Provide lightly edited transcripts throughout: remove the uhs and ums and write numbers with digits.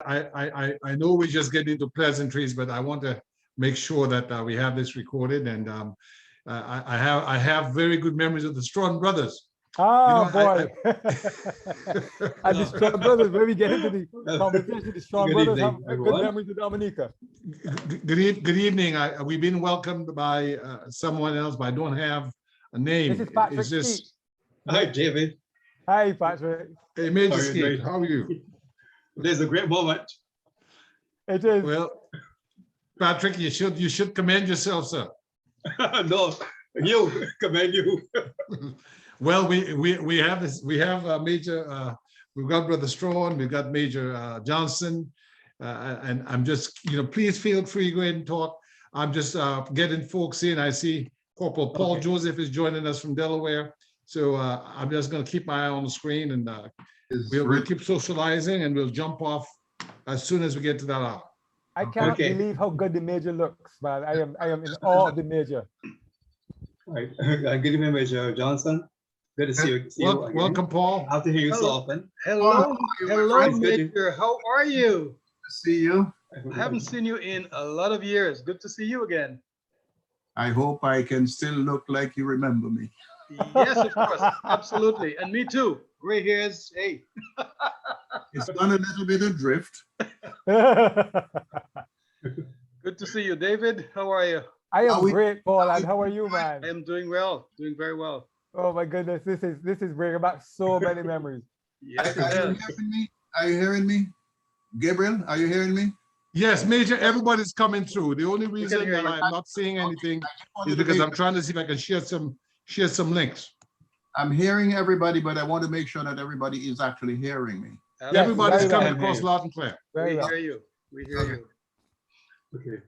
I know we just get into pleasantries, but I want to make sure that we have this recorded, and I have very good memories of the Strong brothers. Ah, boy. And the Strong brothers, when we get into the conversation, the Strong brothers have good memories of Dominica. Good evening. We've been welcomed by someone else, but I don't have a name. This is Patrick Skeet. Hi, David. Hi, Patrick. Hey, Major Skeet, how are you? There's a great moment. It is. Well, Patrick, you should commend yourself, sir. No, you commend you. Well, we have this. We have Major. We've got Brother Strawn. We've got Major Johnson, and I'm just, please feel free to go ahead and talk. I'm just getting folks in. I see Corporal Paul Joseph is joining us from Delaware. So I'm just going to keep my eye on the screen, and we'll keep socializing, and we'll jump off as soon as we get to that hour. I can't believe how good the Major looks, man. I am in awe of the Major. Right. Good evening, Major Johnson. Good to see you. Welcome, Paul. How to hear you so often. Hello, Major. How are you? To see you. I haven't seen you in a lot of years. Good to see you again. I hope I can still look like you remember me. Yes, of course, absolutely, and me too. Gray hairs, hey. It's done a little bit adrift. Good to see you, David. How are you? I am great, Paul. And how are you, man? I am doing well, doing very well. Oh my goodness, this is bringing back so many memories. Yes, Are you hearing me? Are you hearing me? Gabriel, are you hearing me? Yes, Major, everybody's coming through. The only reason that I'm not seeing anything is because I'm trying to see if I can share some links. I'm hearing everybody, but I want to make sure that everybody is actually hearing me. Everybody's coming across loud and clear. We hear you. We hear you. Okay.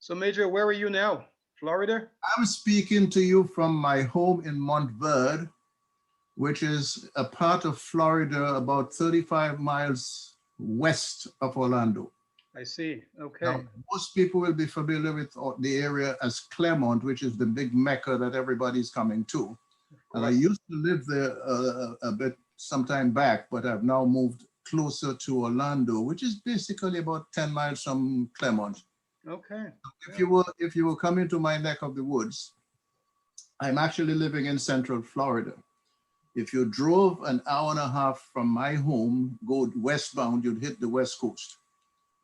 So, Major, where are you now? Florida? I'm speaking to you from my home in Montverde, which is a part of Florida about 35 miles west of Orlando. I see. Okay. Now, most people will be familiar with the area as Claremont, which is the big Mecca that everybody's coming to. And I used to live there a bit some time back, but I've now moved closer to Orlando, which is basically about 10 miles from Claremont. Okay. So if you were coming to my neck of the woods, I'm actually living in Central Florida. If you drove an hour and a half from my home, go westbound, you'd hit the West Coast.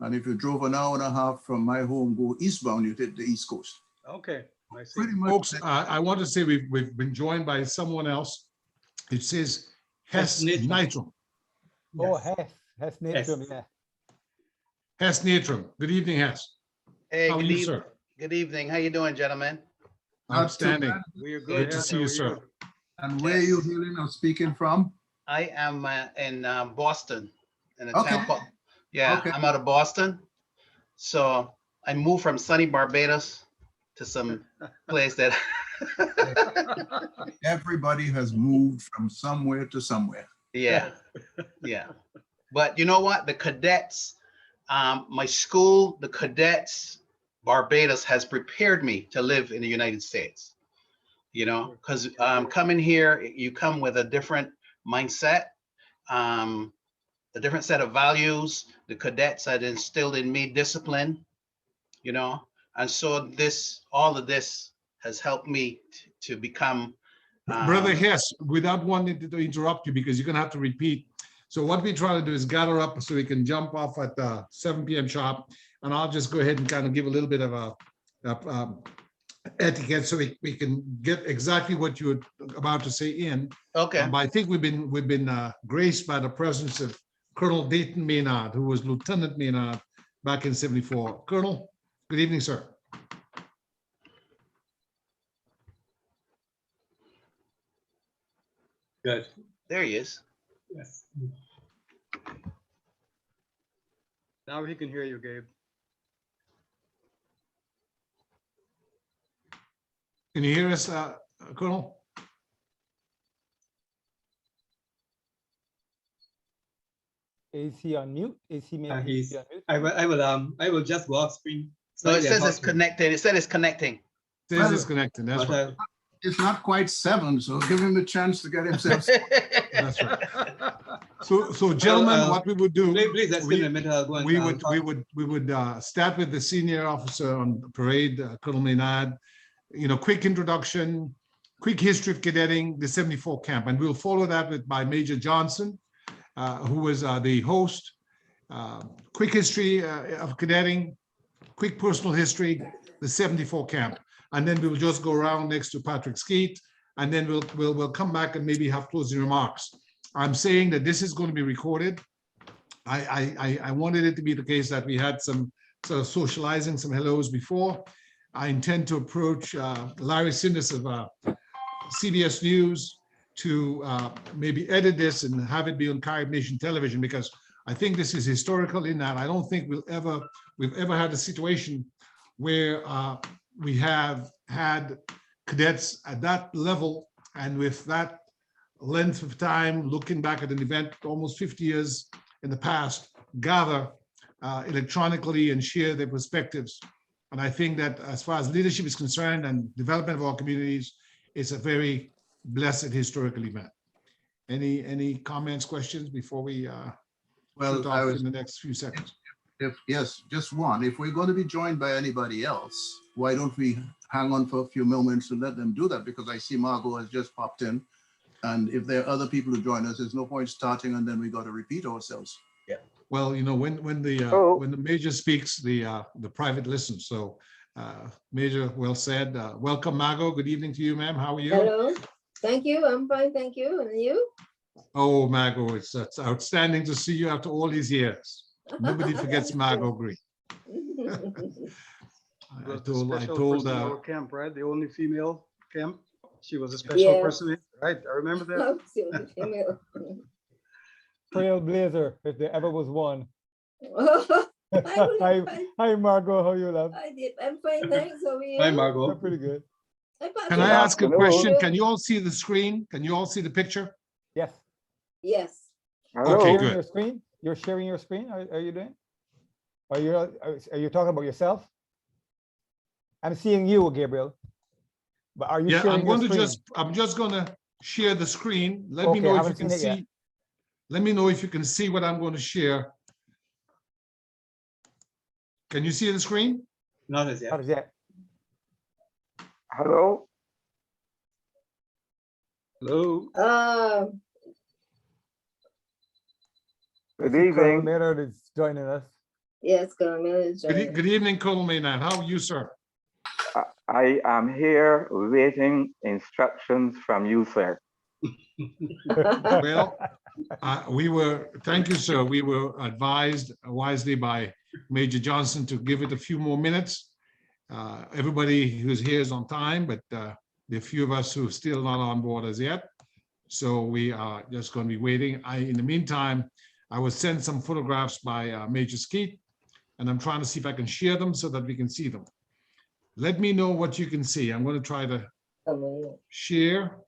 And if you drove an hour and a half from my home, go eastbound, you'd hit the East Coast. Okay. I see. Pretty much. Folks, I want to say we've been joined by someone else. It says Hess Nitram. Oh, Hess Nitram, yeah. Hess Nitram. Good evening, Hess. Hey, How are you, sir? Good evening. How you doing, gentlemen? Outstanding. We are Good to see you, sir. And where are you hailing or speaking from? I am in Boston, in a Okay. town called, I'm out of Boston. So I moved from sunny Barbados to some place that Everybody has moved from somewhere to somewhere. yeah. But you know what? The cadets, my school, the cadets, Barbados has prepared me to live in the United States. Because coming here, you come with a different mindset, a different set of values. The cadets had instilled in me discipline, and so all of this has helped me to become. Brother Hess, without wanting to interrupt you, because you're going to have to repeat. So what we try to do is gather up so we can jump off at 7 p.m. sharp, and I'll just go ahead and kind of give a little bit of a etiquette so we can get exactly what you're about to say in. Okay. But I think we've been graced by the presence of Colonel Deighton Maynard, who was Lieutenant Maynard back in '74. Colonel, good evening, sir. Good. There he is. Yes. Now he can hear you, Gabe. Can you hear us, Colonel? Is he on mute? Is he maybe on mute? I will just go off screen. So it says it's connected. It said it's connecting. Says it's connecting. That's right. It's not quite 7, so give him a chance to get himself. That's right. So gentlemen, what we would do, Please, let's give me a minute. I'll go and we would start with the senior officer on parade, Colonel Maynard. Quick introduction, quick history of cadetting, the 74 camp, and we'll follow that by Major Johnson, who was the host. Quick history of cadetting, quick personal history, the 74 camp, and then we'll just go around next to Patrick Skeet, and then we'll come back and maybe have closing remarks. I'm saying that this is going to be recorded. I wanted it to be the case that we had some sort of socializing, some hellos before. I intend to approach Larry Sindus of CBS News to maybe edit this and have it be on Carib Nation Television, because I think this is historical in that I don't think we've ever had a situation where we have had cadets at that level and with that length of time, looking back at an event almost 50 years in the past, gather electronically and share their perspectives. And I think that as far as leadership is concerned and development of our communities, it's a very blessed historical event. Any comments, questions before we Well, shoot off in the next few seconds? Yes, just one. If we're going to be joined by anybody else, why don't we hang on for a few moments to let them do that? Because I see Margot has just popped in. And if there are other people who join us, there's no point starting and then we got to repeat ourselves. Yeah. Well, when the major speaks, the private listens. So Major, well said. Welcome, Margot. Good evening to you, ma'am. How are you? Hello. Thank you. I'm fine. Thank you. And you? Oh, Margot, it's outstanding to see you after all these years. Nobody forgets Margot Green. I told our camp, right? The only female camp. She was a special person, right? I remember that. Trailblazer, if there ever was one. Hi, Hi, Margot. How you, love? I'm fine, thanks. How are you? Hi, Margot. Pretty good. Can I ask a question? Can you all see the screen? Can you all see the picture? Yes. Yes. Okay, Sharing good. your screen? You're sharing your screen? Are you doing? Are you talking about yourself? I'm seeing you, Gabriel. But are you Yeah, sharing your screen? I'm just going to share the screen. Let me know if you can see. Let me know if you can see what I'm going to share. Can you see the screen? Not as yet. Not as yet. Hello. Hello. Good evening. Maynard is joining us. Yes, Colonel Maynard is joining. Good evening, Colonel Maynard. How are you, sir? I am here waiting instructions from you, sir. Well, thank you, sir. We were advised wisely by Major Johnson to give it a few more minutes. Everybody who's here is on time, but there are a few of us who are still not on board as yet. So we are just going to be waiting. In the meantime, I will send some photographs by Major Skeet, and I'm trying to see if I can share them so that we can see them. Let me know what you can see. I'm going to try to share.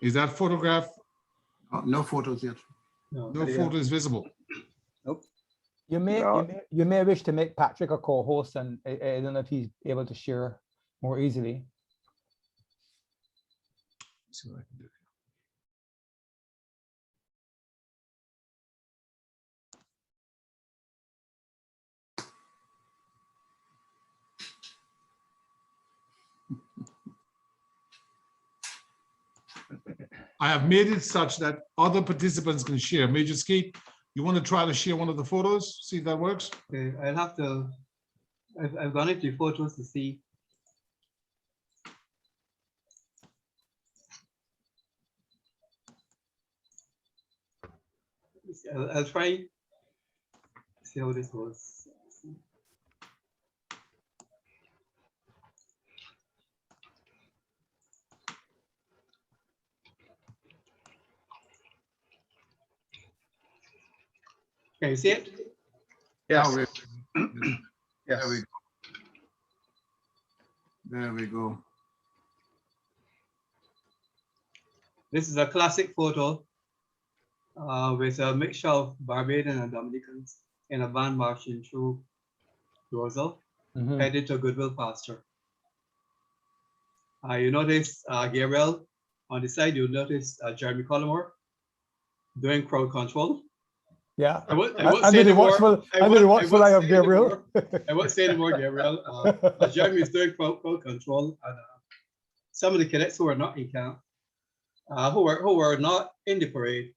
Is that photograph? No photos yet. No photo is visible. Nope. You may wish to make Patrick a co-host, and I don't know if he's able to share more easily. Let's see what I can do. I have made it such that other participants can share. Major Skeet, you want to try to share one of the photos? See if that works? Okay, I'll have to. I've gone into photos to see. I'll try. See how this goes. Can you see it? Yes. There we go. There we go. This is a classic photo with a mixture of Barbadian and Dominicans in a van marching through Rosal, headed to Goodwill Pasture. You notice Gabriel on the side. You notice Jeremy Collymore doing crowd control. Yeah. I won't Under say the any more. watchful I won't eye of say any Gabriel. more. I won't say any more, Gabriel. Jeremy is doing crowd control, and some of the cadets who are not in camp, who were not in the parade,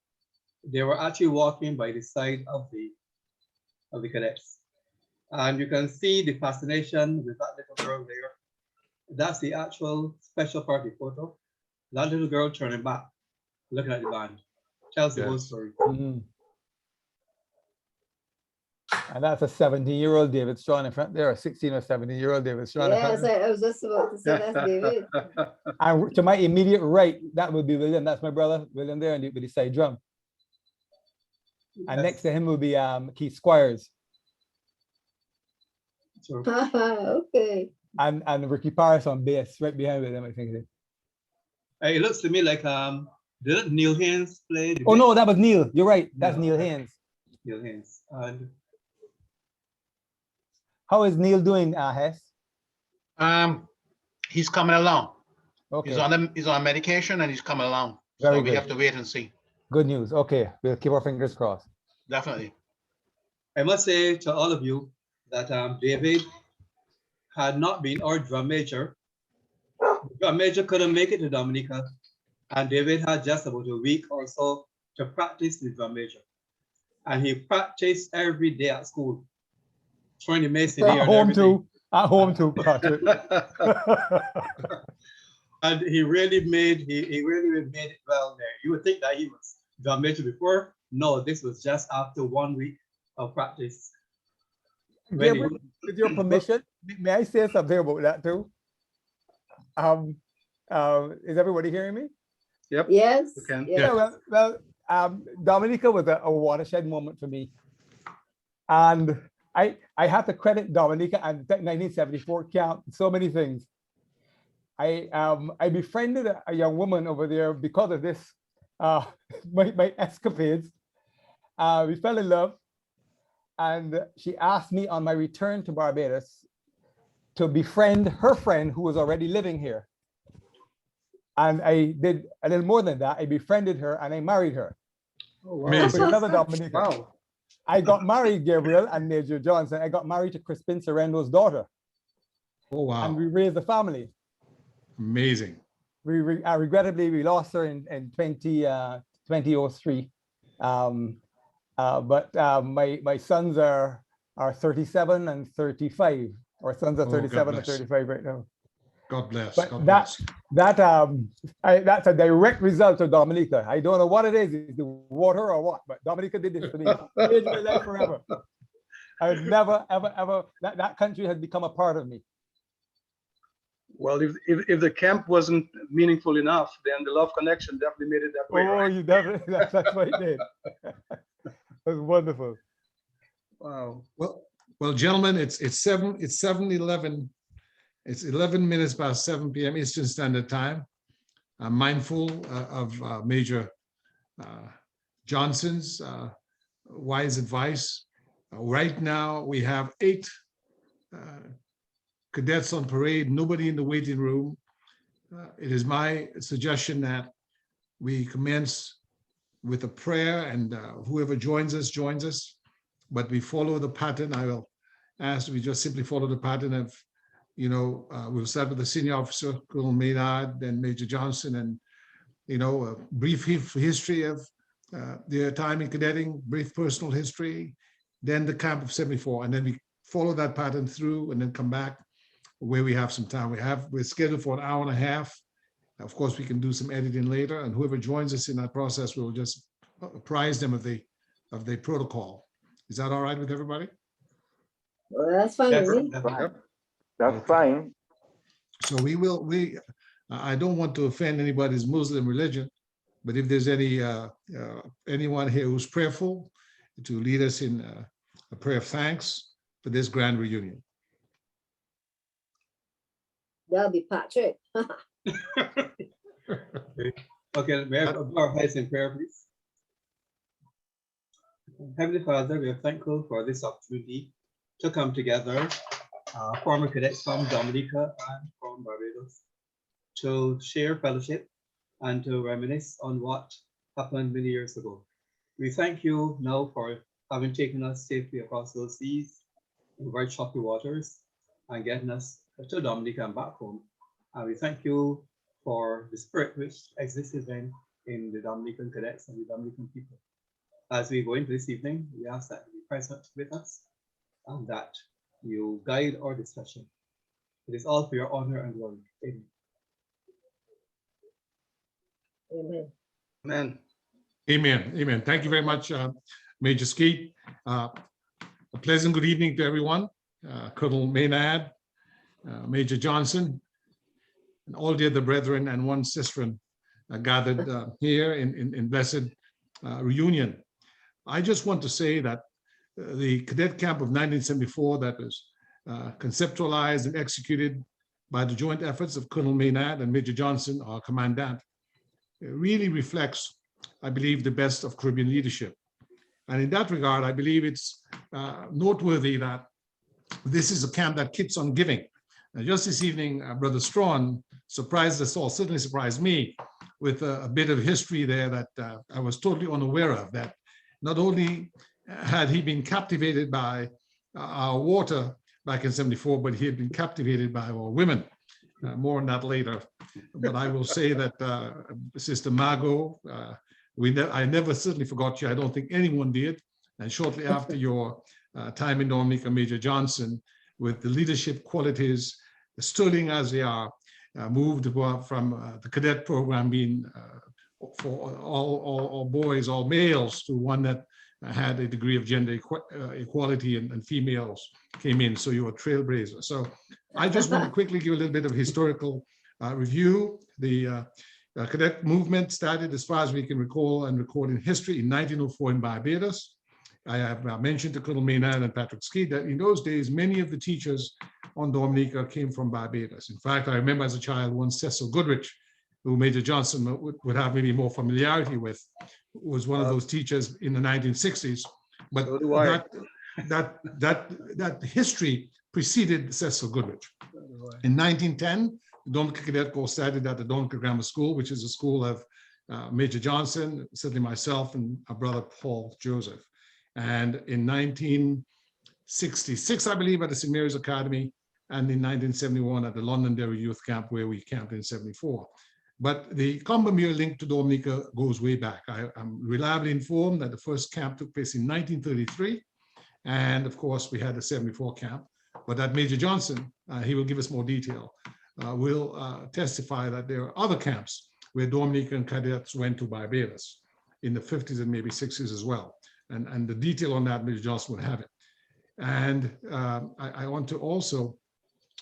they were actually walking by the side of the cadets, and you can see the fascination with that little girl there. That's the actual special party photo. That little girl turning back, looking at the band, tells the whole story. And that's a 17-year-old David Strawn in front there, a 16 or 17-year-old David Strawn. Yes, I was just about to say that's David. And to my immediate right, that would be William. That's my brother, William there, and with the side drum. And next to him will be Keith Squires. Sure. Okay. And Ricky Paris on bass, right behind William, I think. It looks to me like didn't Neil Haynes play? Oh no, that was Neil. You're right. That's Neil Haynes. Neil Haynes. And how is Neil doing, Hess? He's coming along. Okay. He's on medication and he's coming along. Very So we good. have to wait and see. Good news. Okay, we'll keep our fingers crossed. Definitely. I must say to all of you that David had not been our drum major. Drum major couldn't make it to Dominica, and David had just about a week or so to practice the drum major. And he practiced every day at school, throwing the mason At home too, Patrick. And he really made it well there. You would think that he was drum major before. No, this was just after 1 week of practice. Gabriel, with your permission, may I say something about that too? Is everybody hearing me? Yep. Yes. You can. Yes. Well, Dominica was a watershed moment for me. And I have to credit Dominica and 1974 camp, so many things. I befriended a young woman over there because of this, my escapades. We fell in love, and she asked me on my return to Barbados to befriend her friend who was already living here. And I did a little more than that. I befriended her and I married her. Oh, wow. Amazing. With another Dominica. Wow. I got married, Gabriel and Major Johnson. I got married to Crispin Serendo's daughter. Oh, wow. And we raised a family. Amazing. Regrettably, we lost her in 2003. But my sons are 37 and 35. Our sons are Oh, 37 God and bless. 35 right now. God bless. But God that's bless. a direct result of Dominica. I don't know what it is the water or what, but Dominica did this to me. Changed my life forever. I've never, ever, that country has become a part of me. Well, if the camp wasn't meaningful enough, then the love connection definitely made it that way. Oh, right? you definitely, that's what it did. It was wonderful. Wow. Well, gentlemen, it's 7:11. It's 11 minutes past 7 p.m. Eastern Standard Time. I'm mindful of Major Johnson's wise advice. Right now, we have 8 cadets on parade, nobody in the waiting room. It is my suggestion that we commence with a prayer, and whoever joins us. But we follow the pattern. I will ask we just simply follow the pattern of, we'll start with the senior officer, Colonel Maynard, then Major Johnson, and, a brief history of their time in cadetting, brief personal history, then the camp of 74. And then we follow that pattern through and then come back where we have some time. We're scheduled for an hour and a half. Of course, we can do some editing later, and whoever joins us in that process, we'll just apprise them of the protocol. Is that all right with everybody? Well, that's fine with me. That's fine. So I don't want to offend anybody's Muslim religion, but if there's anyone here who's prayerful, to lead us in a prayer of thanks for this grand reunion. That'll be Patrick. Okay, may I bow our heads in prayer, please? Heavenly Father, we are thankful for this opportunity to come together, former cadets from Dominica and from Barbados, to share fellowship and to reminisce on what happened many years ago. We thank you now for having taken us safely across those seas in very choppy waters and getting us to Dominica and back home. And we thank you for the spirit which existed then in the Dominican cadets and the Dominican people. As we go into this evening, we ask that you be present with us and that you guide our discussion. It is all for your honor and glory. Amen. Amen. Amen. Amen. Amen. Thank you very much, Major Skeet. A pleasant good evening to everyone. Colonel Maynard, Major Johnson, and all the other brethren and one sister gathered here in blessed reunion. I just want to say that the cadet camp of 1974 that was conceptualized and executed by the joint efforts of Colonel Maynard and Major Johnson, our commandant, really reflects, I believe, the best of Caribbean leadership. And in that regard, I believe it's noteworthy that this is a camp that keeps on giving. Just this evening, Brother Strawn surprised us all, certainly surprised me, with a bit of history there that I was totally unaware of, that not only had he been captivated by our water back in '74, but he had been captivated by our women. More on that later. But I will say that Sister Margot, I never certainly forgot you. I don't think anyone did. And shortly after your time in Dominica, Major Johnson, with the leadership qualities, sterling as they are, moved from the cadet program being for all boys, all males, to one that had a degree of gender equality and females came in. So you were a trailblazer. So I just want to quickly give a little bit of historical review. The cadet movement started, as far as we can recall and record in history, in 1904 in Barbados. I have mentioned to Colonel Maynard and Patrick Skeet that in those days, many of the teachers on Dominica came from Barbados. In fact, I remember as a child, one Cecil Goodrich, who Major Johnson would have maybe more familiarity with, was one of those teachers in the 1960s. But So that history preceded Cecil Goodrich. In 1910, the Dominica Cadet Corps started at the Dominica Grammar School, which is a school of Major Johnson, certainly myself, and our brother Paul Joseph. And in 1966, I believe, at the St. Mary's Academy, and in 1971 at the Londonderry Youth Camp, where we camped in '74. But the Combermere link to Dominica goes way back. I'm reliably informed that the first camp took place in 1933. And of course, we had the '74 camp. But that Major Johnson, he will give us more detail, will testify that there are other camps where Dominican cadets went to Barbados in the 50s and maybe 60s as well. And the detail on that, Major Johnson would have it. And I want to also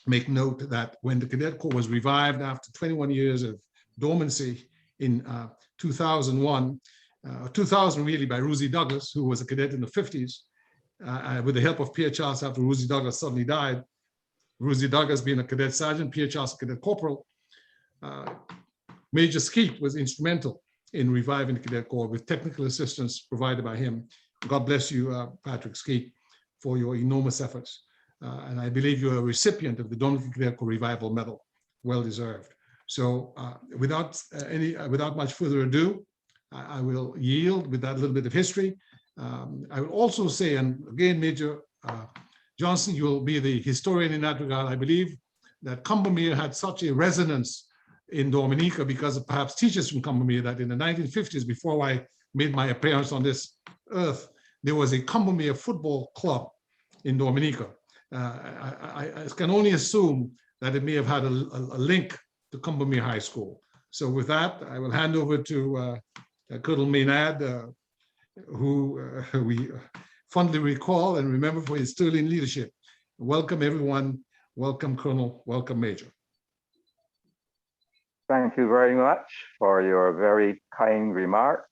make note that when the Cadet Corps was revived after 21 years of dormancy in 2001, 2000 really, by Rosie Douglas, who was a cadet in the 50s, with the help of Pierre Charles after Rosie Douglas suddenly died. Rosie Douglas being a cadet sergeant, Pierre Charles a cadet corporal. Major Skeet was instrumental in reviving the Cadet Corps with technical assistance provided by him. God bless you, Patrick Skeet, for your enormous efforts. And I believe you're a recipient of the Dominican Cadet Corps Revival Medal, well deserved. So without much further ado, I will yield with that little bit of history. I will also say, and again, Major Johnson, you will be the historian in that regard. I believe that Combermere had such a resonance in Dominica because of perhaps teachers from Combermere that in the 1950s, before I made my appearance on this earth, there was a Combermere football club in Dominica. I can only assume that it may have had a link to Combermere High School. So with that, I will hand over to Colonel Maynard, who we fondly recall and remember for his sterling leadership. Welcome, everyone. Welcome, Colonel. Welcome, Major. Thank you very much for your very kind remark.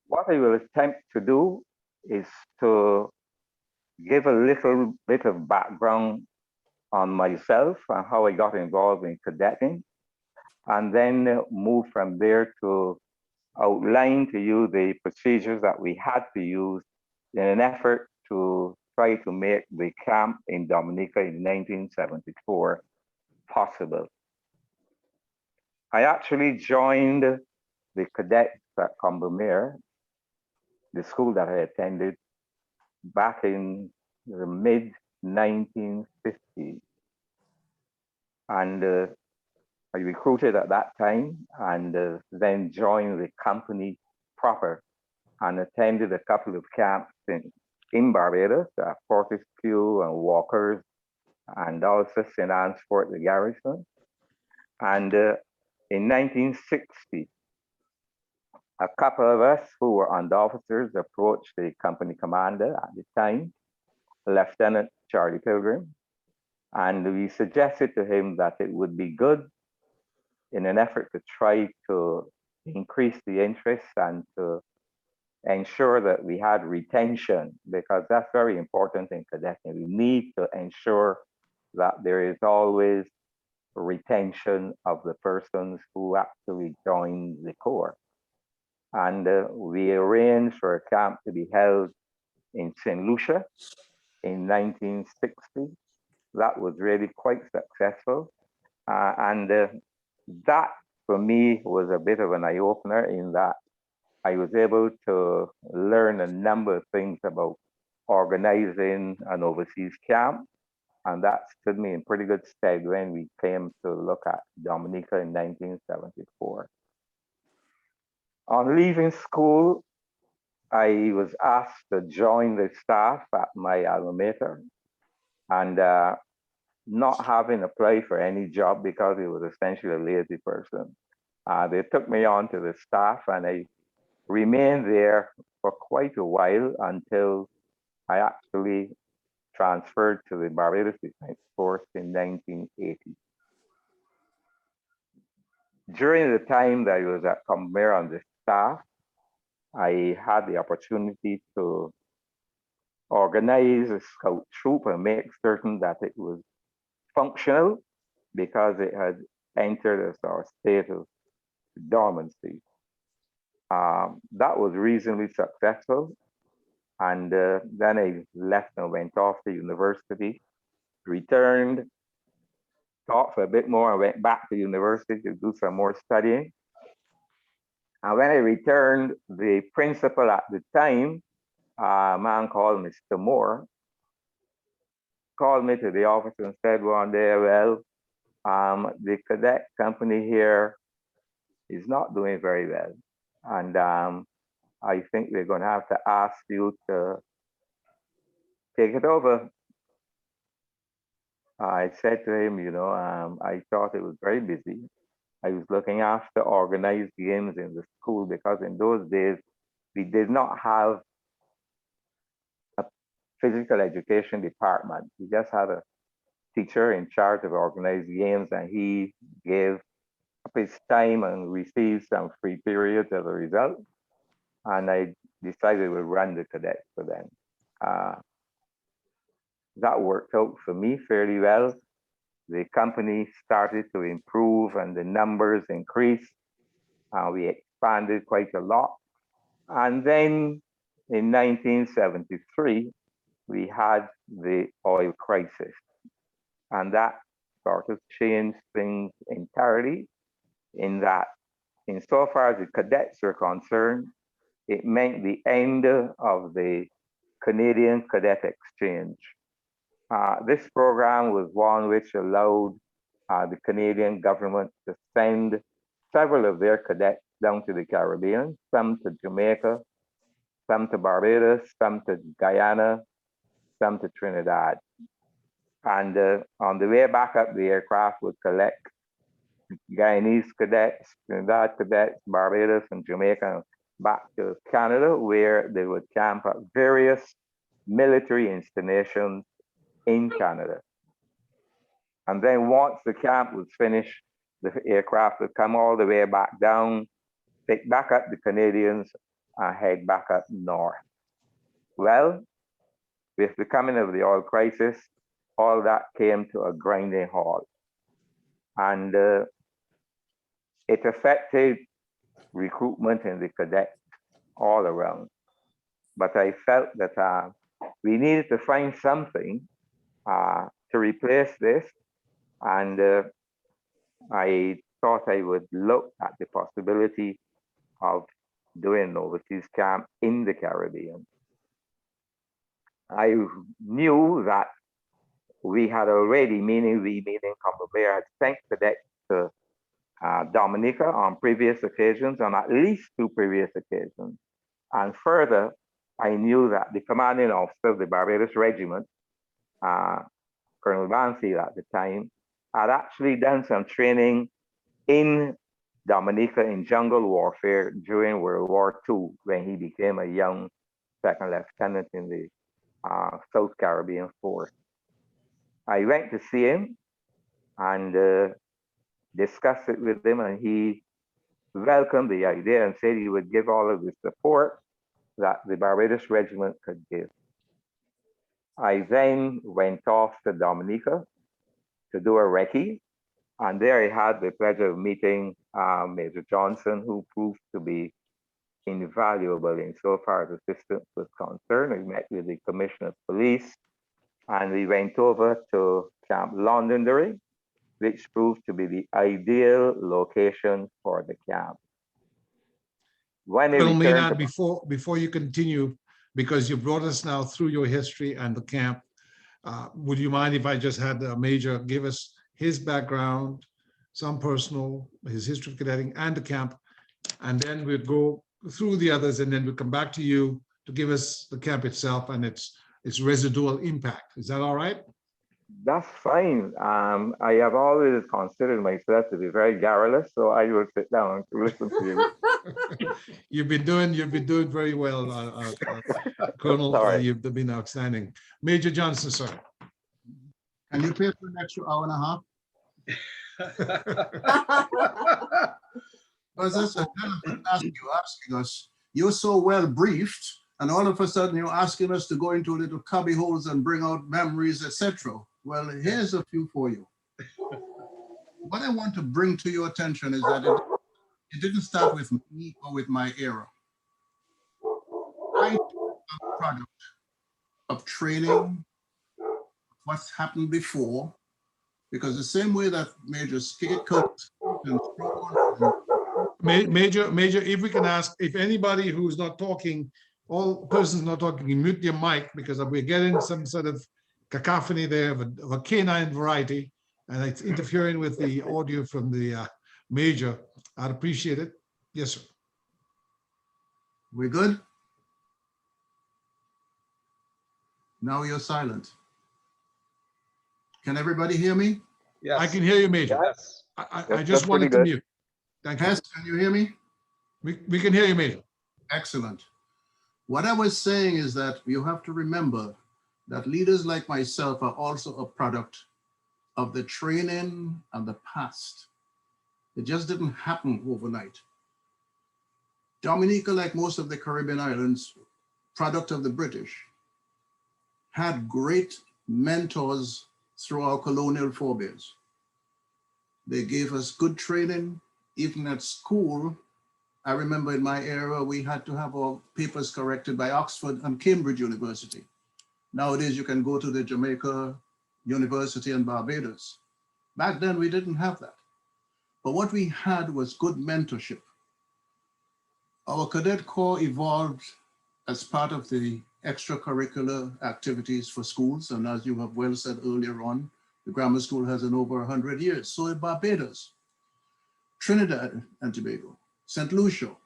What I will attempt to do is to give a little bit of background on myself and how I got involved in cadetting, and then move from there to outline to you the procedures that we had to use in an effort to try to make the camp in Dominica in 1974 possible. I actually joined the cadets at Combermere, the school that I attended, back in the mid 1950s. And I recruited at that time and then joined the company proper and attended a couple of camps in Barbados, Fortescue and Walkers, and also St. Anne's Fort, the garrison. And in 1960, a couple of us who were under officers approached the company commander at the time, Lieutenant Charlie Pilgrim, and we suggested to him that it would be good in an effort to try to increase the interest and to ensure that we had retention, because that's very important in cadetting. We need to ensure that there is always retention of the persons who actually join the Corps. And we arranged for a camp to be held in St. Lucia in 1960. That was really quite successful. And that for me was a bit of an eye-opener in that I was able to learn a number of things about organizing an overseas camp. And that stood me in pretty good stead when we came to look at Dominica in 1974. On leaving school, I was asked to join the staff at my alma mater, and not having applied for any job because it was essentially a lazy person. They took me on to the staff, and I remained there for quite a while until I actually transferred to the Barbados Defence Force in 1980. During the time that I was at Combermere on the staff, I had the opportunity to organize a scout troop and make certain that it was functional because it had entered a sort of state of dormancy. That was reasonably successful. And then I left and went off to university, returned, taught for a bit more, and went back to university to do some more studying. And when I returned, the principal at the time, a man called Mr. Moore, called me to the office and said one day, well, the cadet company here is not doing very well. And I think we're going to have to ask you to take it over. I said to him, you know, I thought it was very busy. I was looking after organized games in the school because in those days, we did not have a physical education department. We just had a teacher in charge of organized games, and he gave up his time and received some free periods as a result. And I decided to run the cadets for them. That worked out for me fairly well. The company started to improve and the numbers increased. We expanded quite a lot. And then in 1973, we had the oil crisis. And that sort of changed things entirely in that, insofar as the cadets are concerned, it meant the end of the Canadian Cadet Exchange. This program was one which allowed the Canadian government to send several of their cadets down to the Caribbean, some to Jamaica, some to Barbados, some to Guyana, some to Trinidad. And on the way back up, the aircraft would collect Guyanese cadets, Trinidad cadets, Barbados and Jamaica back to Canada, where they would camp at various military installations in Canada. And then once the camp was finished, the aircraft would come all the way back down, pick back up the Canadians, and head back up north. Well, with the coming of the oil crisis, all that came to a grinding halt. And it affected recruitment in the cadets all around. But I felt that we needed to find something to replace this, and I thought I would look at the possibility of doing an overseas camp in the Caribbean. I knew that we had already, meaning Combermere, had sent cadets to Dominica on previous occasions, on at least 2 previous occasions. And further, I knew that the commanding officer of the Barbados Regiment, Colonel Banfield at the time, had actually done some training in Dominica in jungle warfare during World War II, when he became a young second lieutenant in the South Caribbean Force. I went to see him and discussed it with him, and he welcomed the idea and said he would give all of the support that the Barbados Regiment could give. I then went off to Dominica to do a recce, and there I had the pleasure of meeting Major Johnson, who proved to be invaluable insofar as assistance was concerned. We met with the Commissioner of Police, and we went over to Camp Londonderry, which proved to be the ideal location for the camp. When Colonel Maynard, before you continue, because you brought us now through your history and the camp, would you mind if I just had the Major give us his background, some personal, his history of cadetting and the camp, and then we'd go through the others, and then we'll come back to you to give us the camp itself and its residual impact. Is that all right? That's fine. I have always considered myself to be very garrulous, so I will sit down to listen to you. You've been doing very well, Colonel. You've been outstanding. Major Johnson, sir. Can you pay for an extra hour and a half? Because that's a hell of a task you're asking us. You're so well briefed, and all of a sudden you're asking us to go into little cubby holes and bring out memories, etc. Well, here's a few for you. What I want to bring to your attention is that it didn't start with me or with my era. I am a product of training, what's happened before, because the same way that Major Skeeteof and Major, if we can ask, if anybody who's not talking, all persons not talking, mute your mic, because we're getting some sort of cacophony there of a canine variety, and it's interfering with the audio from the Major. I'd appreciate it. Yes, sir. We're good? Now you're silent. Can everybody hear me? Yes. I can hear you, Major. Yes. I just wanted to mute. Thank you. Hess, can you hear me? We can hear you, Major. Excellent. What I was saying is that you have to remember that leaders like myself are also a product of the training and the past. It just didn't happen overnight. Dominica, like most of the Caribbean islands, product of the British, had great mentors through our colonial forebears. They gave us good training. Even at school, I remember in my era, we had to have our papers corrected by Oxford and Cambridge University. Nowadays, you can go to the Jamaica University in Barbados. Back then, we didn't have that. But what we had was good mentorship. Our cadet corps evolved as part of the extracurricular activities for schools. And as you have well said earlier on, the grammar school has an over 100 years. So did Barbados, Trinidad and Tobago, St. Lucia,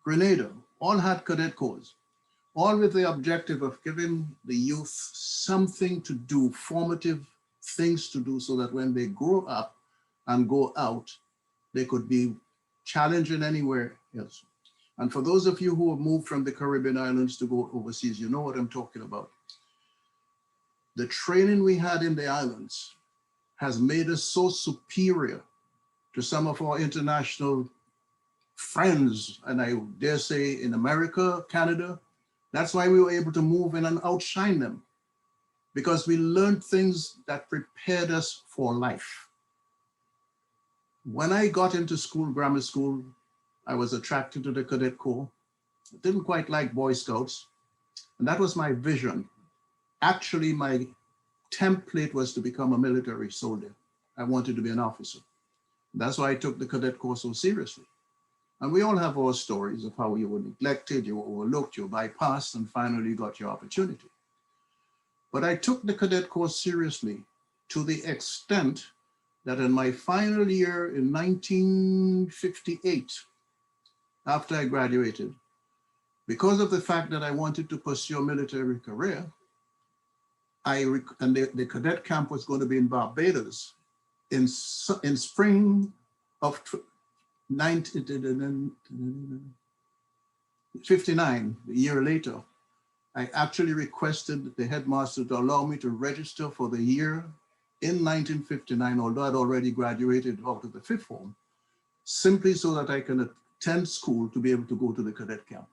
Grenada, all had cadet corps, all with the objective of giving the youth something to do, formative things to do, so that when they grow up and go out, they could be challenging anywhere else. And for those of you who have moved from the Caribbean islands to go overseas, you know what I'm talking about. The training we had in the islands has made us so superior to some of our international friends, and I dare say in America, Canada. That's why we were able to move in and outshine them, because we learned things that prepared us for life. When I got into school, grammar school, I was attracted to the Cadet Corps. I didn't quite like Boy Scouts. And that was my vision. Actually, my template was to become a military soldier. I wanted to be an officer. That's why I took the Cadet Corps so seriously. And we all have our stories of how you were neglected, you were overlooked, you were bypassed, and finally you got your opportunity. But I took the Cadet Corps seriously to the extent that in my final year in 1958, after I graduated, because of the fact that I wanted to pursue a military career, the cadet camp was going to be in Barbados in spring of 1959, a year later. I actually requested the headmaster to allow me to register for the year in 1959, although I'd already graduated out of the fifth form, simply so that I can attend school to be able to go to the cadet camp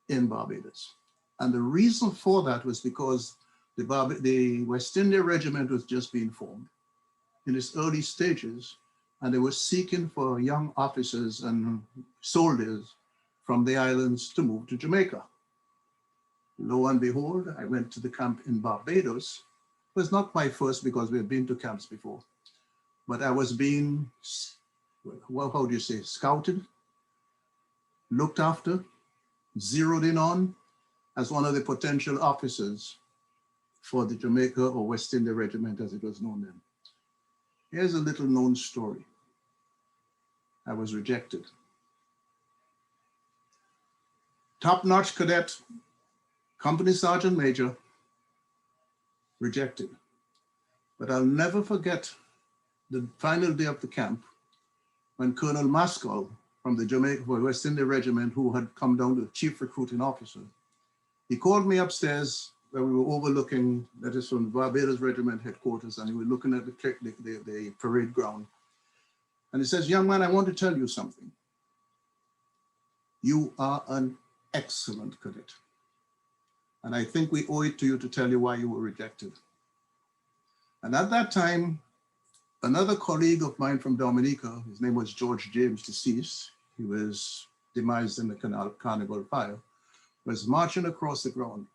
in Barbados. And the reason for that was because the West India Regiment was just being formed in its early stages, and they were seeking for young officers and soldiers from the islands to move to Jamaica. Lo and behold, I went to the camp in Barbados. It was not my first because we had been to camps before, but I was being, well, how do you say, scouted, looked after, zeroed in on as one of the potential officers for the Jamaica or West India Regiment as it was known then. Here's a little known story. I was rejected. Top-notch cadet, company sergeant major, rejected. But I'll never forget the final day of the camp when Colonel Maskell from the Jamaica West India Regiment, who had come down to the chief recruiting officer, he called me upstairs where we were overlooking, that is from the Barbados Regiment headquarters, and we were looking at the parade ground. And he says, young man, I want to tell you something. You are an excellent cadet. And I think we owe it to you to tell you why you were rejected. And at that time, another colleague of mine from Dominica, his name was George James, deceased, he was demised in the Carnival fire, was marching across the ground.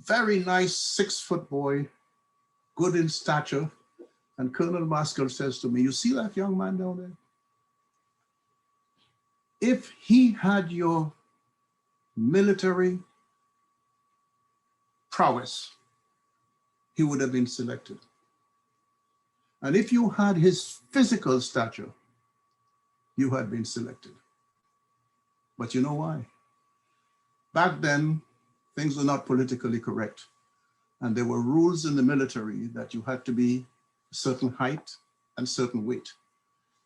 Very nice 6-foot boy, good in stature. And Colonel Maskell says to me, you see that young man down there? If he had your military prowess, he would have been selected. And if you had his physical stature, you had been selected. But you know why? Back then, things were not politically correct. And there were rules in the military that you had to be a certain height and certain weight.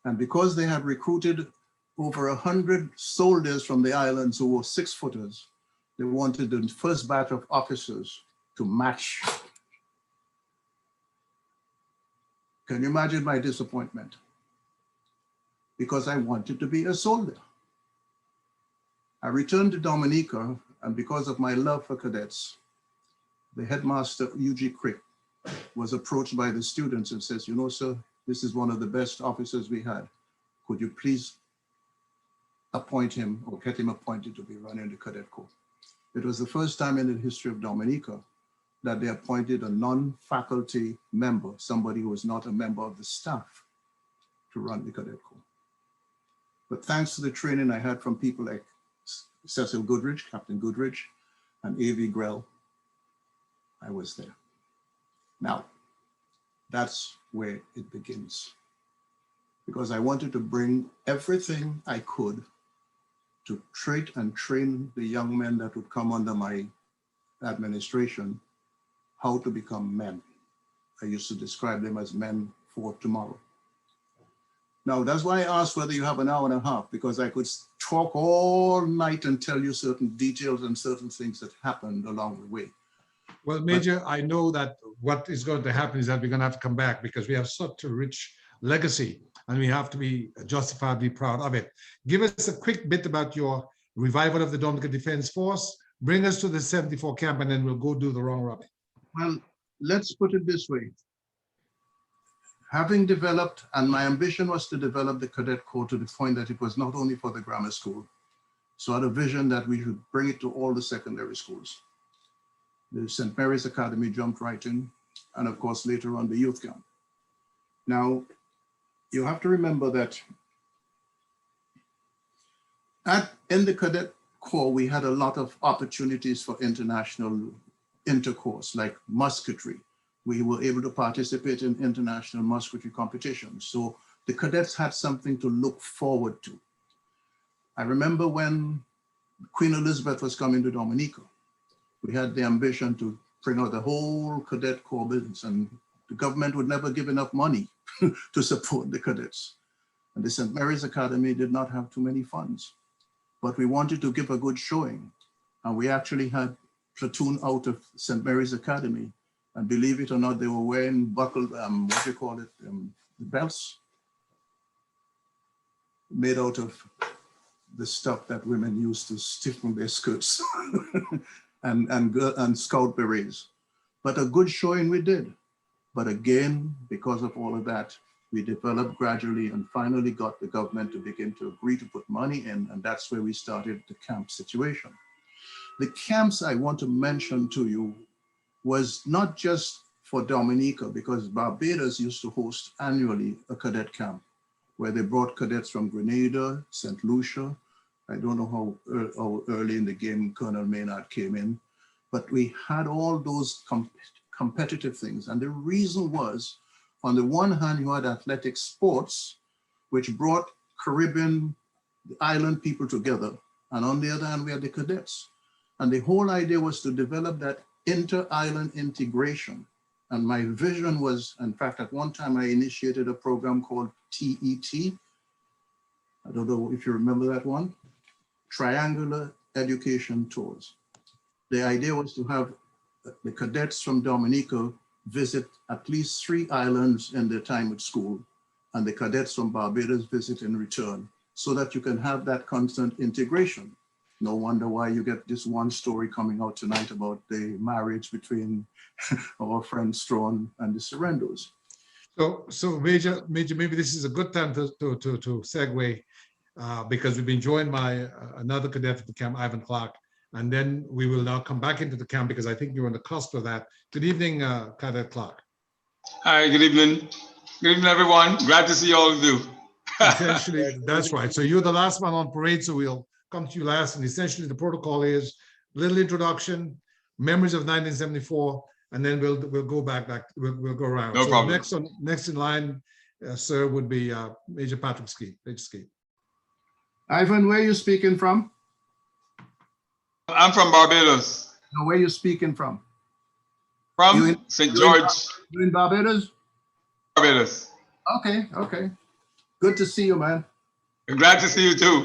And because they had recruited over 100 soldiers from the islands who were 6-footers, they wanted the first batch of officers to match. Can you imagine my disappointment? Because I wanted to be a soldier. I returned to Dominica, and because of my love for cadets, the headmaster, U.G. Crick, was approached by the students and says, you know, sir, this is one of the best officers we had. Could you please appoint him or get him appointed to be running the Cadet Corps? It was the first time in the history of Dominica that they appointed a non-faculty member, somebody who was not a member of the staff, to run the Cadet Corps. But thanks to the training I had from people like Cecil Goodrich, Captain Goodrich, and A.V. Grell, I was there. Now, that's where it begins. Because I wanted to bring everything I could to treat and train the young men that would come under my administration how to become men. I used to describe them as men for tomorrow. Now, that's why I asked whether you have an hour and a half, because I could talk all night and tell you certain details and certain things that happened along the way. Well, Major, I know that what is going to happen is that we're going to have to come back because we have such a rich legacy and we have to be justifiably proud of it. Give us a quick bit about your revival of the Dominica Defence Force. Bring us to the 74 camp and then we'll go do the wrong robin. Well, let's put it this way. having developed, and my ambition was to develop the Cadet Corps to the point that it was not only for the grammar school. So I had a vision that we should bring it to all the secondary schools. The St. Mary's Academy jumped right in, and of course, later on the youth camp. Now, you have to remember that in the Cadet Corps, we had a lot of opportunities for international intercourse, like musketry. We were able to participate in international musketry competitions. So the cadets had something to look forward to. I remember when Queen Elizabeth was coming to Dominica, we had the ambition to bring out the whole Cadet Corps business, and the government would never give enough money to support the cadets. And the St. Mary's Academy did not have too many funds, but we wanted to give a good showing. And we actually had platoon out of St. Mary's Academy. And believe it or not, they were wearing buckled, what do you call it, belts made out of the stuff that women use to stiffen their skirts and scout berets. But a good showing we did. But again, because of all of that, we developed gradually and finally got the government to begin to agree to put money in, and that's where we started the camp situation. The camps I want to mention to you was not just for Dominica, because Barbados used to host annually a cadet camp where they brought cadets from Grenada, St. Lucia. I don't know how early in the game Colonel Maynard came in, but we had all those competitive things. And the reason was, on the one hand, you had athletic sports, which brought Caribbean, the island people together. And on the other hand, we had the cadets. And the whole idea was to develop that inter-island integration. And my vision was, in fact, at one time I initiated a program called TET. I don't know if you remember that one. Triangular Education Tours. The idea was to have the cadets from Dominica visit at least 3 islands in their time at school, and the cadets from Barbados visit in return, so that you can have that constant integration. No wonder why you get this one story coming out tonight about the marriage between our friend Strawn and the Serendos. So Major, maybe this is a good time to segue, because we've been joined by another cadet at the camp, Ivan Clark, and then we will now come back into the camp because I think you're on the cusp of that. Good evening, Cadet Clark. Hi, good evening. Good evening, everyone. Glad to see all of you. Essentially, that's right. So you're the last one on parade, so we'll come to you last. And essentially, the protocol is little introduction, memories of 1974, and then we'll go we'll go around. No problem. Next in line, sir, would be Major Patrick Skeet. Major Skeet. Ivan, where are you speaking from? I'm from Barbados. No, where are you speaking from? From St. George. You in Barbados? Barbados. Okay, okay. Good to see you, man. Glad to see you too.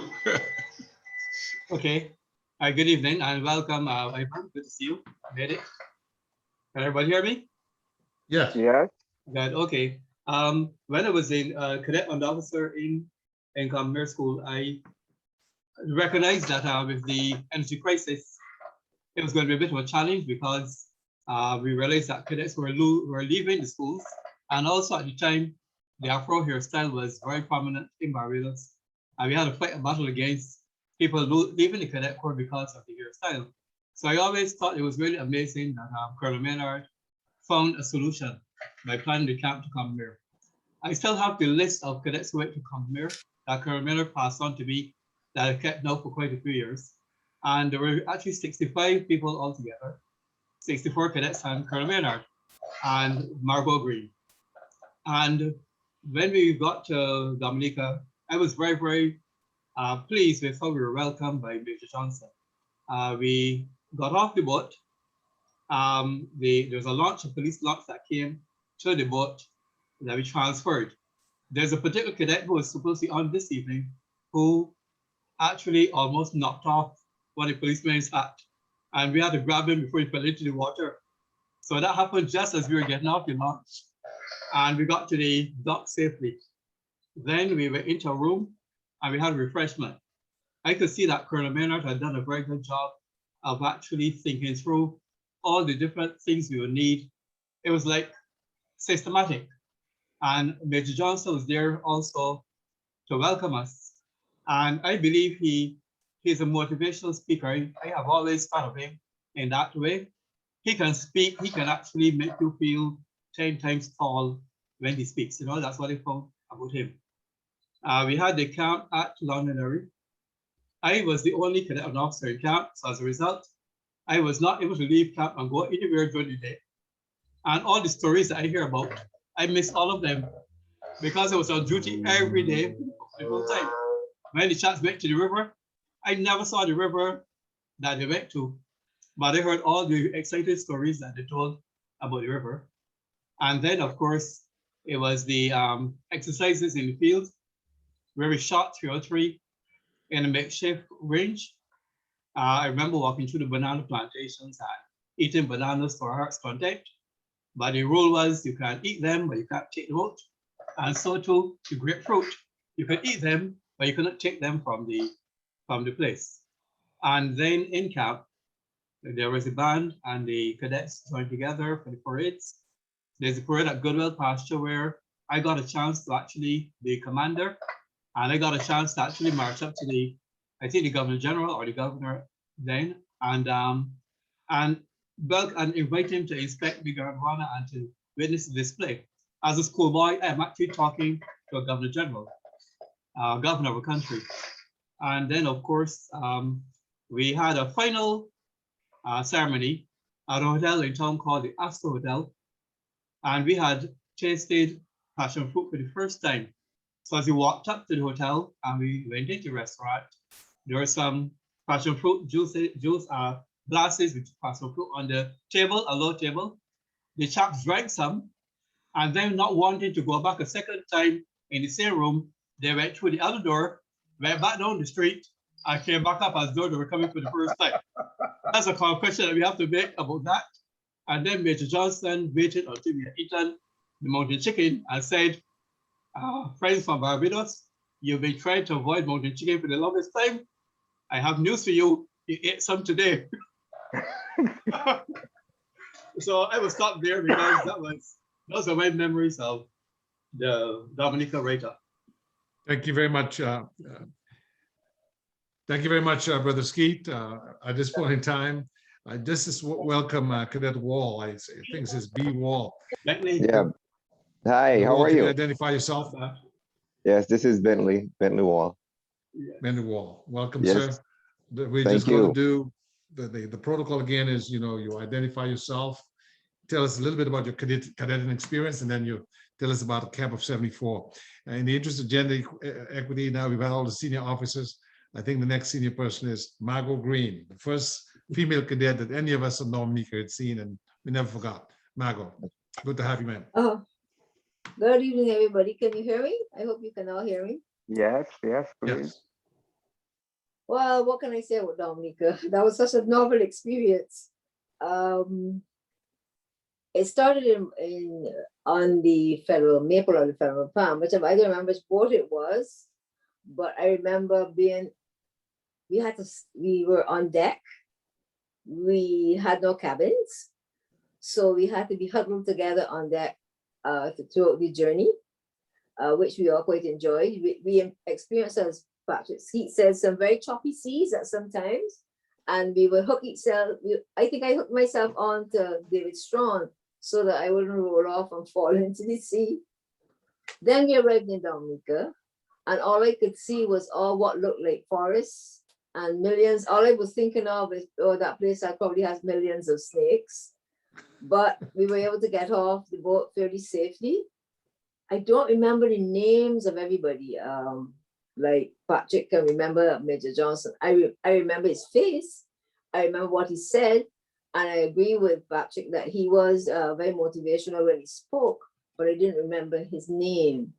Okay. Good evening and welcome, Ivan. Good to see you. Made it. Can everybody hear me? Yes. Yes. Good. Okay. When I was a cadet and officer in Combermere School, I recognized that with the energy crisis, it was going to be a bit of a challenge because we realized that cadets were leaving the schools, and also at the time, the Afro hairstyle was very prominent in Barbados, and we had to fight a battle against people leaving the Cadet Corps because of the hairstyle. So I always thought it was really amazing that Colonel Maynard found a solution by planning the camp to Combermere. I still have the list of cadets who went to Combermere that Colonel Maynard passed on to me that I kept now for quite a few years. And there were actually 65 people altogether, 64 cadets and Colonel Maynard and Margot Green. And when we got to Dominica, I was very, very pleased with how we were welcomed by Major Johnson. We got off the boat. There was a police launch that came to the boat that we transferred. There's a particular cadet who was supposed to be on this evening who actually almost knocked off one of the policemen's hat, and we had to grab him before he fell into the water. So that happened just as we were getting off the launch, and we got to the dock safely. Then we went into a room and we had a refreshment. I could see that Colonel Maynard had done a very good job of actually thinking through all the different things we would need. It was like systematic. And Major Johnson was there also to welcome us. And I believe he's a motivational speaker. I have always thought of him in that way. He can speak, he can actually make you feel 10 times tall when he speaks. You know, that's what I found about him. We had the camp at Londonderry. I was the only cadet and officer in camp, so as a result, I was not able to leave camp and go anywhere during the day. And all the stories that I hear about, I miss all of them because I was on duty every day the whole time. When the chaps went to the river, I never saw the river that they went to, but I heard all the exciting stories that they told about the river. And then, of course, it was the exercises in the field where we shot 3 or 3 in a makeshift range. I remember walking through the banana plantations and eating bananas to our heart's content. But the rule was you can't eat them, but you can't take them out. And so too, the grapefruit. You can eat them, but you cannot take them from the place. And then in camp, there was a band and the cadets joined together for the parades. There's a parade at Goodwill Pasture where I got a chance to actually be commander. And I got a chance to actually march up to I think the Governor General or the Governor then, and invite him to inspect the Garabana and to witness the display. As a schoolboy, I'm actually talking to a Governor General, Governor of a country. And then, of course, we had a final ceremony at a hotel in town called the Astor Hotel. And we had tasted passion fruit for the first time. So as we walked up to the hotel and we went into the restaurant, there were some passion fruit glasses with passion fruit on the table, a low table. The chaps drank some, and then not wanting to go back a second time in the same room, they went through the other door, went back down the street, and came back up as though they were coming for the first time. That's a question that we have to make about that. And then Major Johnson waited until we had eaten the mountain chicken and said, friends from Barbados, you've been trying to avoid mountain chicken for the longest time. I have news for you. You ate some today. So I will stop there because those are my memories of the Dominica writer. Thank you very much. Thank you very much, Brother Skeet. At this point in time, this is welcome Cadet Wall. I think it says B Wall. Yeah. Hi, how are you? Identify yourself. Yes, this is Bentley Wall. Bentley Wall. Welcome, Yes. sir. We're Thank just going you. to do the protocol again is, you identify yourself, tell us a little bit about your cadet experience, and then you tell us about the Camp of 74. In the interest of gender equity, now we've had all the senior officers. I think the next senior person is Margot Green, the first female cadet that any of us in Dominica had seen, and we never forgot. Margot, good to have you, ma'am. Oh, good evening, everybody. Can you hear me? I hope you can all hear me. Yes, please. Yes. Well, what can I say about Dominica? That was such a novel experience. It started on the federal maple or the federal palm, whichever. I don't remember which boat it was, but I remember we were on deck. We had no cabins, so we had to be huddled together on deck throughout the journey, which we all quite enjoyed. We experienced, as Patrick Skeet said, some very choppy seas at some times, and we would hook each other. I think I hooked myself on to David Strawn so that I wouldn't roll off and fall into the sea. Then we arrived in Dominica, and all I could see was all what looked like forests and millions. All I was thinking of is, oh, that place probably has millions of snakes. But we were able to get off the boat fairly safely. I don't remember the names of everybody. Like Patrick can remember Major Johnson. I remember his face. I remember what he said. And I agree with Patrick that he was very motivational when he spoke, but I didn't remember his name.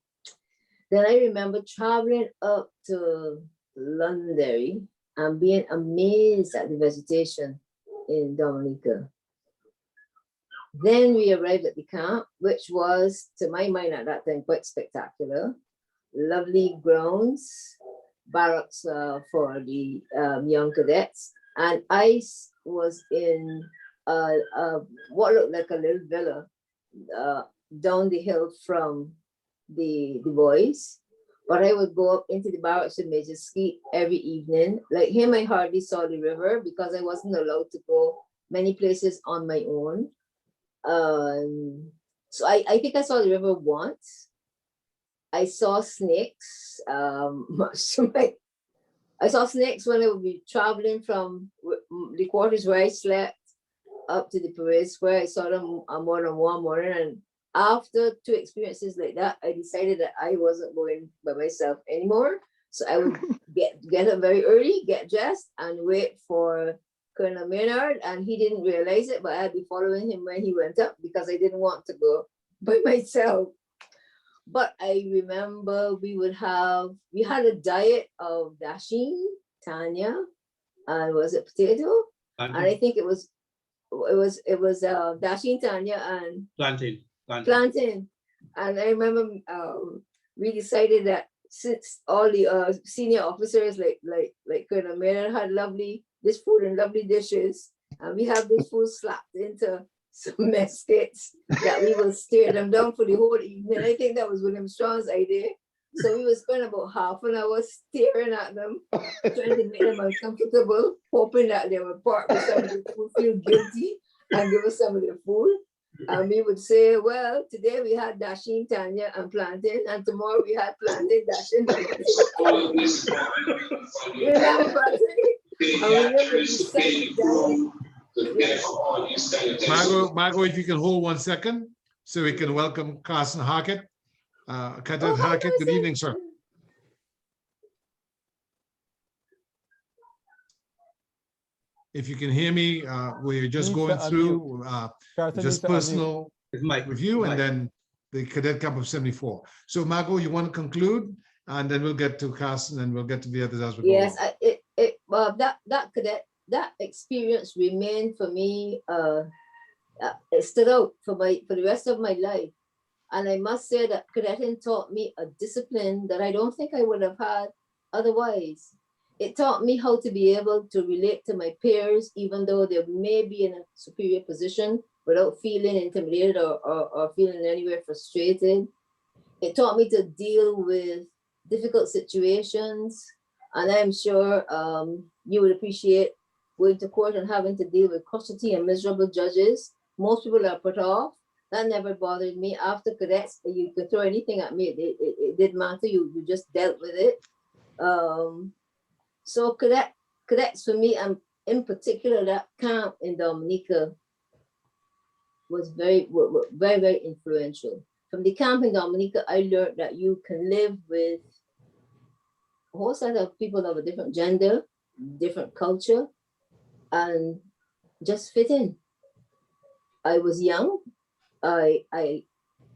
Then I remember traveling up to Londonderry and being amazed at the vegetation in Dominica. Then we arrived at the camp, which was, to my mind at that time, quite spectacular. Lovely grounds, barracks for the young cadets. And I was in what looked like a little villa down the hill from the boys, but I would go up into the barracks with Major Skeet every evening. Like him, I hardly saw the river because I wasn't allowed to go many places on my own. So I think I saw the river once. I saw snakes. I saw snakes when I would be traveling from the quarters where I slept up to the parade square. I saw them more than one morning, and after 2 experiences like that, I decided that I wasn't going by myself anymore. So I would get up very early, get dressed, and wait for Colonel Maynard, and he didn't realize it, but I'd be following him when he went up because I didn't want to go by myself. But I remember we had a diet of dasheen, tanya, and was it potato? And I think it was dasheen, tanya, and plantain. And I remember we decided that since all the senior officers like Colonel Maynard had this food and lovely dishes, and we have this food slapped into some mess kits that we will stare them down for the whole evening. I think that was William Strong's idea. So we would spend about half an hour staring at them, trying to make them uncomfortable, hoping that they would part with some of the food, feel guilty, and give us some of the food. And we would say, well, today we had dasheen, tanya, and plantain, and tomorrow we had plantain, dasheen. You remember, Patrick? Margot, if you can hold 1 second, so we can welcome Carson Hackett. Cadet Hackett, good evening, sir. If you can hear me, we're just going through just personal review and then the Cadet Camp of 74. So Margot, you want to conclude, and then we'll get to Carson and we'll get to the others as we go. Yes, that experience remained for me. It stood out for the rest of my life, and I must say that cadetting taught me a discipline that I don't think I would have had otherwise. It taught me how to be able to relate to my peers, even though they may be in a superior position, without feeling intimidated or feeling anywhere frustrated. It taught me to deal with difficult situations, and I'm sure you would appreciate going to court and having to deal with crotchety and miserable judges. Most people are put off. That never bothered me. After cadets, you could throw anything at me. It didn't matter. You just dealt with it. So cadets for me, and in particular that camp in Dominica, was very, very influential. From the camp in Dominica, I learned that you can live with a whole set of people of a different gender, different culture, and just fit in. I was young. I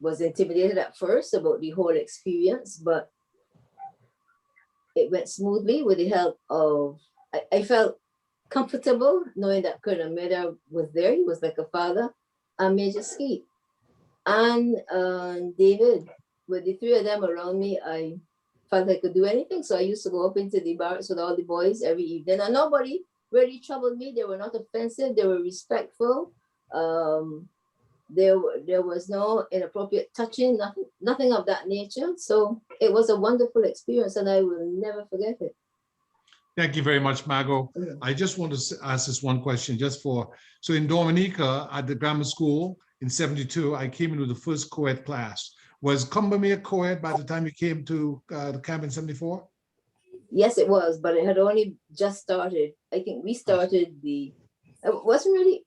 was intimidated at first about the whole experience, but it went smoothly with the help of, I felt comfortable knowing that Colonel Maynard was there. He was like a father, and Major Skeet and David. With the three of them around me, I felt I could do anything. So I used to go up into the barracks with all the boys every evening, and nobody really troubled me. They were not offensive. They were respectful. There was no inappropriate touching, nothing of that nature. So it was a wonderful experience, and I will never forget it. Thank you very much, Margot. I just want to ask this one question so in Dominica at the grammar school in 72, I came into the first co-ed class. Was Combermere co-ed by the time you came to the camp in 74? Yes, it was, but it had only just started. I think we started it wasn't really,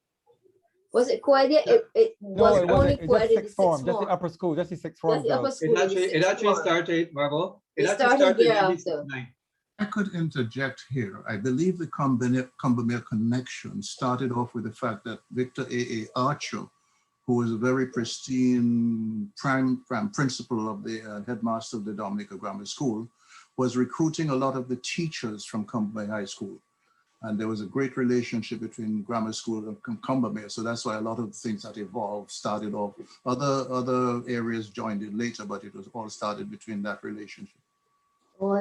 was it co-ed yet? It was only co-ed in the sixth form. Just the upper school, just the sixth form. It actually started, Margot. It started thereafter. I could interject here. I believe the Combermere connection started off with the fact that Victor A.A. Archer, who was a very pristine prime principal of the headmaster of the Dominica Grammar School, was recruiting a lot of the teachers from Combermere High School. And there was a great relationship between grammar school and Combermere. So that's why a lot of things that evolved started off. Other areas joined it later, but it was all started between that relationship.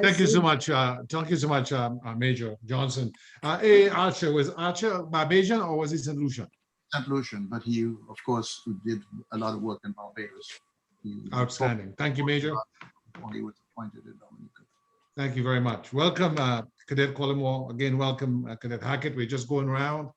Thank you so much. Thank you so much, Major Johnson. Archer, was Archer Barbadian or was he St. Lucian? St. Lucian, but he, of course, did a lot of work in Barbados. Outstanding. Thank you, Major. When he was appointed in Dominica. Thank you very much. Welcome, Cadet Collymore. Again, welcome, Cadet Hackett. We're just going around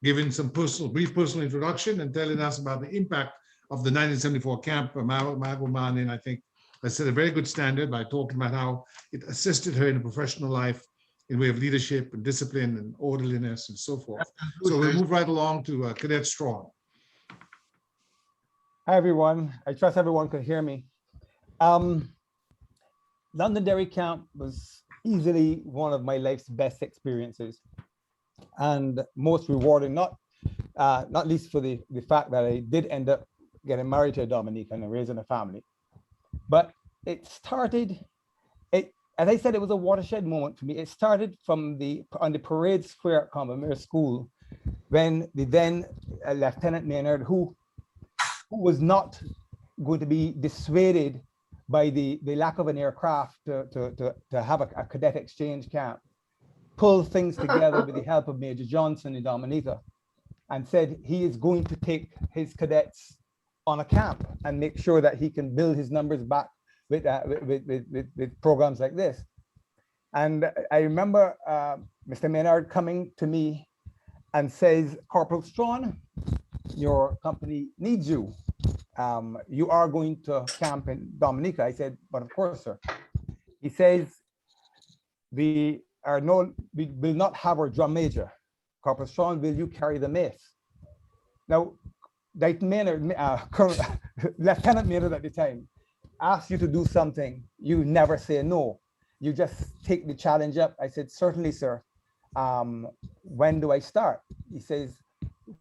giving some brief personal introduction and telling us about the impact of the 1974 camp. Margot Manning, I think, has set a very good standard by talking about how it assisted her in a professional life in way of leadership and discipline and orderliness and so forth. So we'll move right along to Cadet Strong. Hi, everyone. I trust everyone could hear me. Londonderry camp was easily one of my life's best experiences and most rewarding, not least for the fact that I did end up getting married to a Dominican and raising a family. But it started, as I said, it was a watershed moment for me. It started from on the parade square at Combermere School when the then Lieutenant Maynard, who was not going to be dissuaded by the lack of an aircraft to have a cadet exchange camp, pulled things together with the help of Major Johnson in Dominica and said he is going to take his cadets on a camp and make sure that he can build his numbers back with programs like this. And I remember Mr. Maynard coming to me and says, Corporal Strawn, your company needs you. You are going to camp in Dominica. I said, but of course, sir. He says, we will not have our drum major. Corporal Strawn, will you carry the mace? Now, Deighton Maynard, Lieutenant Maynard at the time, asks you to do something, you never say no. You just take the challenge up. I said, certainly, sir. When do I start? He says,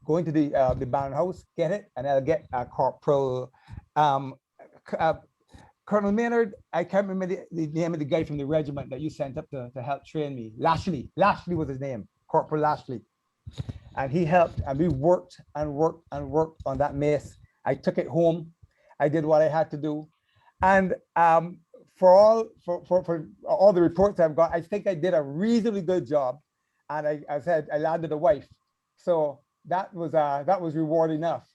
go into the band house, get it, and I'll get Corporal Colonel Maynard. I can't remember the name of the guy from the regiment that you sent up to help train me. Lashley was his name, Corporal Lashley. And he helped, and we worked and worked and worked on that mace. I took it home. I did what I had to do. And for all the reports I've got, I think I did a reasonably good job. And I said, I landed a wife. So that was reward enough.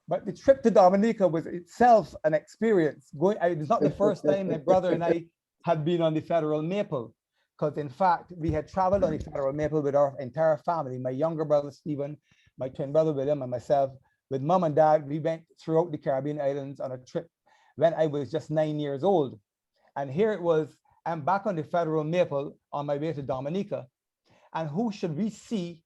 But the trip to Dominica was itself an experience. It's not the first time my brother and I had been on the Federal Maple, because in fact, we had traveled on the Federal Maple with our entire family, my younger brother, Stephen, my twin brother, William, and myself. With mom and dad, we went throughout the Caribbean islands on a trip when I was just 9 years old. And here it was, I'm back on the Federal Maple on my way to Dominica. And who should we see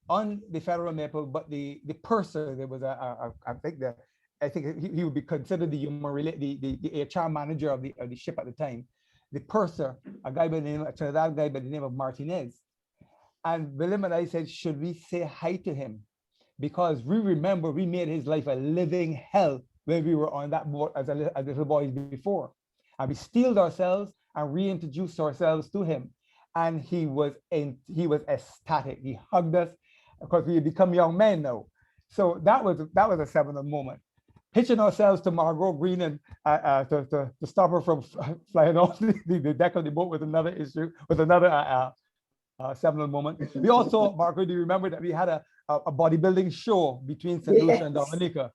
on the Federal Maple but the purser? There was I think he would be considered the HR manager of the ship at the time. The purser, a Trinidad guy by the name of Martinez. And William and I said, should we say hi to him? Because we remember we made his life a living hell when we were on that boat as little boys before. And we steeled ourselves and reintroduced ourselves to him. And he was ecstatic. He hugged us because we had become young men now. So that was a seminal moment. Hitching ourselves to Margot Green and to stop her from flying off the deck of the boat with another issue, with another seminal moment. We also, Margot, do you remember that we had a bodybuilding show between St. Lucia and Dominica?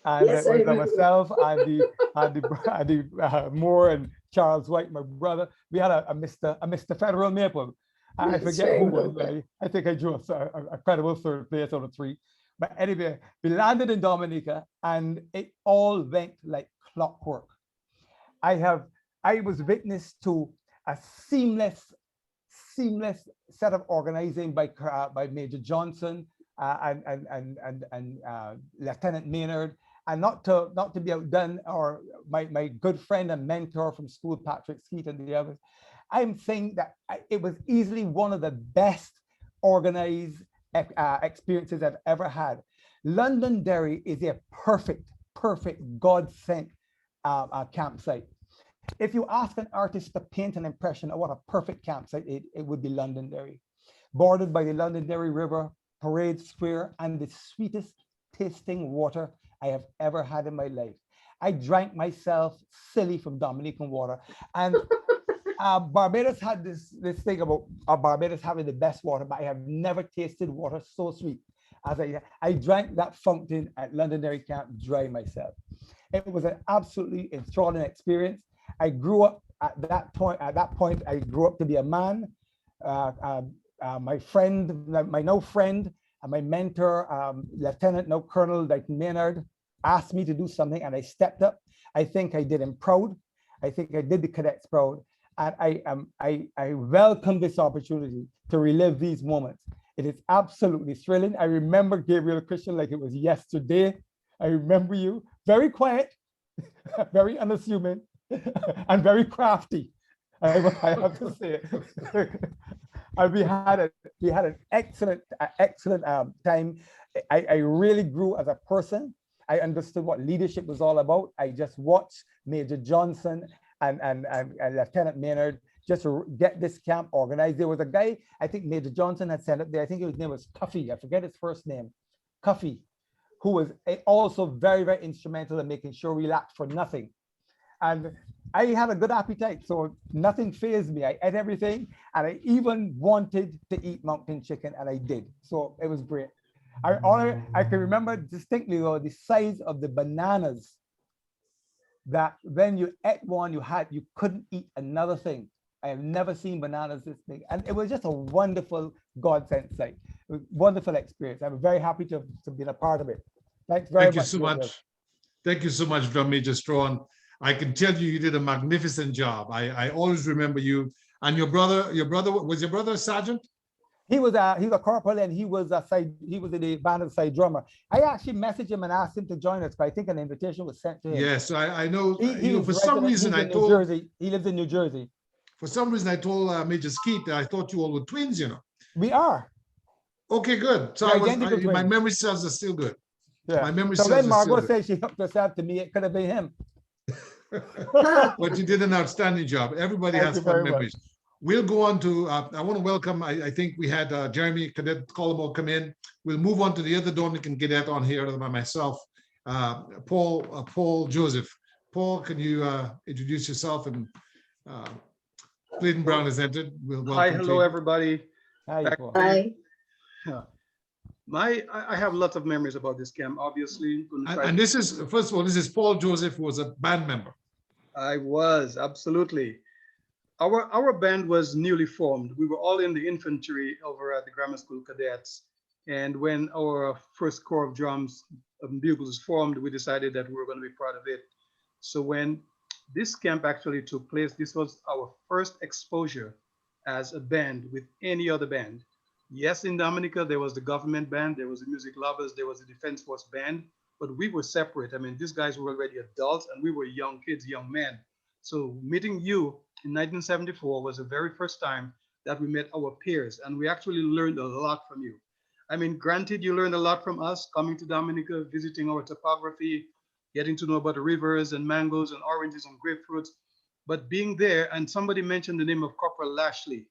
And Yes, it was myself and the Moore and Charles White, my brother. We had a Mr. Federal Maple. I forget who was. I think I drew a credible third place out of 3. But anyway, we landed in Dominica and it all went like clockwork. I was witness to a seamless set of organizing by Major Johnson and Lieutenant Maynard, and not to be outdone, or my good friend and mentor from school, Patrick Skeet, and the others. I'm saying that it was easily one of the best organized experiences I've ever had. Londonderry is a perfect God-sent campsite. If you ask an artist to paint an impression of what a perfect campsite is, it would be Londonderry, bordered by the Londonderry River, Parade Square, and the sweetest tasting water I have ever had in my life. I drank myself silly from Dominican water. And Barbados had this thing about Barbados having the best water, but I have never tasted water so sweet as I drank that fountain at Londonderry Camp dry myself. It was an absolutely extraordinary experience. I grew up at that point. At that point, I grew up to be a man. My friend, my no friend, my mentor, Lieutenant no Colonel Deighton Maynard, asked me to do something, and I stepped up. I think I did him proud. I think I did the cadets proud, and I welcome this opportunity to relive these moments. It is absolutely thrilling. I remember Gabriel Christian like it was yesterday. I remember you, very quiet, very unassuming, and very crafty. I have to say it. And we had an excellent time. I really grew as a person. I understood what leadership was all about. I just watched Major Johnson and Lieutenant Maynard just to get this camp organized. There was a guy, I think Major Johnson had sent up there. I think his name was Cuffy. I forget his first name. Cuffy, who was also very, very instrumental in making sure we lacked for nothing. And I had a good appetite, so nothing fazed me. I ate everything, and I even wanted to eat mountain chicken, and I did. So it was great. I can remember distinctly though the size of the bananas that when you ate one, you couldn't eat another thing. I have never seen bananas this big, and it was just a wonderful God-sent sight. It was a wonderful experience. I'm very happy to have been a part of it. Thanks very much. Thank you so much. Thank you so much, Drum Major Strawn. I can tell you, you did a magnificent job. I always remember you and your brother. Was your brother a sergeant? He was a corporal, and he was in the band of side drummer. I actually messaged him and asked him to join us, but I think an invitation was sent to him. Yes, I know. For some reason I told he lives in New Jersey. For some reason I told Major Skeet that I thought you all were twins. We are. Okay, good. So my memory cells are still good. Yeah. My memory so cells when Margot said she hooked us up to me, it could have been him. But you did an outstanding job. Everybody has fun memories. We'll go on to, I want to welcome, I think we had Jeremy Cadet Colombo come in. We'll move on to the other Dominican cadet on here by myself, Paul Joseph. Paul, can you introduce yourself? And Clayton Brown has entered. Hi, hello, everybody. Hi. Hi. I have lots of memories about this camp, obviously. And this is, first of all, this is Paul Joseph, who was a band member. I was, absolutely. Our band was newly formed. We were all in the infantry over at the grammar school cadets. And when our first corps of drums and bugles was formed, we decided that we were going to be part of it. So when this camp actually took place, this was our first exposure as a band with any other band. Yes, in Dominica, there was the government band, there was the music lovers, there was the Defense Force band, but we were separate. I mean, these guys were already adults and we were young kids, young men. So meeting you in 1974 was the very first time that we met our peers, and we actually learned a lot from you. I mean, granted, you learned a lot from us coming to Dominica, visiting our topography, getting to know about the rivers and mangoes and oranges and grapefruits, but being there, and somebody mentioned the name of Corporal Lashley.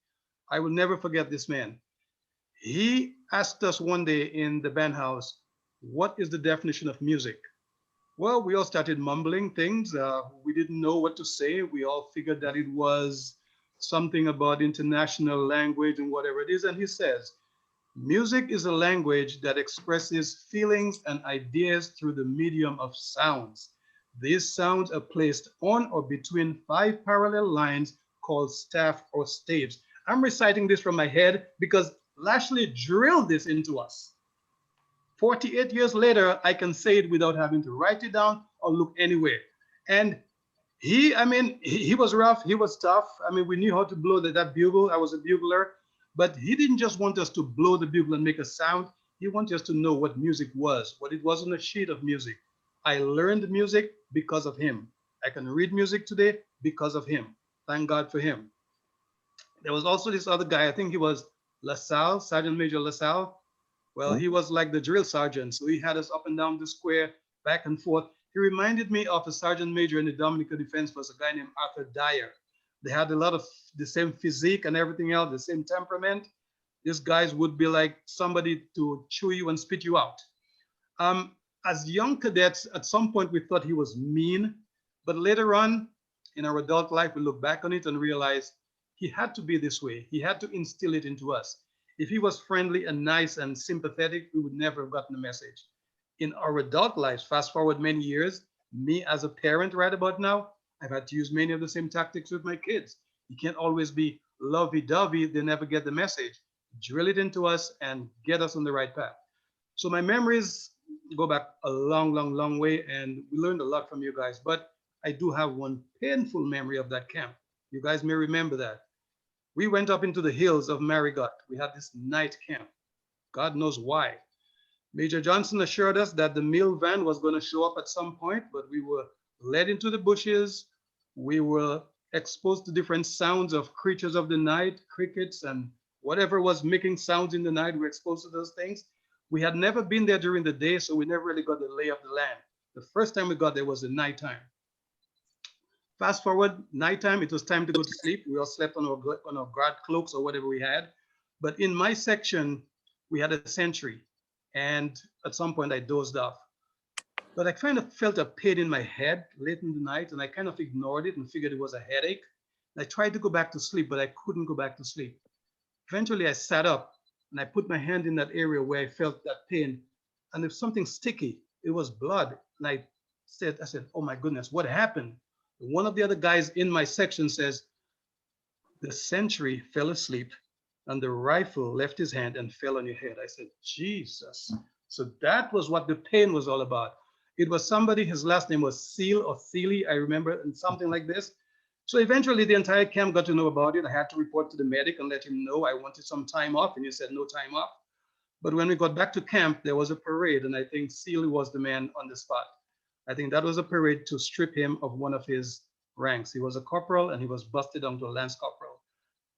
I will never forget this man. He asked us one day in the band house, what is the definition of music? Well, we all started mumbling things. We didn't know what to say. We all figured that it was something about international language and whatever it is. And he says, music is a language that expresses feelings and ideas through the medium of sounds. These sounds are placed on or between 5 parallel lines called staff or staves. I'm reciting this from my head because Lashley drilled this into us. 48 years later, I can say it without having to write it down or look anywhere. And he was rough, he was tough. I mean, we knew how to blow that bugle. I was a bugler, but he didn't just want us to blow the bugle and make a sound. He wanted us to know what music was, what it was on a sheet of music. I learned music because of him. I can read music today because of him. Thank God for him. There was also this other guy, I think he was LaSalle, Sergeant Major LaSalle. Well, he was like the drill sergeant. So he had us up and down the square, back and forth. He reminded me of a sergeant major in the Dominica Defence Force, a guy named Arthur Dyer. They had a lot of the same physique and everything else, the same temperament. These guys would be like somebody to chew you and spit you out. As young cadets, at some point we thought he was mean, but later on in our adult life, we look back on it and realize he had to be this way. He had to instill it into us. If he was friendly and nice and sympathetic, we would never have gotten the message. In our adult lives, fast forward many years, Me as a parent right about now, I've had to use many of the same tactics with my kids. You can't always be lovey-dovey. They never get the message. Drill it into us and get us on the right path. So my memories go back a long, long, long way, and we learned a lot from you guys. But I do have one painful memory of that camp. You guys may remember that. We went up into the hills of Marigot. We had this night camp. God knows why. Major Johnson assured us that the meal van was going to show up at some point, but we were led into the bushes. We were exposed to different sounds of creatures of the night, crickets, and whatever was making sounds in the night. We were exposed to those things. We had never been there during the day, so we never really got the lay of the land. The first time we got there was at nighttime. Fast forward, nighttime, it was time to go to sleep. We all slept on our guard cloaks or whatever we had. But in my section, we had a sentry. And at some point I dozed off. But I kind of felt a pain in my head late in the night, and I kind of ignored it and figured it was a headache. And I tried to go back to sleep, but I couldn't go back to sleep. Eventually I sat up and I put my hand in that area where I felt that pain, and there was something sticky. It was blood. And I said, oh my goodness, what happened? One of the other guys in my section says, the sentry fell asleep and the rifle left his hand and fell on your head. I said, Jesus. So that was what the pain was all about. It was somebody, his last name was Seal or Sealy, I remember, and something like this. So eventually the entire camp got to know about it. I had to report to the medic and let him know I wanted some time off, and he said no time off. But when we got back to camp, there was a parade, and I think Sealy was the man on the spot. I think that was a parade to strip him of one of his ranks. He was a corporal and he was busted down to a lance corporal.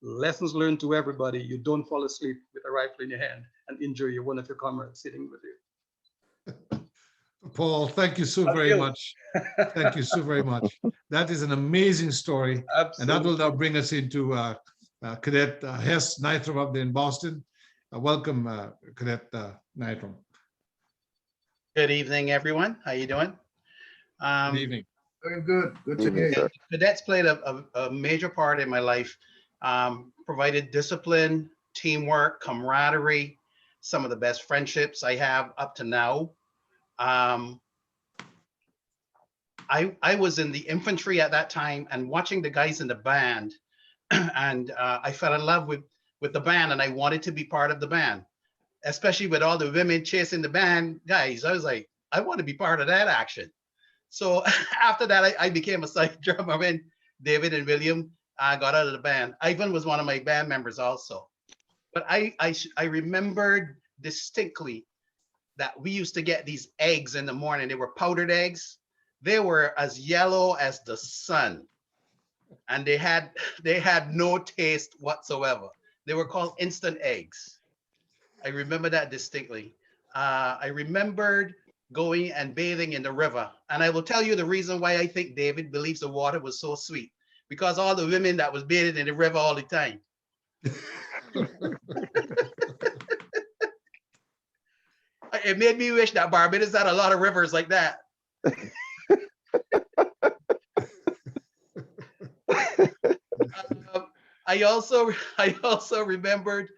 Lessons learned to everybody: you don't fall asleep with a rifle in your hand and injure one of your comrades sitting with you. Paul, thank you so very much. Thank you so very much. That is an amazing story. Absolutely. And that will now bring us into Cadet Hess Nitram up there in Boston. Welcome, Cadet Nitram. Good evening, everyone. How you doing? Good evening. Very good. Good to hear you. Cadets played a major part in my life. Provided discipline, teamwork, camaraderie, some of the best friendships I have up to now. I was in the infantry at that time and watching the guys in the band, and I fell in love with the band, and I wanted to be part of the band, especially with all the women chasing the band guys. I was like, I want to be part of that action. So after that, I became a side drummer when David and William got out of the band. Ivan was one of my band members also. But I remembered distinctly that we used to get these eggs in the morning. They were powdered eggs. They were as yellow as the sun, and they had no taste whatsoever. They were called instant eggs. I remember that distinctly. I remembered going and bathing in the river, and I will tell you the reason why I think David believes the water was so sweet, because all the women that was bathing in the river all the time. It made me wish that Barbados had a lot of rivers like that. I also remembered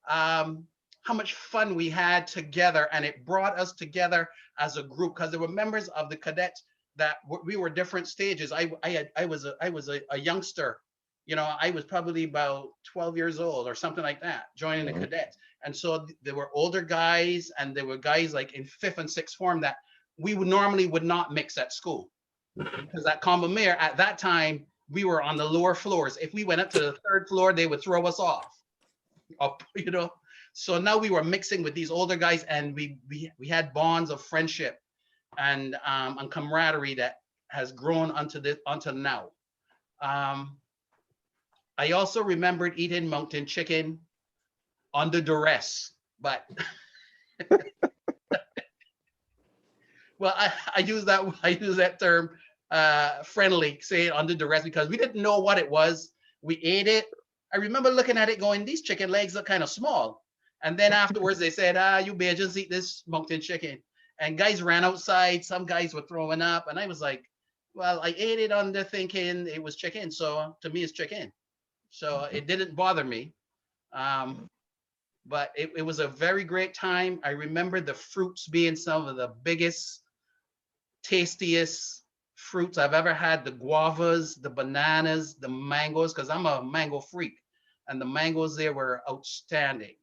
how much fun we had together, and it brought us together as a group because there were members of the cadets that we were different stages. I was a youngster, you know. I was probably about 12 years old or something like that, joining the cadets. And so there were older guys, and there were guys like in 5th and 6th form that we would normally not mix at school, because at Combermere at that time we were on the lower floors. If we went up to the 3rd floor, they would throw us off, you know. So now we were mixing with these older guys, and we had bonds of friendship and camaraderie that has grown until now. I also remembered eating mountain chicken under duress, but well, I use that term friendly, saying under duress, because we didn't know what it was. We ate it. I remember looking at it going, these chicken legs look kind of small. And then afterwards they said, you better just eat this mountain chicken. And guys ran outside. Some guys were throwing up. And I was like, well, I ate it under thinking it was chicken. So to me, it's chicken. So it didn't bother me. But it was a very great time. I remember the fruits being some of the biggest, tastiest fruits I've ever had, the guavas, the bananas, the mangoes, because I'm a mango freak, and the mangoes there were outstanding.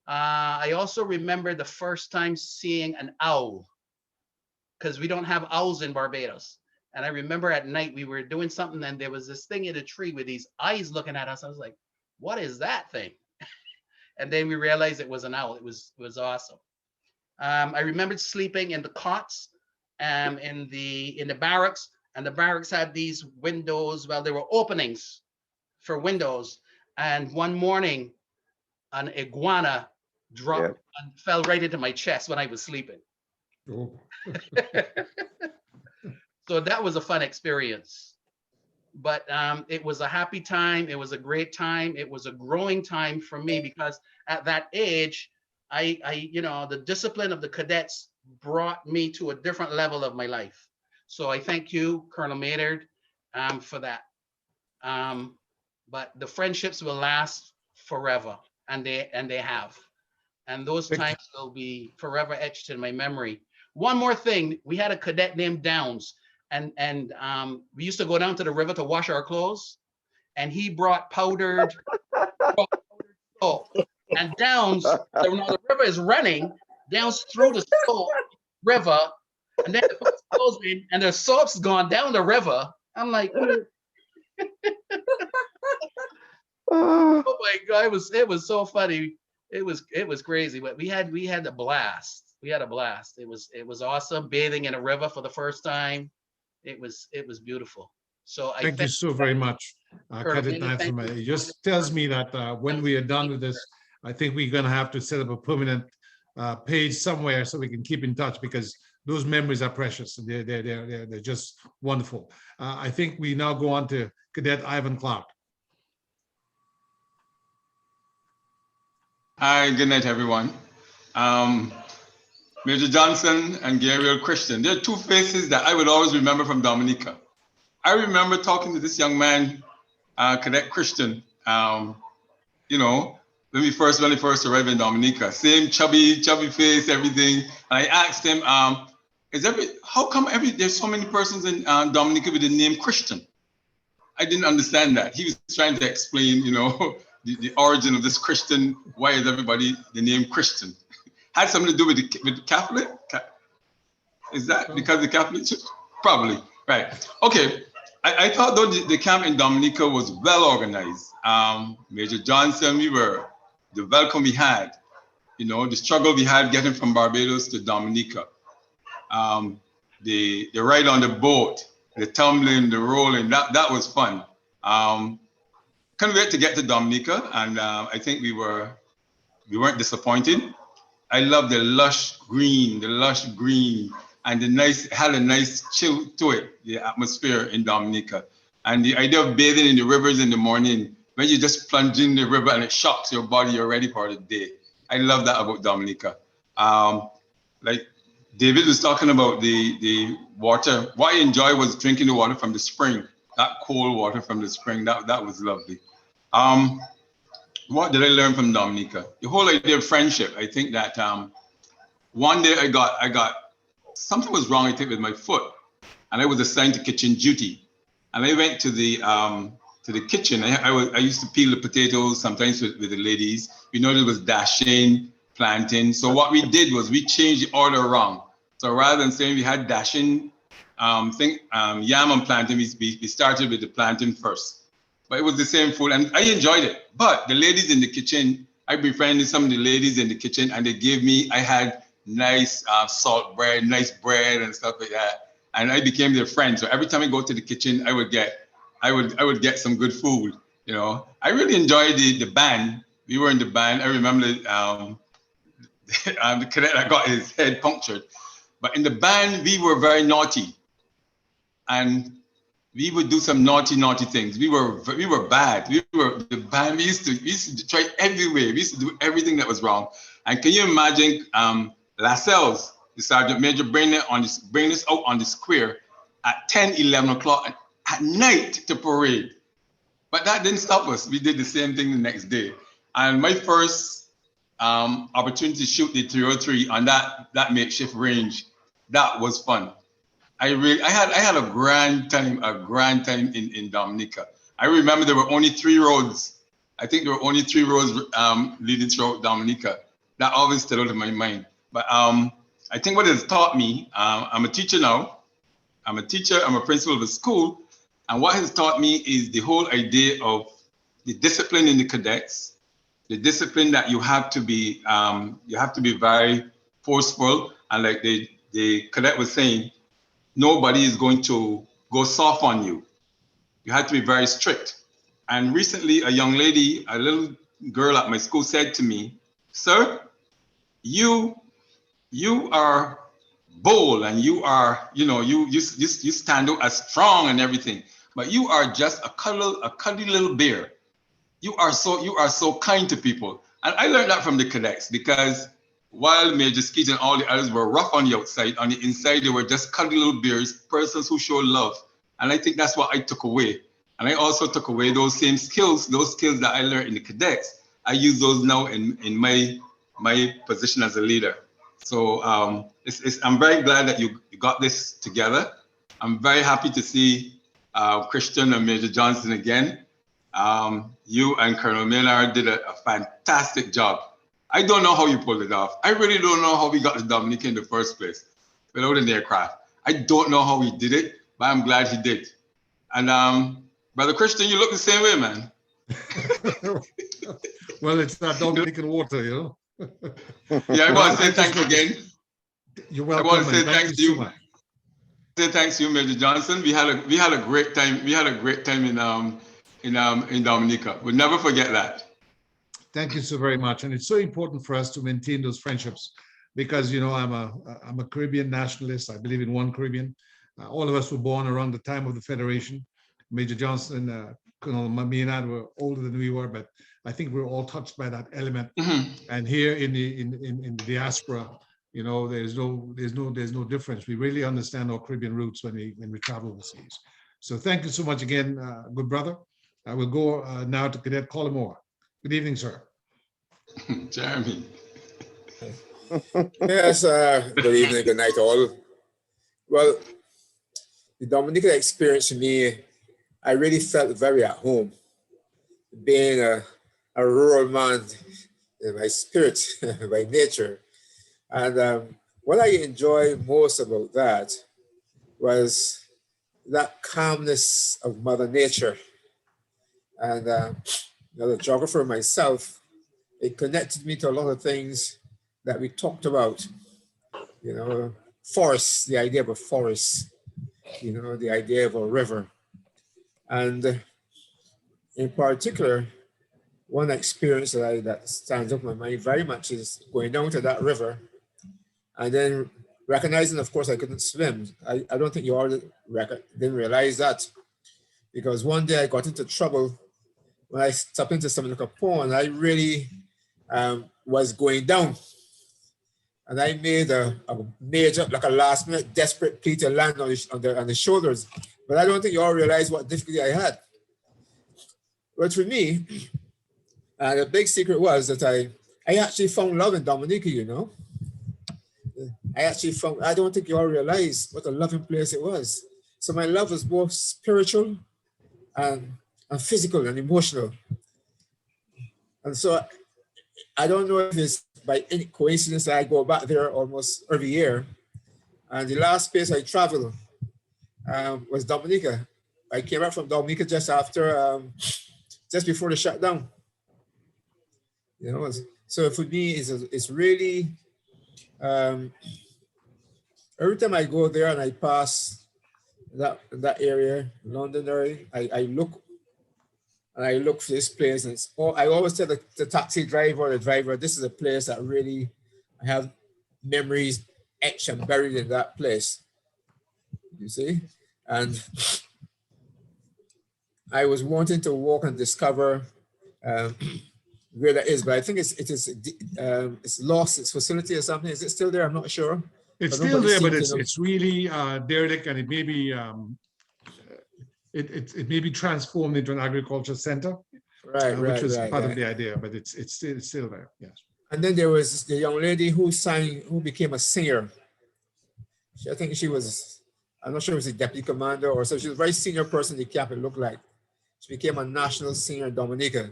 I also remember the first time seeing an owl, because we don't have owls in Barbados. And I remember at night we were doing something and there was this thing in a tree with these eyes looking at us. I was like, what is that thing? And then we realized it was an owl. It was awesome. I remembered sleeping in the cots in the barracks, and the barracks had these windows. Well, there were openings for windows. And one morning, an iguana dropped and fell right into my chest when I was sleeping. Oh. So that was a fun experience. But it was a happy time. It was a great time. It was a growing time for me because at that age, the discipline of the cadets brought me to a different level of my life. So I thank you, Colonel Maynard, for that. But the friendships will last forever, and they have. And those times will be forever etched in my memory. One more thing, we had a cadet named Downs, and we used to go down to the river to wash our clothes, and he brought powdered soap. And Downs, so now the river is running, Downs through the soap river, and then the clothes in, and the soap's gone down the river. I'm like, oh my God, it was so funny. It was crazy, but we had a blast. We had a blast. It was awesome bathing in a river for the first time. It was beautiful. So thank you so very much, Cadet Knights. It just tells me that when we are done with this, I think we're going to have to set up a permanent page somewhere so we can keep in touch, because those memories are precious. They're just wonderful. I think we now go on to Cadet Ivan Clark. Hi, good night, everyone. Major Johnson and Gabriel Christian, they're two faces that I would always remember from Dominica. I remember talking to this young man, Cadet Christian, when he first arrived in Dominica. Same chubby face, everything. And I asked him, how come there's so many persons in Dominica with the name Christian? I didn't understand that. He was trying to explain, the origin of this Christian. Why is everybody the name Christian? Had something to do with the Catholic? Is that because the Catholic Church? Probably, right. Okay, I thought though the camp in Dominica was well organized. Major Johnson, the welcome we had, the struggle we had getting from Barbados to Dominica. The ride on the boat, the tumbling, the rolling, that was fun. Couldn't wait to get to Dominica, and I think we weren't disappointed. I love the lush green, and had a nice chill to it, the atmosphere in Dominica. And the idea of bathing in the rivers in the morning, when you just plunge in the river and it shocks your body, you're ready for the day. I love that about Dominica. Like David was talking about the water. What I enjoyed was drinking the water from the spring, that cold water from the spring. That was lovely. What did I learn from Dominica? The whole idea of friendship. I think that one day I got something was wrong, I think, with my foot, and I was assigned to kitchen duty. And I went to the kitchen. I used to peel the potatoes sometimes with the ladies. It was dashing, planting. So what we did was we changed the order around. So rather than saying we had dashing, yam and planting, we started with the planting first. But it was the same food, and I enjoyed it. But the ladies in the kitchen, I befriended some of the ladies in the kitchen, and I had nice salt bread, nice bread and stuff like that. And I became their friend. So every time I go to the kitchen, I would get some good food. I really enjoyed the band. We were in the band. I remember the cadet that got his head punctured. But in the band, we were very naughty, and we would do some naughty things. We were bad. We used to try everywhere. We used to do everything that was wrong. And can you imagine Lascelles, the sergeant major, bring us out on the square at 10, 11 o'clock at night to parade. But that didn't stop us. We did the same thing the next day. And my first opportunity to shoot the 303 on that makeshift range, that was fun. I had a grand time in Dominica. I remember there were only 3 roads. I think there were only 3 roads leading throughout Dominica. That always stayed out of my mind. But I think what it's taught me, I'm a teacher now. I'm a teacher, I'm a principal of a school. And what has taught me is the whole idea of the discipline in the cadets, the discipline that you have to be very forceful. And like the cadet was saying, nobody is going to go soft on you. You have to be very strict. And recently, a young lady, a little girl at my school said to me, "Sir, you are bold and you are, you stand out as strong and everything, but you are just a cuddly little bear. You are so kind to people." And I learned that from the cadets, because while Major Skeet and all the others were rough on the outside, on the inside, they were just cuddly little bears, persons who show love. And I think that's what I took away. And I also took away those same skills, those skills that I learned in the cadets. I use those now in my position as a leader. So I'm very glad that you got this together. I'm very happy to see Christian and Major Johnson again. You and Colonel Maynard did a fantastic job. I don't know how you pulled it off. I really don't know how we got to Dominica in the first place without an aircraft. I don't know how he did it, but I'm glad he did. And Brother Christian, you look the same way, man. Well, it's not Dominican water, you know. Yeah, I want to say thanks again. You're welcome. I want to say thank thanks to you. Say thanks to you, Major Johnson. We had a great time. We had a great time in Dominica. We'll never forget that. Thank you so very much. And it's so important for us to maintain those friendships, because I'm a Caribbean nationalist. I believe in one Caribbean. All of us were born around the time of the Federation. Major Johnson, Colonel Maynard were older than we were, but I think we're all touched by that element. Mm-hmm. And here in the diaspora, there's no difference. We really understand our Caribbean roots when we travel overseas. So thank you so much again, good brother. I will go now to Cadet Collimore. Good evening, sir. Jeremy. Yes, good evening, good night all. Well, the Dominica experience for me, I really felt very at home. Being a rural man in my spirit, by nature. And what I enjoyed most about that was that calmness of Mother Nature. And as a geographer myself, it connected me to a lot of things that we talked about. Forests, the idea of a forest, the idea of a river. And in particular, one experience that stands up in my mind very much is going down to that river and then recognizing, of course, I couldn't swim. I don't think you all didn't realize that, because one day I got into trouble when I stepped into something like a pond. I really was going down. And I made a major, like a last minute desperate plea to land on the shoulders. But I don't think you all realize what difficulty I had. But for me, the big secret was that I actually found love in Dominica, I don't think you all realize what a loving place it was. So my love was both spiritual and physical and emotional. And so I don't know if it's by any coincidence that I go back there almost every year. And the last place I traveled was Dominica. I came back from Dominica just before the shutdown. So for me, it's really, every time I go there and I pass that area, Londonderry, I look for this place, and I always tell the taxi driver or the driver, this is a place that really I have memories etched and buried in that place. You see? And I was wanting to walk and discover where that is, but I think it's lost its facility or something. Is it still there? I'm not sure. It's still there, but it's really derelict, and it may be it may be transformed into an agriculture center, which was part of the idea. But it's still there. Yes. And then there was the young lady who became a singer. I think she was I'm not sure if it was a deputy commander or so. She was a very senior person in the camp, it looked like. She became a national senior in Dominica.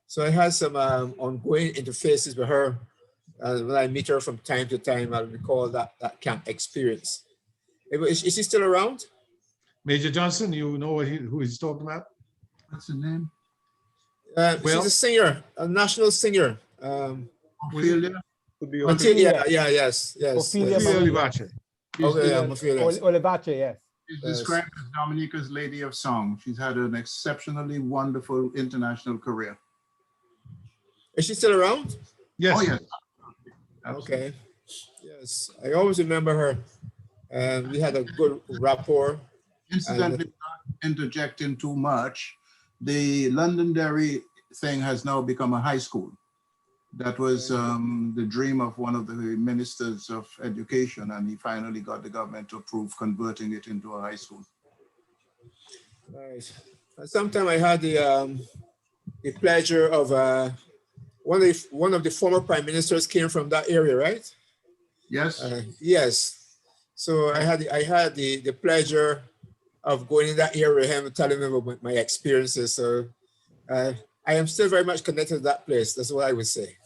So I had some ongoing interfaces with her. When I meet her from time to time, I'll recall that camp experience. Is she still around? Major Johnson, you know who he's talking about? What's the name? She's a singer, a national singer. Ophelia? Could be Yes. Ophelia yes. Maria. Olivache. Okay, yeah, Ophelia. Olivache, yes. She's Yes. described as Dominica's Lady of Song. She's had an exceptionally wonderful international career. Is she still around? Yes. Oh, yes. Okay. Yes, I always remember her. We had a good rapport. Incidentally, not interjecting too much, the Londonderry thing has now become a high school. That was the dream of one of the ministers of education, and he finally got the government to approve converting it into a high school. Nice. Sometime I had the pleasure of one of the former prime ministers came from that area, right? Yes. Yes. So I had the pleasure of going in that area with him and telling him about my experiences. So I am still very much connected to that place. That's what I would say.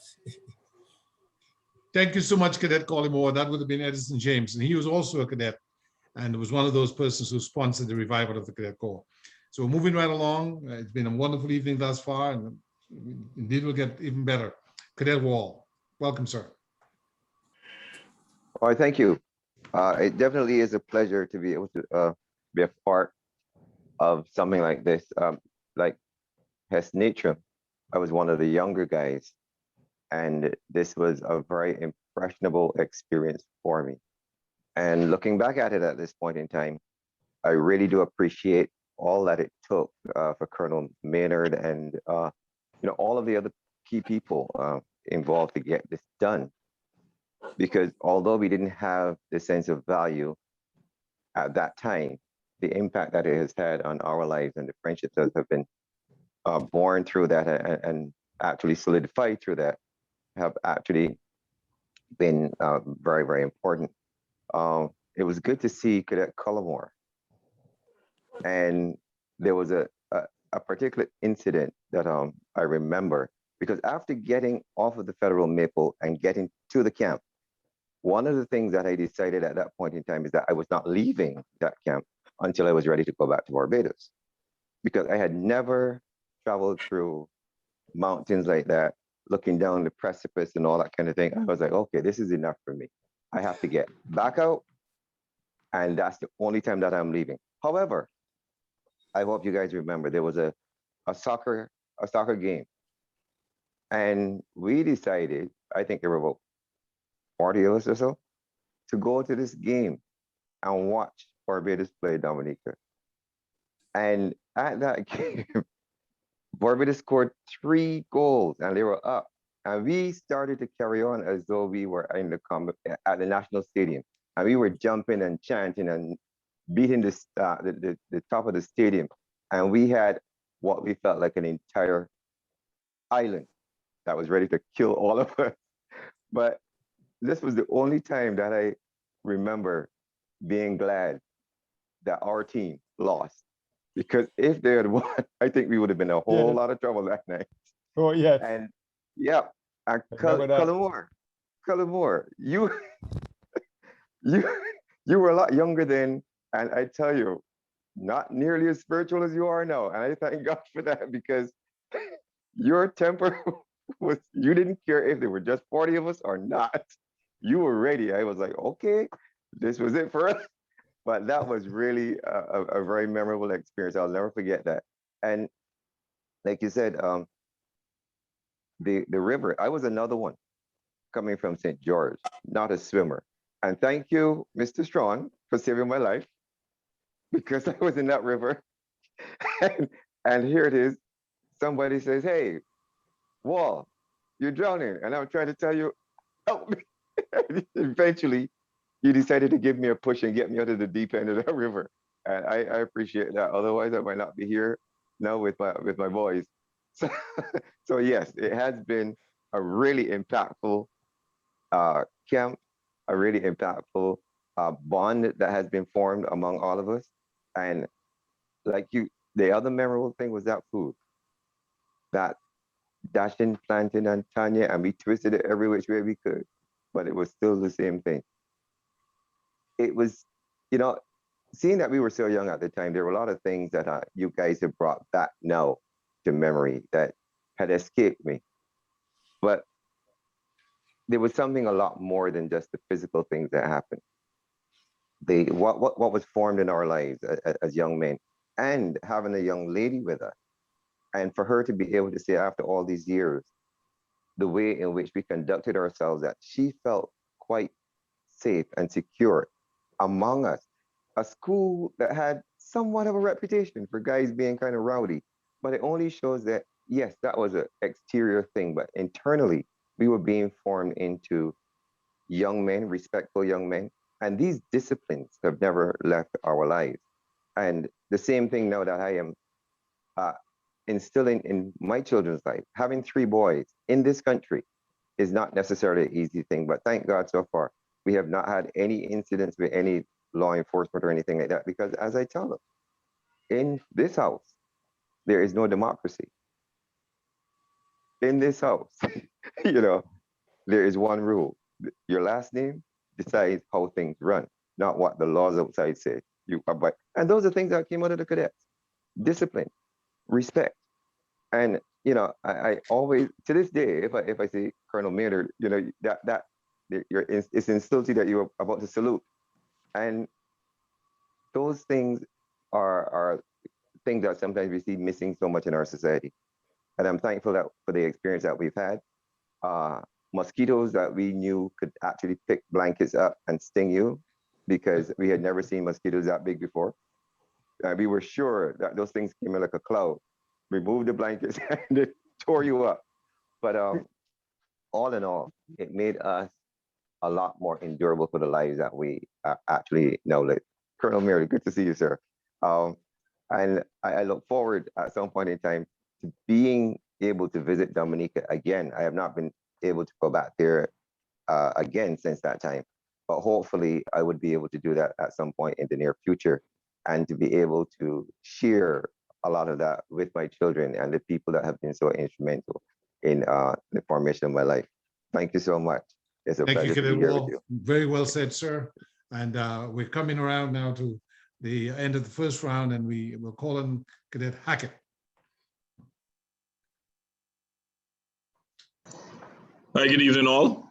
Thank you so much, Cadet Collymore. That would have been Edison James, and he was also a cadet and was one of those persons who sponsored the revival of the Cadet Corps. So we're moving right along. It's been a wonderful evening thus far, and indeed we'll get even better. Cadet Wall, welcome, sir. All right, thank you. It definitely is a pleasure to be able to be a part of something like this. Like Hess Nature, I was one of the younger guys, and this was a very impressionable experience for me. And looking back at it at this point in time, I really do appreciate all that it took for Colonel Maynard and all of the other key people involved to get this done. Because although we didn't have the sense of value at that time, the impact that it has had on our lives and the friendships that have been born through that and actually solidified through that have actually been very, very important. It was good to see Cadet Collymore. And there was a particular incident that I remember, because after getting off of the Federal Maple and getting to the camp, one of the things that I decided at that point in time is that I was not leaving that camp until I was ready to go back to Barbados, because I had never traveled through mountains like that, looking down the precipice and all that kind of thing. I was like, okay, this is enough for me. I have to get back out, and that's the only time that I'm leaving. However, I hope you guys remember there was a soccer game, and we decided, I think there were about 40 of us or so, to go to this game and watch Barbados play Dominica. And at that game, Barbados scored 3 goals and they were up. And we started to carry on as though we were in at the National Stadium. And we were jumping and chanting and beating the top of the stadium. And we had what we felt like an entire island that was ready to kill all of us. But this was the only time that I remember being glad that our team lost. Because if they had won, I think we would have been in a whole lot of trouble that night. Oh, yes. And yeah, and Collymore, you were a lot younger then, and I tell you, not nearly as spiritual as you are now. And I thank God for that, because your temper was, you didn't care if there were just 40 of us or not. You were ready. I was like, okay, this was it for us. But that was really a very memorable experience. I'll never forget that. And like you said, the river, I was another one coming from St. George, not a swimmer. And thank you, Mr. Strawn, for saving my life, because I was in that river. and here it is. Somebody says, hey, Wall, you're drowning. And I'm trying to tell you, help me. Eventually, you decided to give me a push and get me out of the deep end of that river. And I appreciate that. Otherwise, I might not be here now with my boys. So yes, it has been a really impactful camp, a really impactful bond that has been formed among all of us. And like the other memorable thing was that food. That dashing plantain and Tanya, and we twisted it every which way we could, but it was still the same thing. It was, seeing that we were so young at the time, there were a lot of things that you guys have brought back now to memory that had escaped me. But there was something a lot more than just the physical things that happened. What was formed in our lives as young men, and having a young lady with us, and for her to be able to say after all these years, the way in which we conducted ourselves, that she felt quite safe and secure among us. A school that had somewhat of a reputation for guys being kind of rowdy, but it only shows that, yes, that was an exterior thing, but internally, we were being formed into young men, respectful young men, and these disciplines have never left our lives. And the same thing now that I am instilling in my children's life, having 3 boys in this country is not necessarily an easy thing, but thank God so far, we have not had any incidents with any law enforcement or anything like that, because as I tell them, in this house, there is no democracy. In this house, there is one rule. Your last name decides how things run, not what the laws outside say. And those are things that came out of the cadets. Discipline, respect. And, I always, to this day, if I say Colonel Maynard, it's instilled that you're about to salute. And those things are things that sometimes we see missing so much in our society. And I'm thankful for the experience that we've had. Mosquitoes that we knew could actually pick blankets up and sting you, because we had never seen mosquitoes that big before. We were sure that those things came in like a cloud, removed the blankets and it tore you up. But all in all, it made us a lot more endurable for the lives that we actually now live. Colonel Mary, good to see you, sir. And I look forward at some point in time to being able to visit Dominica again. I have not been able to go back there again since that time, but hopefully I would be able to do that at some point in the near future, and to be able to share a lot of that with my children and the people that have been so instrumental in the formation of my life. Thank you so much. It's a Thank you, pleasure to Cadet be here Wall. with you. Very well said, sir. And we're coming around now to the end of the first round, and we will call on Cadet Hackett. Hi, good evening, all.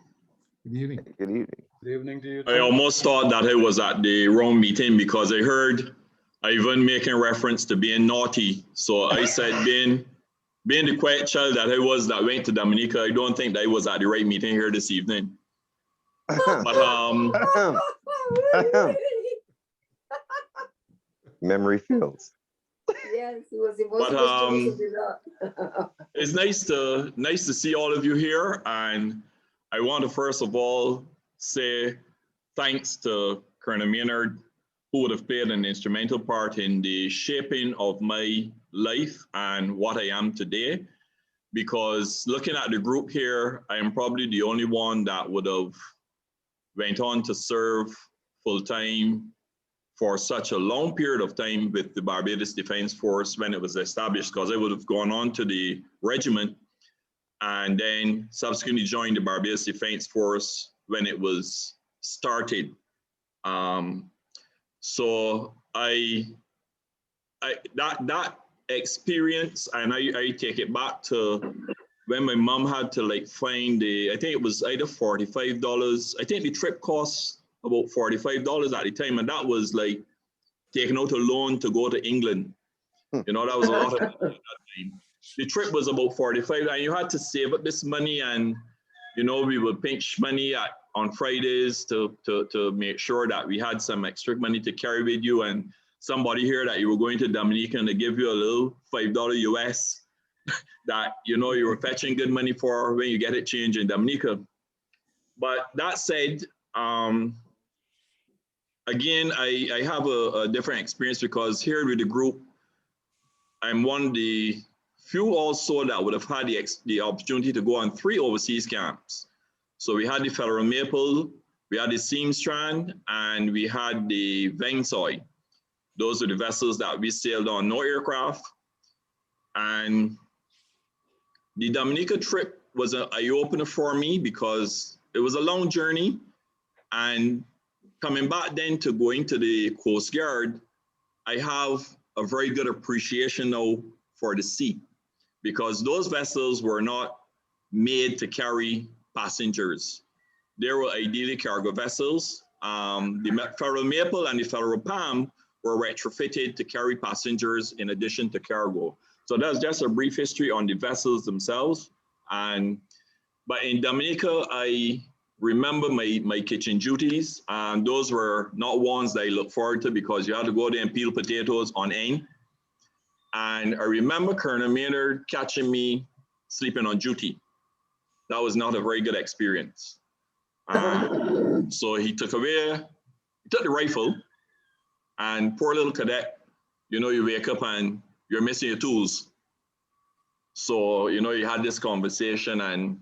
Good evening. Good evening. Good evening to you. I almost thought that I was at the wrong meeting because I heard Ivan making reference to being naughty. So I said, being the quiet child that I was that went to Dominica, I don't think that I was at the right meeting here this evening. But memory fails. Yes, he was emotional. It's nice to see all of you here, and I want to first of all say thanks to Colonel Maynard, who would have played an instrumental part in the shaping of my life and what I am today. Because looking at the group here, I am probably the only one that would have went on to serve full-time for such a long period of time with the Barbados Defence Force when it was established, because I would have gone on to the regiment and then subsequently joined the Barbados Defence Force when it was started. So that experience, and I take it back to when my mom had to find I think it was either $45. I think the trip cost about $45 at the time, and that was like taking out a loan to go to England. That was a lot of money at that time. The trip was about $45, and you had to save up this money, and we would pinch money on Fridays to make sure that we had some extra money to carry with you, and somebody here that you were going to Dominican to give you a little $5 US that you were fetching good money for when you get it changed in Dominica. But that said, again, I have a different experience, because here with the group, I'm one of the few also that would have had the opportunity to go on 3 overseas camps. So we had the Federal Maple, We had the Seamstrand and we had the Vengsoy. Those were the vessels that we sailed on, no aircraft. And the Dominica trip was an eye-opener for me because it was a long journey. And coming back then to going to the Coast Guard, I have a very good appreciation now for the sea, because those vessels were not made to carry passengers. They were ideally cargo vessels. The Federal Maple and the Federal Palm were retrofitted to carry passengers in addition to cargo. So that's just a brief history on the vessels themselves. But in Dominica, I remember my kitchen duties, and those were not ones that I look forward to because you had to go there and peel potatoes on end. And I remember Colonel Maynard catching me sleeping on duty. That was not a very good experience. So he took the rifle, and poor little cadet, you know, you wake up and you're missing your tools. So, you know, you had this conversation and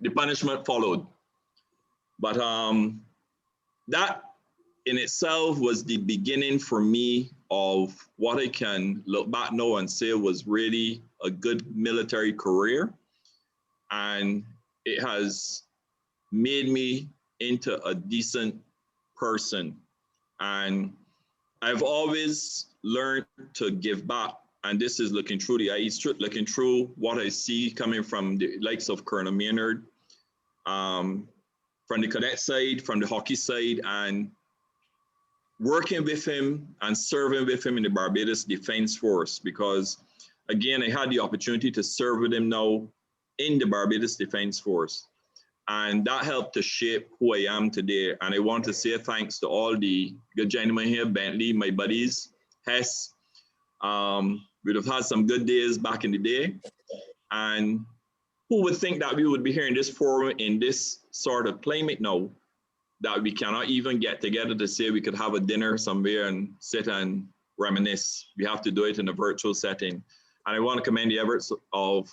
the punishment followed. But that in itself was the beginning for me of what I can look back now and say was really a good military career. And it has made me into a decent person. And I've always learned to give back. And this is looking through the eyes, looking through what I see coming from the likes of Colonel Maynard, from the cadet side, from the hockey side, and working with him and serving with him in the Barbados Defence Force. Because again, I had the opportunity to serve with him now in the Barbados Defence Force. And that helped to shape who I am today. And I want to say thanks to all the good gentlemen here, Bentley, my buddies, Hess. We'd have had some good days back in the day. And who would think that we would be here in this forum, in this sort of climate now, that we cannot even get together to say we could have a dinner somewhere and sit and reminisce. We have to do it in a virtual setting. And I want to commend the efforts of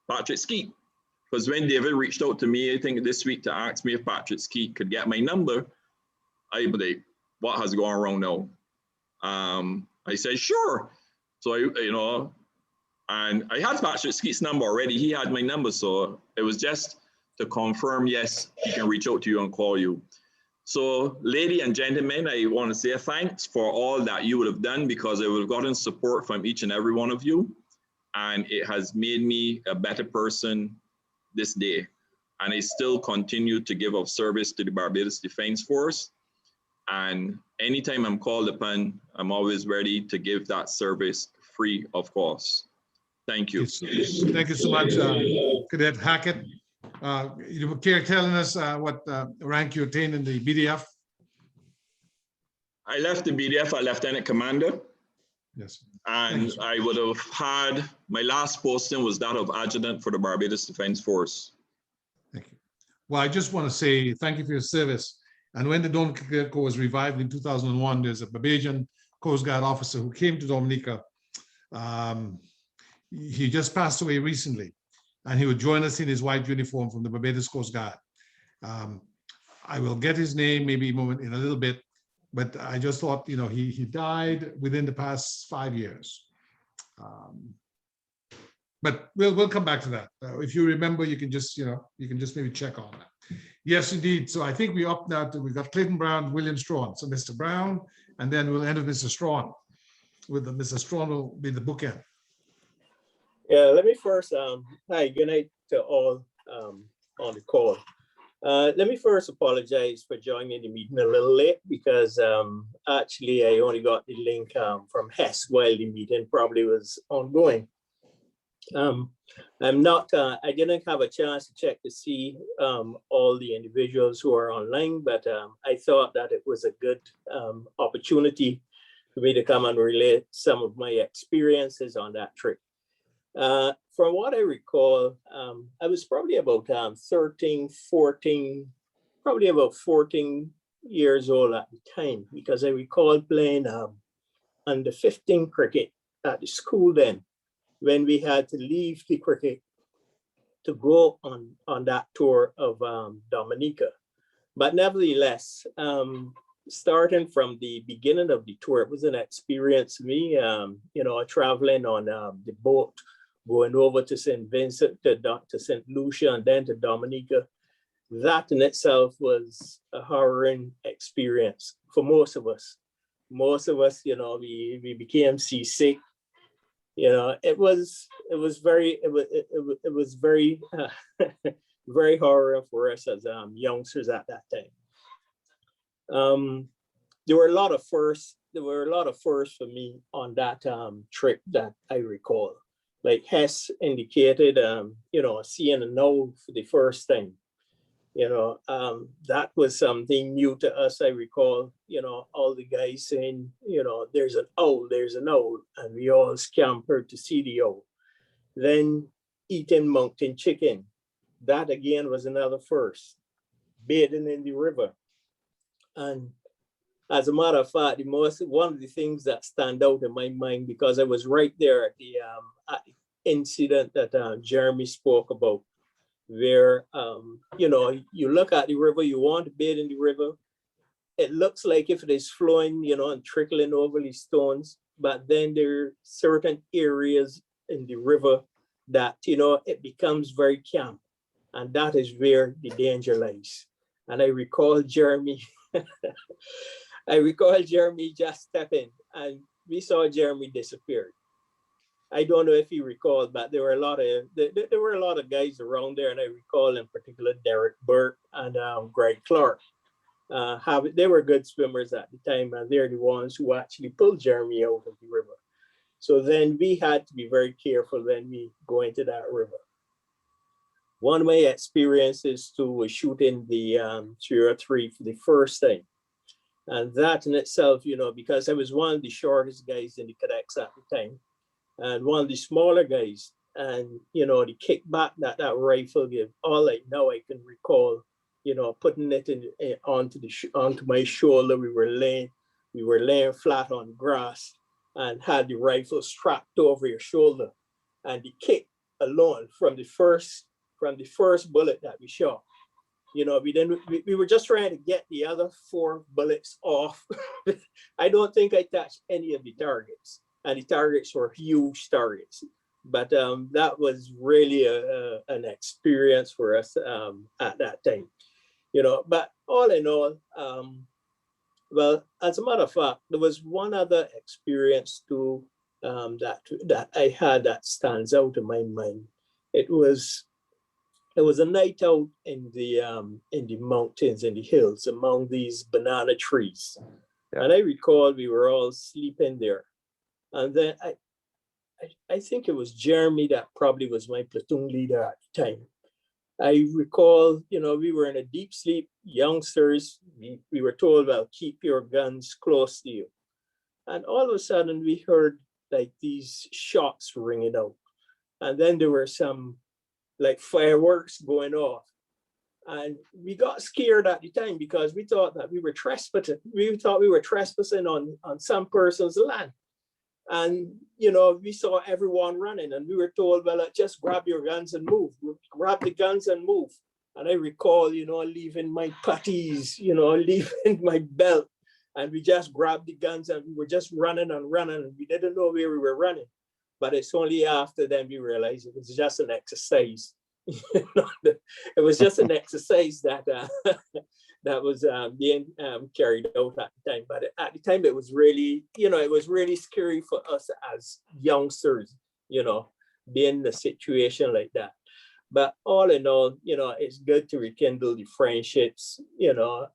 Patrick Skeete. Because when David reached out to me, I think this week, to ask me if Patrick Skeete could get my number, I believe, what has gone wrong now? I said, sure. So, and I had Patrick Skeete's number already. He had my number. So it was just to confirm, yes, he can reach out to you and call you. So, ladies and gentlemen, I want to say thanks for all that you would have done, because I would have gotten support from each and every one of you. And it has made me a better person this day. And I still continue to give of service to the Barbados Defence Force. And anytime I'm called upon, I'm always ready to give that service free of cost. Thank you. Thank you so much, Cadet Hackett. You care telling us what rank you attained in the BDF? I left the BDF at Lieutenant Commander. Yes. And I would have had, my last posting was that of Adjutant for the Barbados Defence Force. Thank you. Well, I just want to say thank you for your service. And when the Dominica Cadet Corps was revived in 2001, there's a Barbadian Coast Guard officer who came to Dominica. He just passed away recently, and he would join us in his white uniform from the Barbados Coast Guard. I will get his name maybe in a little bit, but I just thought, you know, he died within the past 5 years. But we'll come back to that. If you remember, you can just maybe check on that. Yes, indeed. So I think we're up now to, we've got Clayton Brown, William Strawn. So Mr. Brown, and then we'll end with Mr. Strawn. Mr. Strawn will be the bookend. Yeah, let me first, hi, good night to all on the call. Let me first apologize for joining the meeting a little late, because actually I only got the link from Hess while the meeting probably was ongoing. I didn't have a chance to check to see all the individuals who are online, but I thought that it was a good opportunity for me to come and relate some of my experiences on that trip. From what I recall, I was probably about 13, 14, probably about 14 years old at the time, because I recall playing under 15 cricket at the school then, when we had to leave the cricket to go on that tour of Dominica. But nevertheless, starting from the beginning of the tour, it was an experience for me, you know, traveling on the boat, going over to St. Vincent, to St. Lucia, and then to Dominica. That in itself was a harrowing experience for most of us. Most of us, you know, we became seasick. You know, it was very very horrible for us as youngsters at that time. There were a lot of firsts. There were a lot of firsts for me on that trip that I recall. Like Hess indicated, you know, seeing an owl for the first time. You know, that was something new to us. I recall, you know, all the guys saying, you know, there's an owl, and we all scampered to see the owl. Then eating mountain chicken. That again was another first. Bathing in the river. And as a matter of fact, one of the things that stand out in my mind, because I was right there at the incident that Jeremy spoke about, where, you know, you look at the river, you want to bathe in the river. It looks like if it is flowing, you know, and trickling over the stones, but then there are certain areas in the river that, you know, it becomes very camp. And that is where the danger lies. And I recall Jeremy, just stepping, and we saw Jeremy disappear. I don't know if you recall, but there were a lot of guys around there, and I recall in particular Derek Burke and Greg Clark. They were good swimmers at the time, and they're the ones who actually pulled Jeremy out of the river. So then we had to be very careful when we go into that river. One of my experiences too was shooting the 303 for the first time. And that in itself, you know, because I was one of the shortest guys in the cadets at the time, and one of the smaller guys, and, you know, the kickback that rifle gave, all I now I can recall, you know, putting it onto my shoulder. We were laying flat on grass and had the rifle strapped over your shoulder. And the kick alone from the first bullet that we shot, you know, we were just trying to get the other 4 bullets off. I don't think I touched any of the targets, and the targets were huge targets. But that was really an experience for us at that time, you know. But all in all, well, as a matter of fact, there was one other experience too that I had that stands out in my mind. It was a night out in the mountains, in the hills, among these banana trees. Yeah. And I recall we were all sleeping there. And then I think it was Jeremy that probably was my platoon leader at the time. I recall, you know, we were in a deep sleep, youngsters. We were told, well, keep your guns close to you. And all of a sudden we heard like these shots ringing out. And then there were some like fireworks going off. And we got scared at the time because we thought that we were trespassing. We thought we were trespassing on some person's land. And, you know, we saw everyone running, and we were told, well, just grab your guns and move. Grab the guns and move. And I recall, you know, leaving my puttees, you know, leaving my belt. And we just grabbed the guns and we were just running and running. And we didn't know where we were running. But it's only after then we realized it was just an exercise. It was just an exercise that that was being carried out at the time. But at the time, it was really, you know, it was really scary for us as youngsters, you know, being in a situation like that. But all in all, you know, it's good to rekindle the friendships, you know,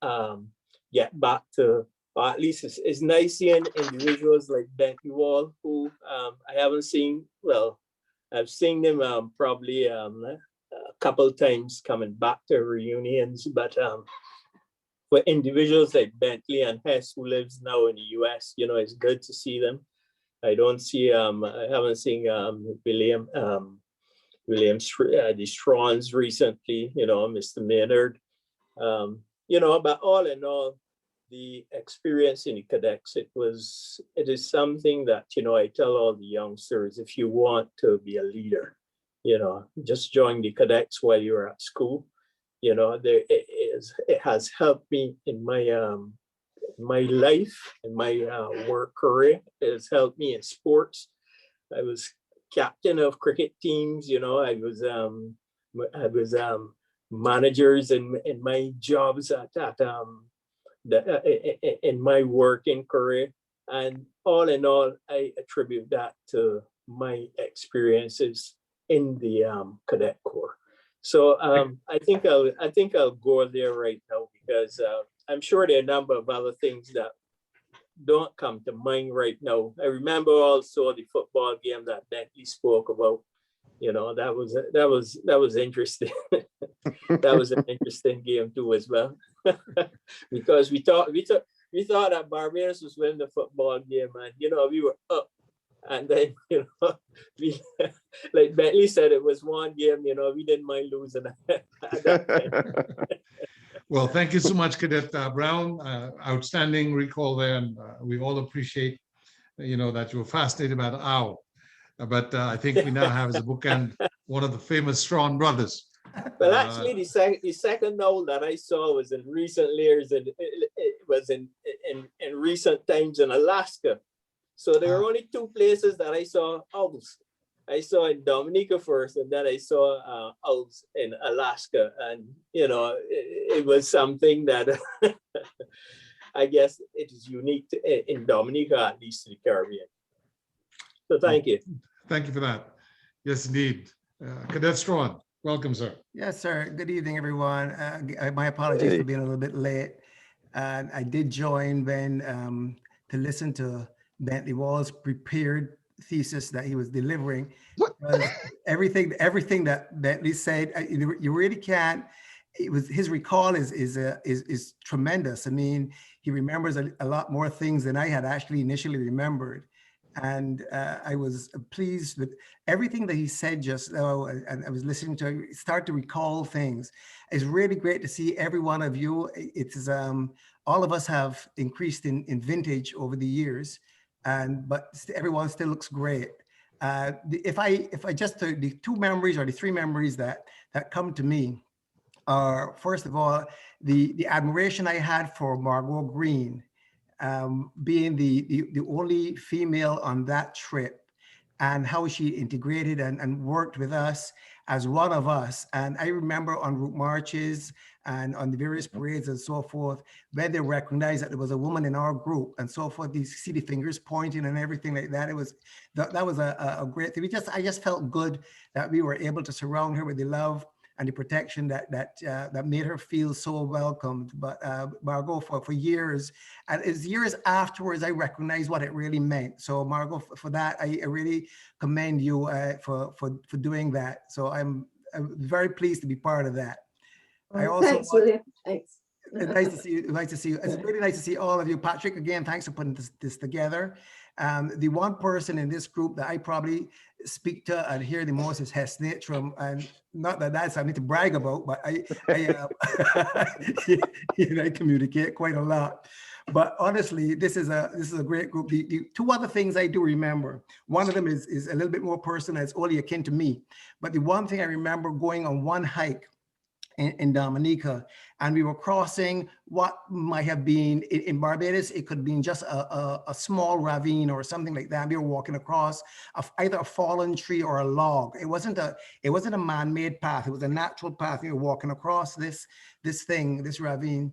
get back to, or at least it's nice seeing individuals like Bentley Wall, who I haven't seen, well, I've seen them probably a couple times coming back to reunions, but for individuals like Bentley and Hess, who lives now in the US, you know, it's good to see them. I don't see, I haven't seen William the Straughns recently, you know, Mr. Maynard, you know, but all in all, the experience in the cadets, it is something that, you know, I tell all the youngsters, if you want to be a leader, you know, just join the cadets while you're at school. You know, it has helped me in my life, in my work career. It has helped me in sports. I was captain of cricket teams, you know, I was managers in my jobs in my working career. And all in all, I attribute that to my experiences in the Cadet Corps. So I think I'll go there right now, because I'm sure there are a number of other things that don't come to mind right now. I remember also the football game that Bentley spoke about. You know, that was interesting. That was an interesting game too as well. Because we thought that Barbados was winning the football game, and you know, we were up. And then, you know, we, like Bentley said, it was one game, you know, we didn't mind losing at that time. Well, thank you so much, Cadet Brown. Outstanding recall there, and we all appreciate, you know, that you were fascinated about Owl. But I think we now have as a bookend one of the famous Strawn brothers. Well, actually, the second owl that I saw was in recent years, and it was in recent times in Alaska. So there were only two places that I saw owls. I saw in Dominica first, and then I saw owls in Alaska. And, you know, it was something that I guess it is unique in Dominica, at least to the Caribbean. So thank you. Thank you for that. Yes, indeed. Cadet Strawn, welcome, sir. Yes, sir. Good evening, everyone. My apologies for being a little bit late. I did join Ben to listen to Bentley Wall's prepared thesis that he was delivering. Everything that Bentley said, you really can't. It was his recall is tremendous. I mean, he remembers a lot more things than I had actually initially remembered. And I was pleased with everything that he said just now. And I was listening to him start to recall things. It's really great to see every one of you. It is all of us have increased in vintage over the years, but everyone still looks great. If I just the two memories or the three memories that come to me are, first of all, the admiration I had for Margot Green. Being the only female on that trip, and how she integrated and worked with us as one of us. And I remember on route marches and on the various parades and so forth, where they recognized that there was a woman in our group and so forth, you see the fingers pointing and everything like that. It was, that was a great thing. I just felt good that we were able to surround her with the love and the protection that made her feel so welcomed. But Margot, for years, and it's years afterwards, I recognized what it really meant. So Margot, for that, I really commend you for doing that. So I'm very pleased to be part of that. I also thanks, William. Thanks. It's nice to see you. Nice to see you. It's really nice to see all of you. Patrick, again, thanks for putting this together. The one person in this group that I probably speak to and hear the most is Hess Natrum, and not that that's something to brag about, but I communicate quite a lot. But honestly, this is a great group. The two other things I do remember, one of them is a little bit more personal. It's only akin to me. But the one thing I remember going on one hike in Dominica, and we were crossing what might have been in Barbados, it could have been just a small ravine or something like that. We were walking across either a fallen tree or a log. It wasn't a man-made path. It was a natural path. We were walking across this ravine,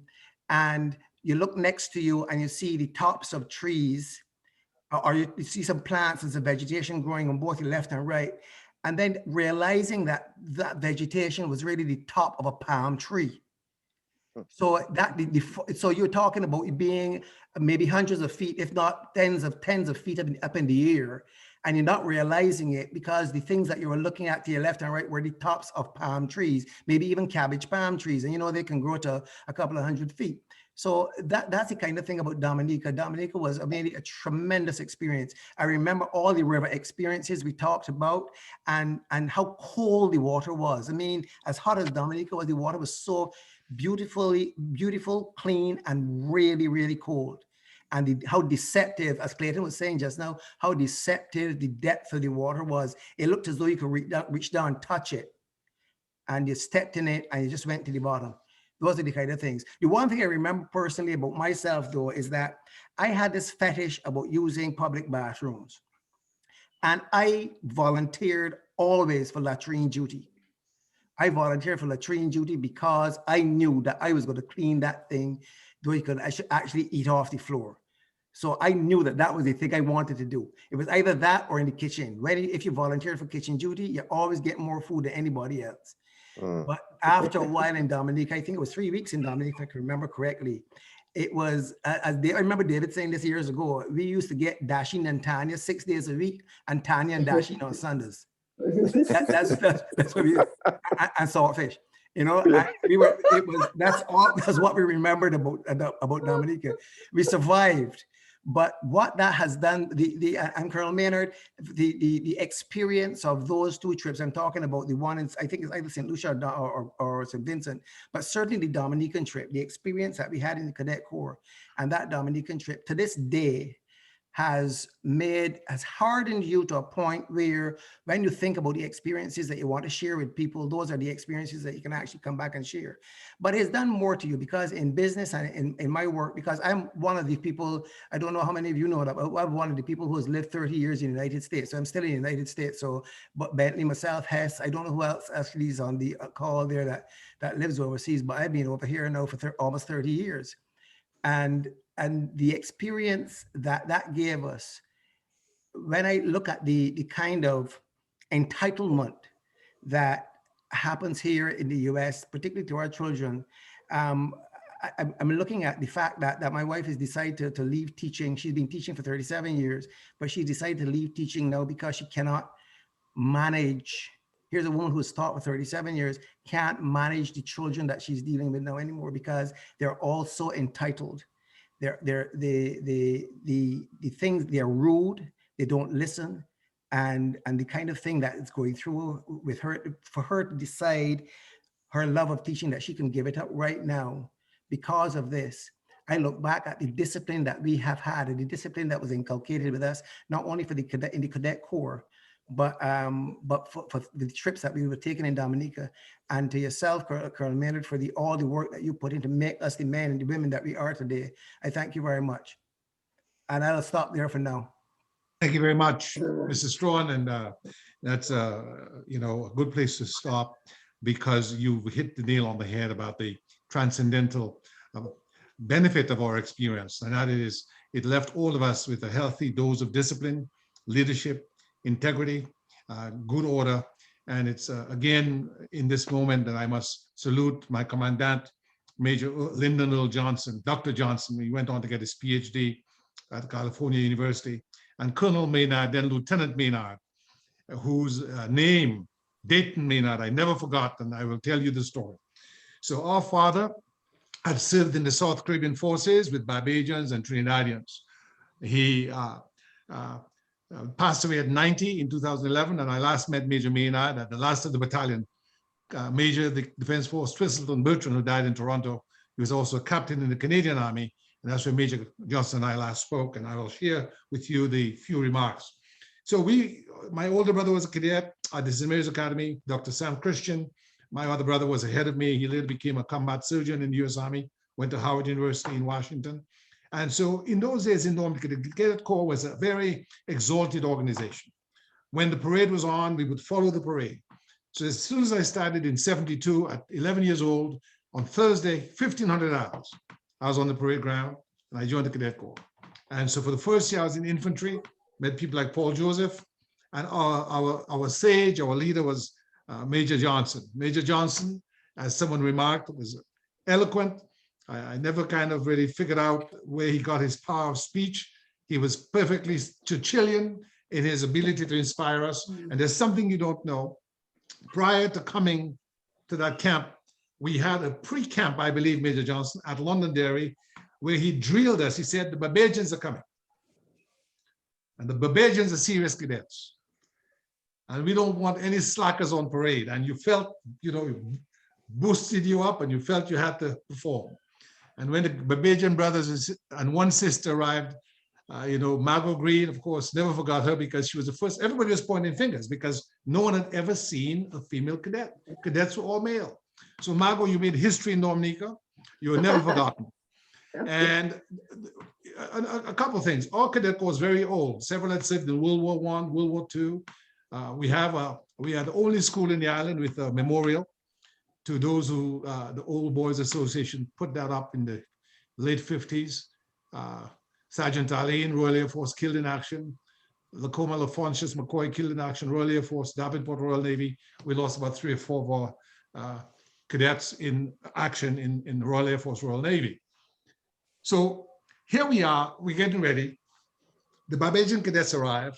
and you look next to you and you see the tops of trees, or you see some plants and some vegetation growing on both your left and right. And then realizing that vegetation was really the top of a palm tree. So so you're talking about it being maybe hundreds of feet, if not tens of feet up in the air, and you're not realizing it because the things that you were looking at to your left and right were the tops of palm trees, maybe even cabbage palm trees, and you know they can grow to a couple of hundred feet. So that's the kind of thing about Dominica. Dominica was a tremendous experience. I remember all the river experiences we talked about, and how cold the water was. I mean, as hot as Dominica was, the water was so beautiful, clean, and really, really cold. And how deceptive, as Clayton was saying just now, how deceptive the depth of the water was. It looked as though you could reach down and touch it. And you stepped in it and you just went to the bottom. Those are the kind of things. The one thing I remember personally about myself, though, is that I had this fetish about using public bathrooms. And I volunteered always for latrine duty. I volunteered for latrine duty because I knew that I was going to clean that thing so I should actually eat off the floor. So I knew that that was the thing I wanted to do. It was either that or in the kitchen. If you volunteer for kitchen duty, you always get more food than anybody else. But after a while in Dominica, I think it was 3 weeks in Dominica, if I can remember correctly, it was, I remember David saying this years ago, we used to get Dashing and Tanya 6 days a week and Tanya and Dashing on Sundays. That's what we, and saltfish. You know, that's what we remembered about Dominica. We survived. But what that has done, and Colonel Maynard, the experience of those 2 trips, I'm talking about the one in, I think it's either St. Lucia or St. Vincent, but certainly the Dominican trip, the experience that we had in the Cadet Corps, and that Dominican trip to this day has hardened you to a point where when you think about the experiences that you want to share with people, those are the experiences that you can actually come back and share. But it's done more to you because in business and in my work, because I'm one of the people, I don't know how many of you know that, but I'm one of the people who has lived 30 years in the United States. So I'm still in the United States. So, but Bentley, myself, Hess, I don't know who else actually is on the call there that lives overseas, but I've been over here now for almost 30 years. And the experience that gave us, when I look at the kind of entitlement that happens here in the US, particularly to our children, I'm looking at the fact that my wife has decided to leave teaching. She's been teaching for 37 years, but she decided to leave teaching now because she cannot manage. Here's a woman who's taught for 37 years, can't manage the children that she's dealing with now anymore because they're all so entitled. The things, they're rude, they don't listen, and the kind of thing that is going through with her, for her to decide her love of teaching that she can give it up right now because of this. I look back at the discipline that we have had and the discipline that was inculcated with us, not only for the cadet in the Cadet Corps, but for the trips that we were taking in Dominica, and to yourself, Colonel Maynard, for all the work that you put in to make us the men and the women that we are today. I thank you very much. And I'll stop there for now. Thank you very much, Mr. Strawn, and that's a good place to stop because you hit the nail on the head about the transcendental benefit of our experience, and that is it left all of us with a healthy dose of discipline, leadership, integrity, good order. And it's again in this moment that I must salute my commandant, Major Earle Johnson, Dr. Johnson. He went on to get his PhD at California University, and Colonel Maynard, then Lieutenant Maynard, whose name, Deighton Maynard, I never forgot, and I will tell you the story. So our father had served in the South Caribbean forces with Barbadians and Trinidadians. He passed away at 90 in 2011, and I last met Major Maynard at the last of the battalion. Major of the Defence Force, Twistleton Bertrand, who died in Toronto. He was also a captain in the Canadian Army, and that's where Major Johnson and I last spoke, and I will share with you the few remarks. So my older brother was a cadet at the St. Mary's Academy, Dr. Sam Christian. My other brother was ahead of me. He later became a combat surgeon in the US Army, went to Howard University in Washington. And so in those days in Dominica, the Cadet Corps was a very exalted organization. When the parade was on, we would follow the parade. So as soon as I started in 72, at 11 years old, on Thursday, 1,500 hours, I was on the parade ground and I joined the Cadet Corps. And so for the first year I was in infantry, met people like Paul Joseph, and our sage, our leader was Major Johnson. Major Johnson, as someone remarked, was eloquent. I never kind of really figured out where he got his power of speech. He was perfectly Churchillian in his ability to inspire us. And there's something you don't know. Prior to coming to that camp, we had a pre-camp, I believe, Major Johnson, at Londonderry, where he drilled us. He said, the Barbadians are coming. And the Barbadians are serious cadets. And we don't want any slackers on parade. And you felt, boosted you up and you felt you had to perform. And when the Barbadian brothers and one sister arrived, Margot Green, of course, never forgot her because she was the first. Everybody was pointing fingers because no one had ever seen a female cadet. Cadets were all male. So Margot, you made history in Dominica. You were never forgotten. And a couple of things. Our cadet corps is very old. Several had served in World War I, World War II. We had the only school in the island with a memorial to those who, the Old Boys Association put that up in the late 50s. Sergeant Arlene, Royal Air Force, killed in action. Lacoma Lafontius McCoy, killed in action, Royal Air Force, Davenport Royal Navy. We lost about 3 or 4 of our cadets in action in the Royal Air Force, Royal Navy. So here we are, we're getting ready. The Barbadian cadets arrive,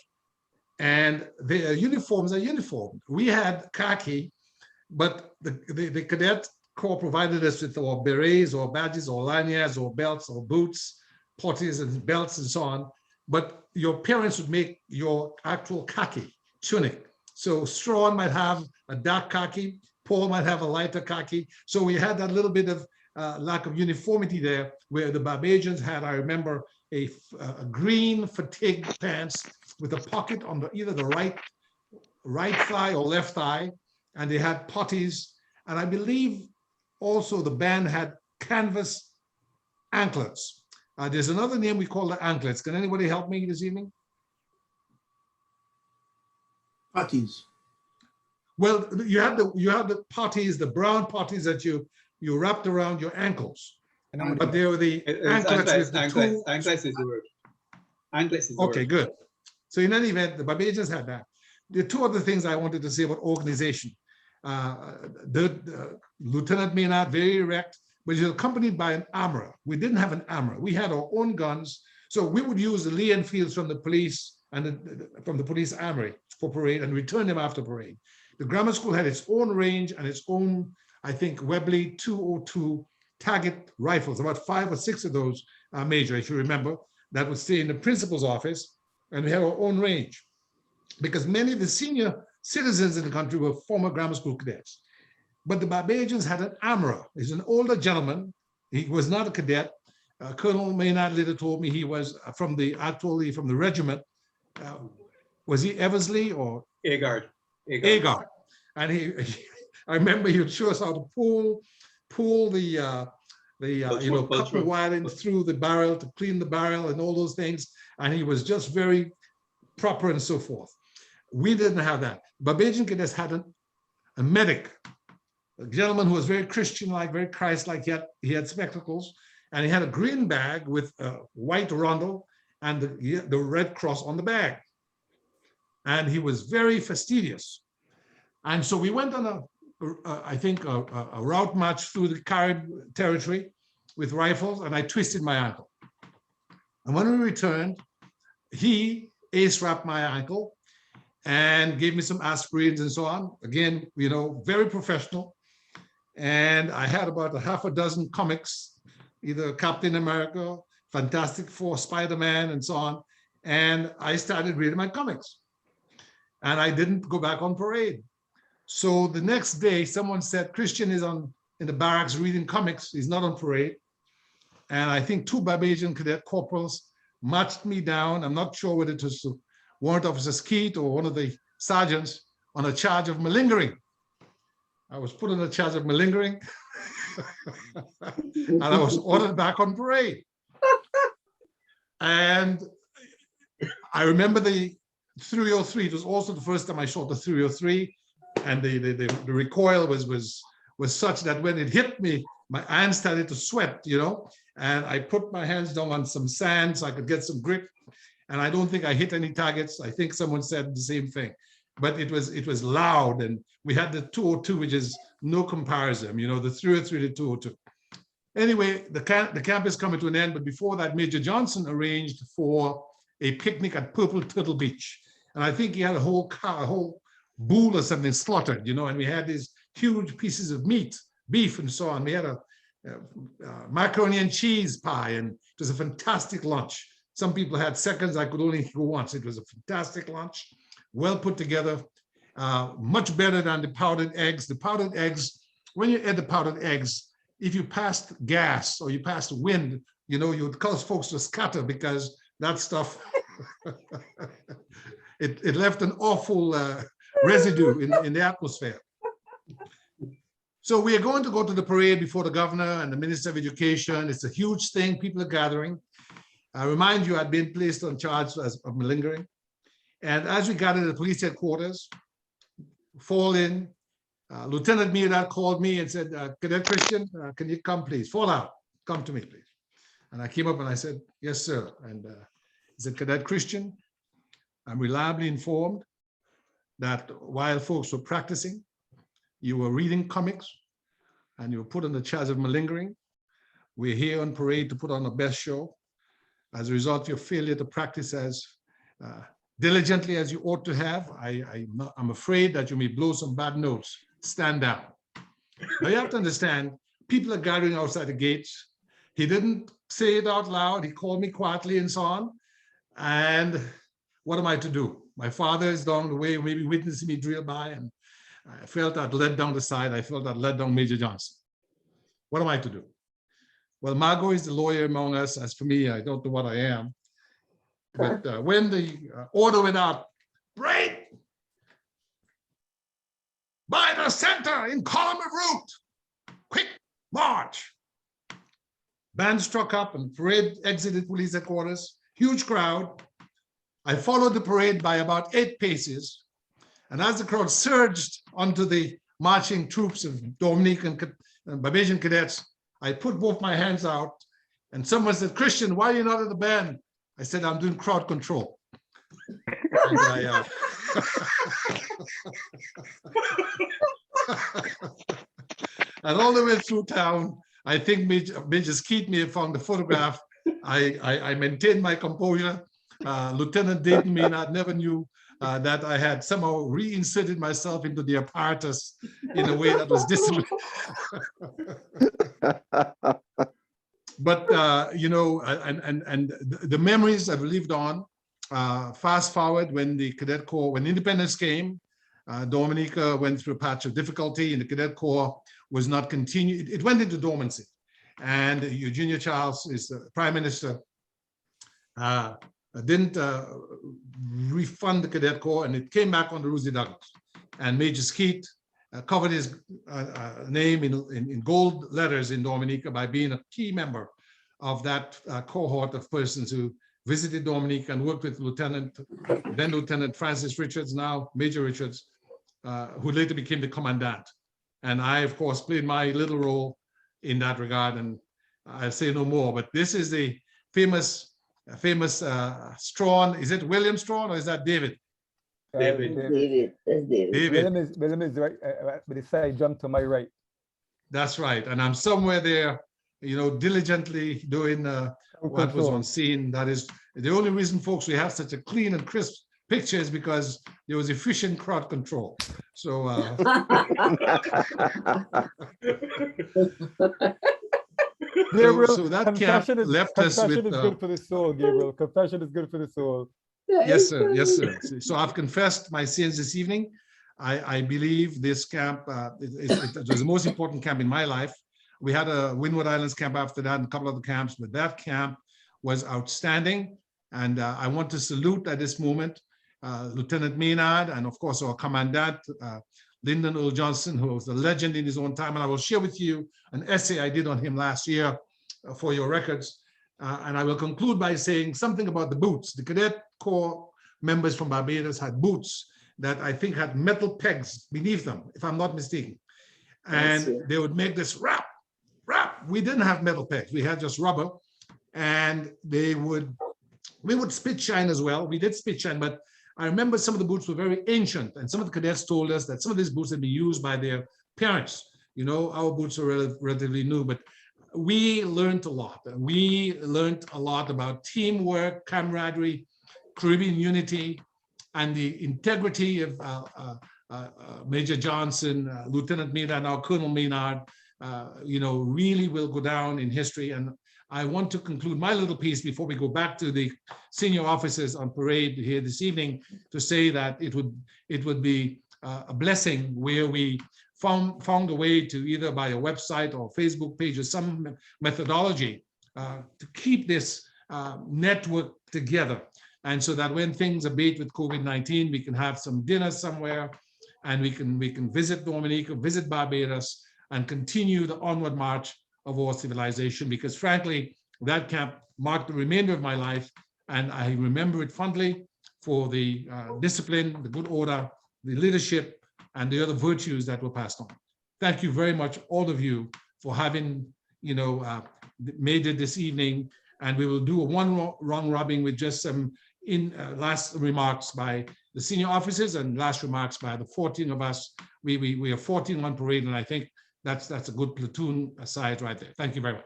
and their uniforms are uniformed. We had khaki, but the cadet corps provided us with our berets or badges or lanyards or belts or boots, potties and belts and so on. But your parents would make your actual khaki tunic. So Strawn might have a dark khaki, Paul might have a lighter khaki. So we had that little bit of lack of uniformity there, where the Barbadians had, I remember, a green fatigue pants with a pocket on either the right thigh or left thigh, and they had potties. And I believe also the band had canvas anklets. There's another name we call the anklets. Can anybody help me this evening? Potties. Well, you have the potties, the brown potties that you wrapped around your ankles. But they were the anklets with the two. Anklets is the word. Anklets is the word. Okay, good. So in any event, the Barbadians had that. There are 2 other things I wanted to say about organization. Lieutenant Maynard, very erect, but he was accompanied by an armorer. We didn't have an armorer. We had our own guns. So we would use the Lee Enfields from the police and from the police armory for parade and return them after parade. The grammar school had its own range and its own, I think, Webley 202 target rifles, about 5 or 6 of those, Major, if you remember, that would stay in the principal's office, and we had our own range. Because many of the senior citizens in the country were former grammar school cadets. But the Barbadians had an armorer. He's an older gentleman. He was not a cadet. Colonel Maynard later told me he was from the regiment. Was he Eversley or? Agard. Agard. And I remember he would show us how to pull the cut the wire in through the barrel to clean the barrel and all those things. And he was just very proper and so forth. We didn't have that. Barbadian cadets had a medic, a gentleman who was very Christian-like, very Christ-like. He had spectacles, and he had a green bag with a white rondel and the red cross on the bag. And he was very fastidious. And so we went on I think a route march through the Carib territory with rifles, and I twisted my ankle. And when we returned, he ace-wrapped my ankle and gave me some aspirins and so on. Again, very professional. And I had about 6 comics, either Captain America, Fantastic Four, Spider-Man, and so on. And I started reading my comics. And I didn't go back on parade. So the next day, someone said, Christian is in the barracks reading comics. He's not on parade. And I think 2 Barbadian cadet corporals marched me down. I'm not sure whether it was Warrant Officer Skeet or one of the sergeants on a charge of malingering. I was put on a charge of malingering and I was ordered back on parade. And I remember the 303. It was also the first time I shot the 303, and the recoil was such that when it hit me, my hands started to sweat, and I put my hands down on some sand so I could get some grip. And I don't think I hit any targets. I think someone said the same thing, but it was loud. And we had the 202, which is no comparison, the 303 to 202. Anyway, the camp is coming to an end, but before that, Major Johnson arranged for a picnic at Purple Turtle Beach. And I think he had a whole bull or something slaughtered, and we had these huge pieces of meat, beef and so on. We had a macaroni and cheese pie, and it was a fantastic lunch. Some people had seconds, I could only go once. It was a fantastic lunch, well put together, much better than the powdered eggs. The powdered eggs, when you add the powdered eggs, if you passed gas or you passed wind, you would cause folks to scatter because that stuff, it left an awful residue in the atmosphere. So we are going to go to the parade before the governor and the Minister of Education. It's a huge thing. People are gathering. I remind you, I'd been placed on charge of malingering. And as we got to the police headquarters, fall in, Lieutenant Maynard called me and said, Cadet Christian, can you come, please? Fall out. Come to me, please. And I came up and I said, yes, sir. And he said, Cadet Christian, I'm reliably informed that while folks were practicing, you were reading comics and you were put on the charge of malingering. We're here on parade to put on the best show. As a result of your failure to practice as diligently as you ought to have, I'm afraid that you may blow some bad notes. Stand down. Now you have to understand, people are gathering outside the gates. He didn't say it out loud. He called me quietly and so on. And what am I to do? My father is down the way, maybe witnessing me drill by, and I felt I'd let down the side. I felt I'd let down Major Johnson. What am I to do? Well, Margot is the lawyer among us. As for me, I don't know what I am. But when the order went out, break by the center in column of route, quick march. Band struck up and parade exited police headquarters, huge crowd. I followed the parade by about 8 paces. And as the crowd surged onto the marching troops of Dominican and Barbadian cadets, I put both my hands out and someone said, Christian, why are you not at the band? I said, I'm doing crowd control. And, and all the way through town, I think Major Skeet may have found the photograph. I maintained my composure. Lieutenant Deighton Maynard never knew that I had somehow reinserted myself into the apparatus in a way that was disciplined. But, you know, and the memories have lived on. Fast forward when the Cadet Corps, when independence came, Dominica went through a patch of difficulty and the Cadet Corps was not continued. It went into dormancy. And Eugenia Charles, is the Prime Minister, didn't refund the Cadet Corps, and it came back on the Rosie Douglas. And Major Skeet covered his name in gold letters in Dominica by being a key member of that cohort of persons who visited Dominica and worked with then Lieutenant Francis Richards, now Major Richards, who later became the commandant. And I, of course, played my little role in that regard, and I'll say no more. But this is the famous Strawn. Is it William Strawn or is that David? David. David. William is right, with his side jump to my right. That's right. And I'm somewhere there, you know, diligently doing what was on scene. That is the only reason, folks, we have such a clean and crisp picture is because there was efficient crowd control. So Gabriel, so that camp left us with. Confession is good for the soul, Gabriel. Confession is good for the soul. Yes, sir. Yes, sir. So I've confessed my sins this evening. I believe this camp it was the most important camp in my life. We had a Windward Islands camp after that and a couple of other camps, but that camp was outstanding. And I want to salute at this moment Lieutenant Maynard and of course our commandant, Earle Johnson, who was a legend in his own time. And I will share with you an essay I did on him last year for your records. And I will conclude by saying something about the boots. The Cadet Corps members from Barbados had boots that I think had metal pegs beneath them, if I'm not mistaken. And they would make this rap. We didn't have metal pegs. We had just rubber. And we would spit shine as well. We did spit shine, but I remember some of the boots were very ancient. And some of the cadets told us that some of these boots had been used by their parents. You know, our boots are relatively new, but we learned a lot. We learned a lot about teamwork, camaraderie, Caribbean unity, and the integrity of Major Johnson, Lieutenant Maynard, now Colonel Maynard, you know, really will go down in history. And I want to conclude my little piece before we go back to the senior officers on parade here this evening to say that it would be a blessing where we found a way to either by a website or Facebook page or some methodology to keep this network together. And so that when things abate with COVID-19, we can have some dinner somewhere and we can visit Dominica, visit Barbados, and continue the onward march of our civilization, because frankly, that camp marked the remainder of my life, and I remember it fondly for the discipline, the good order, the leadership, and the other virtues that were passed on. Thank you very much, all of you, for having, made it this evening. And we will do a one round robin with just some last remarks by the senior officers and last remarks by the 14 of us. We are 14 on parade, and I think that's a good platoon size right there. Thank you very much.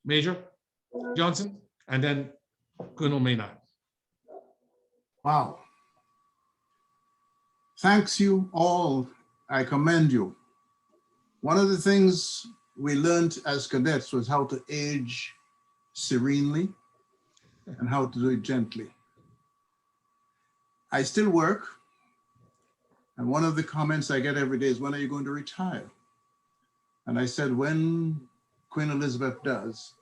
Major Johnson, and then Colonel Maynard. Wow. Thanks you all. I commend you. One of the things we learned as cadets was how to age serenely and how to do it gently. I still work, and one of the comments I get every day is, when are you going to retire? And I said, when Queen Elizabeth does,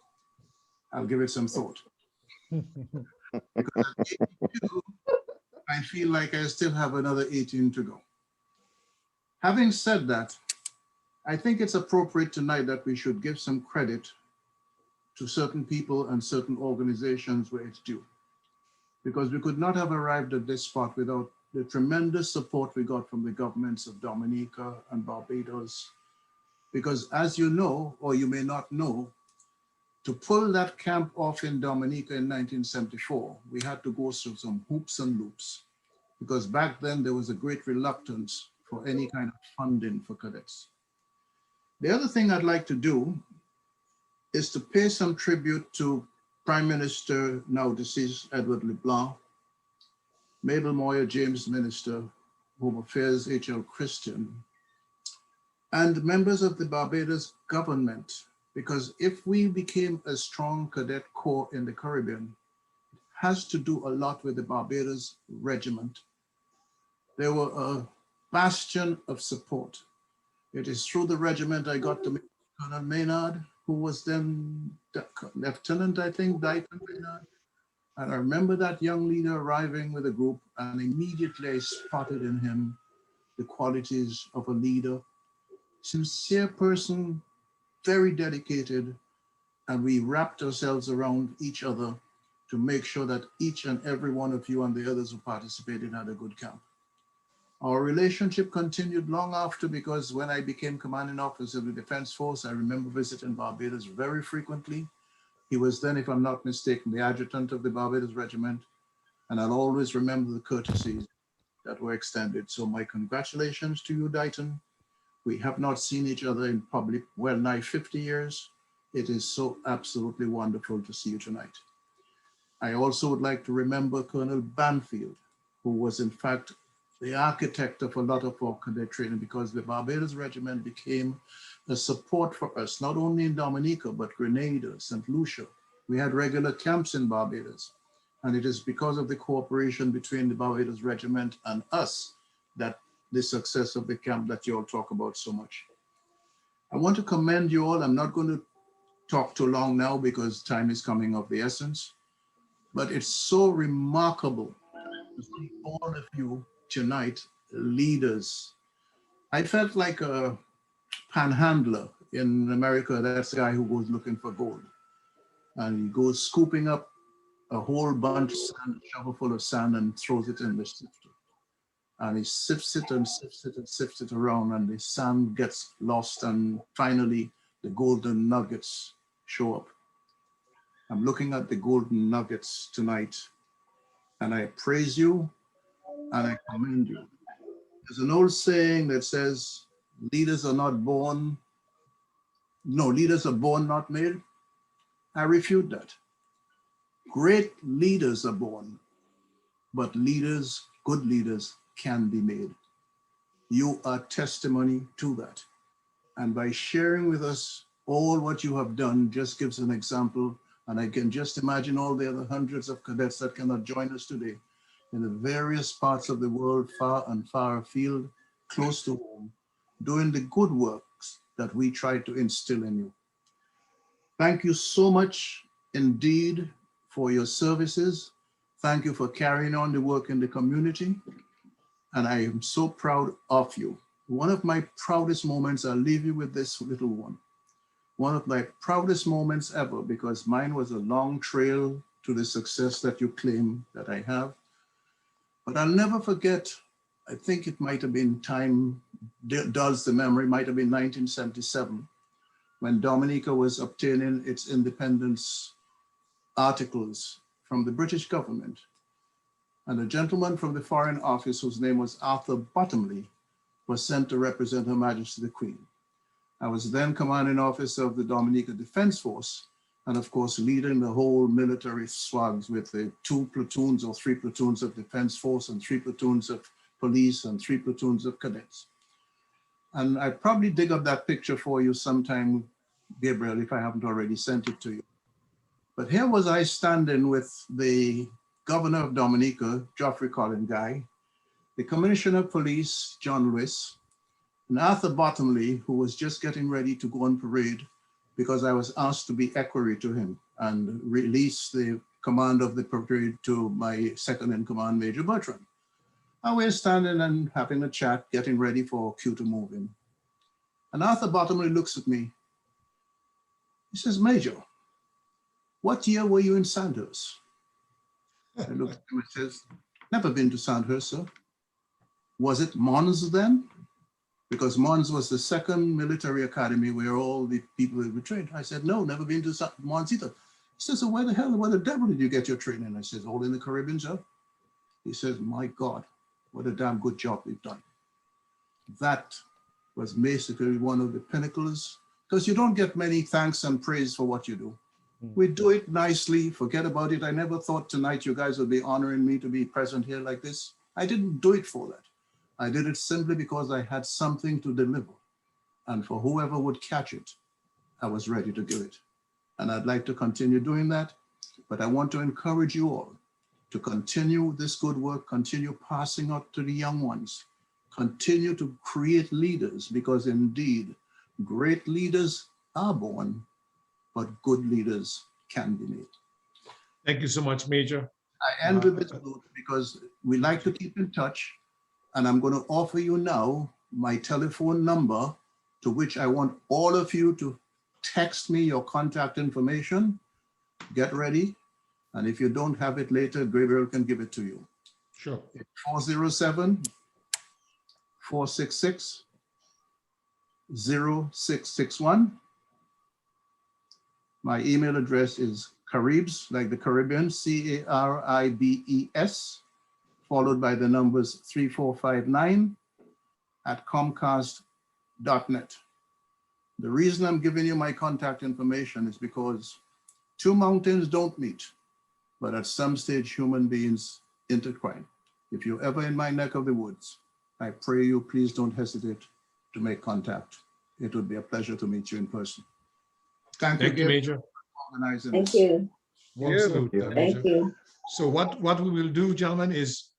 I'll give it some thought. Because at 82, I feel like I still have another 18 to go. Having said that, I think it's appropriate tonight that we should give some credit to certain people and certain organizations where it's due. Because we could not have arrived at this spot without the tremendous support we got from the governments of Dominica and Barbados. Because as you know, or you may not know, to pull that camp off in Dominica in 1974, we had to go through some hoops and loops, because back then there was a great reluctance for any kind of funding for cadets. The other thing I'd like to do is to pay some tribute to Prime Minister, now deceased, Edward LeBlanc, Mabel Moyer James, Minister, Home Affairs, H.L. Christian, and members of the Barbados government, because if we became a strong cadet corps in the Caribbean, it has to do a lot with the Barbados Regiment. They were a bastion of support. It is through the regiment I got to meet Colonel Maynard, who was then Lieutenant, I think, Deighton Maynard. And I remember that young leader arriving with a group, and immediately I spotted in him the qualities of a leader, sincere person, very dedicated, and we wrapped ourselves around each other to make sure that each and every one of you and the others who participated had a good camp. Our relationship continued long after, because when I became commanding officer of the Defence Force, I remember visiting Barbados very frequently. He was then, if I'm not mistaken, the adjutant of the Barbados Regiment, and I'll always remember the courtesies that were extended. So my congratulations to you, Deighton. We have not seen each other in public well nigh 50 years. It is so absolutely wonderful to see you tonight. I also would like to remember Colonel Banfield, who was in fact the architect of a lot of our cadet training, because the Barbados Regiment became a support for us, not only in Dominica, but Grenada, St. Lucia. We had regular camps in Barbados. And it is because of the cooperation between the Barbados Regiment and us that the success of the camp that you all talk about so much. I want to commend you all. I'm not going to talk too long now because time is coming of the essence, but it's so remarkable to see all of you tonight, leaders. I felt like a panhandler in America. That's the guy who goes looking for gold, and he goes scooping up a whole bunch of sand, a shovel full of sand, and throws it in the sifter. And he sifts it and sifts it and sifts it around, and the sand gets lost, and finally the golden nuggets show up. I'm looking at the golden nuggets tonight, and I praise you and I commend you. There's an old saying that says, leaders are not born, no, leaders are born, not made. I refute that. Great leaders are born, but leaders, good leaders, can be made. You are testimony to that. And by sharing with us all what you have done just gives an example. And I can just imagine all the other hundreds of cadets that cannot join us today in the various parts of the world, far and far afield, close to home, doing the good works that we try to instill in you. Thank you so much indeed for your services. Thank you for carrying on the work in the community. And I am so proud of you. one of my proudest moments, I'll leave you with this little one. One of my proudest moments ever, because mine was a long trail to the success that you claim that I have. But I'll never forget, I think it might have been time, dulls the memory, might have been 1977, when Dominica was obtaining its independence articles from the British government. And a gentleman from the Foreign Office, whose name was Arthur Bottomley, was sent to represent Her Majesty the Queen. I was then commanding officer of the Dominica Defence Force, and of course, leading the whole military swags with the 2 platoons or 3 platoons of Defence Force and 3 platoons of police and 3 platoons of cadets. And I'd probably dig up that picture for you sometime, Gabriel, if I haven't already sent it to you. But here was I standing with the Governor of Dominica, Geoffrey Collin Guy, the Commissioner of Police, John Lewis, and Arthur Bottomley, who was just getting ready to go on parade because I was asked to be equerry to him and release the command of the parade to my second in command, Major Bertrand. And we're standing and having a chat, getting ready for cue to move in. And Arthur Bottomley looks at me. He says, Major, what year were you in Sandhurst? I looked at him and says, never been to Sandhurst, sir. Was it Mons then? Because Mons was the second military academy where all the people were trained. I said, no, never been to Mons either. He says, so where the devil did you get your training? I said, all in the Caribbean, sir. He says, my God, what a damn good job we've done. That was basically one of the pinnacles, because you don't get many thanks and praise for what you do. We do it nicely, forget about it. I never thought tonight you guys would be honoring me to be present here like this. I didn't do it for that. I did it simply because I had something to deliver. And for whoever would catch it, I was ready to give it. And I'd like to continue doing that. But I want to encourage you all to continue this good work, continue passing out to the young ones, continue to create leaders, because indeed, great leaders are born, but good leaders can be made. Thank you so much, Major. I end with this note because we like to keep in touch, and I'm going to offer you now my telephone number, to which I want all of you to text me your contact information. Get ready. And if you don't have it later, Gabriel can give it to you. Sure. It's 407-466-0661. My email address is Caribs, like the Caribbean, CARIBES, followed by the numbers 3459 @comcast.net. The reason I'm giving you my contact information is because 2 mountains don't meet, but at some stage human beings intertwine. If you're ever in my neck of the woods, I pray you please don't hesitate to make contact. It would be a pleasure to meet you in person. Thank you, Major. Organizing Thank this. you. One salute, Thank Major. you. So what we will do, gentlemen, is